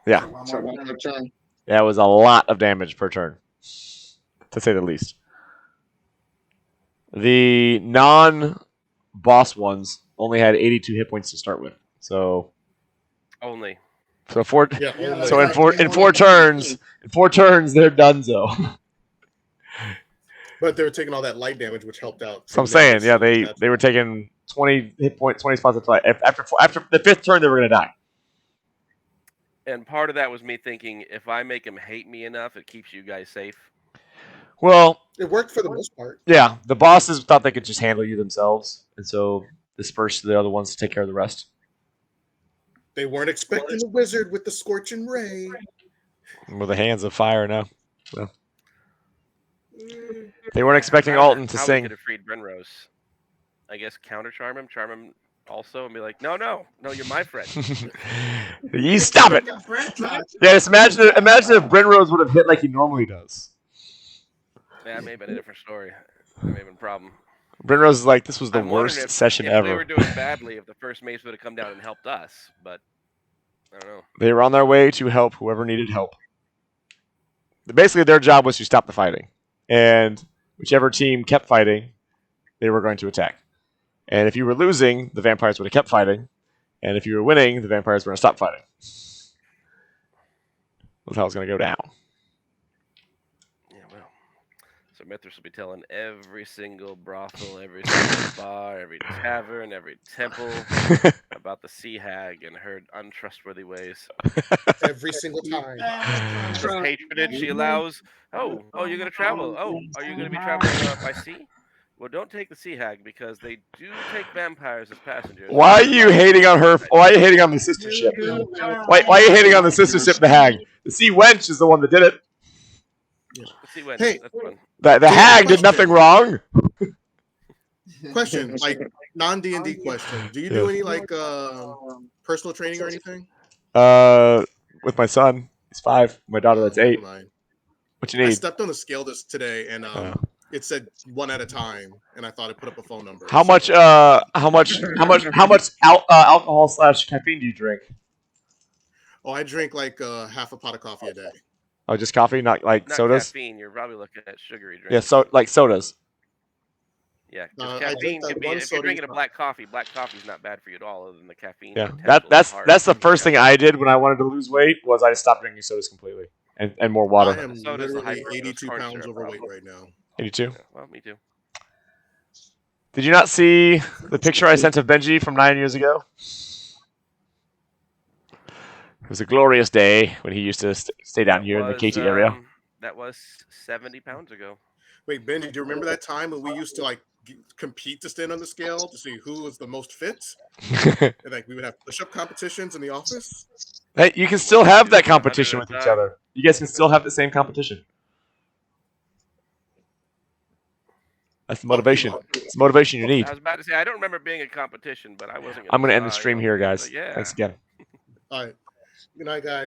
Yeah, So one more turn. that was a lot of damage per turn, to say the least. The non-boss ones only had 82 hit points to start with. So Only. Yeah, so in four turns they're donezo. But they were taking all that light damage, which helped out. So I'm saying, yeah, tremendously. they were taking 20 hit points, 20 spots of light. After the 5th turn, they were gonna die. And part of that was me thinking, if I make him hate me enough, it keeps you guys safe. Well, It worked for the most part. yeah, the bosses thought they could just handle you themselves, and so dispersed the other ones to take care of the rest. They weren't expecting the wizard with the scorching ray. With the hands of fire now. So. They weren't expecting Alton to How we sing. could have freed Brinrose. I guess counter charm him also, and be like, no, you're my friend. You stop it! Yeah, just imagine if Brinrose would have hit like he normally does. Yeah, that may have been a different story. That may have been a problem. Brinrose is like, this was the I'm wondering worst session if ever. we were doing badly, if the first mace would have come down and helped us, but I don't know. They were on their way to help whoever needed help. Basically, their job was to stop the fighting. And whichever team kept fighting, they were going to attack. And if you were losing, the vampires would have kept fighting. And if you were winning, the vampires were going to stop fighting. That's how it's going to go down. Yeah, well. So Mithras will be telling every single brothel, every single bar, every tavern, every temple about the sea hag and her untrustworthy ways. Every single time. The patronage she allows. Oh, you're going to travel. Oh, are you going to be traveling by sea? Well, don't take the sea hag because they do take vampires as passengers. Why are you hating on her? Why are you hating on the sister ship? Why are you hating on the sister ship, the hag? The sea wench is the one that did it. The sea wench, Hey. that's fun. The hag did nothing wrong. Question, like non-D&D question. Do you do any like personal training or anything? With my son, he's 5. My daughter, that's 8. Never mind. What you I need? stepped on the scale this today, and it said 1 at a time, and I thought it put up a phone number. How much alcohol / caffeine do you drink? Oh, I drink like half a pot of coffee a day. Oh, just coffee, not like Not sodas. caffeine. You're probably looking at sugary drinks. Yeah, so like sodas. Yeah, 'cause I caffeine drink that can be. one If you're soda drinking a each black coffee's not bad for you at all, other than the caffeine. Yeah, potential is hard. that's the first thing I did when I wanted to lose weight was I stopped drinking sodas completely and more I water. am Soda's the literally high fructose 82 corn pounds syrup overweight problem. right now. 82. Yeah, well, me too. Did you not see the picture I sent of Benji from 9 years ago? It was a glorious day when he used to stay down here in the KT area. That was 70 pounds ago. Wait, Benji, do you remember that time when we used to like compete to stand on the scale to see who was the most fit? And like we would have push-up competitions in the office. Hey, you can still have that competition with each other. You guys can still have the same competition. That's the motivation. It's the motivation you need. I was about to say I don't remember it being a competition, but I wasn't. I'm going to end the stream here, guys. Yeah. Thanks again. All right. Good night, guys.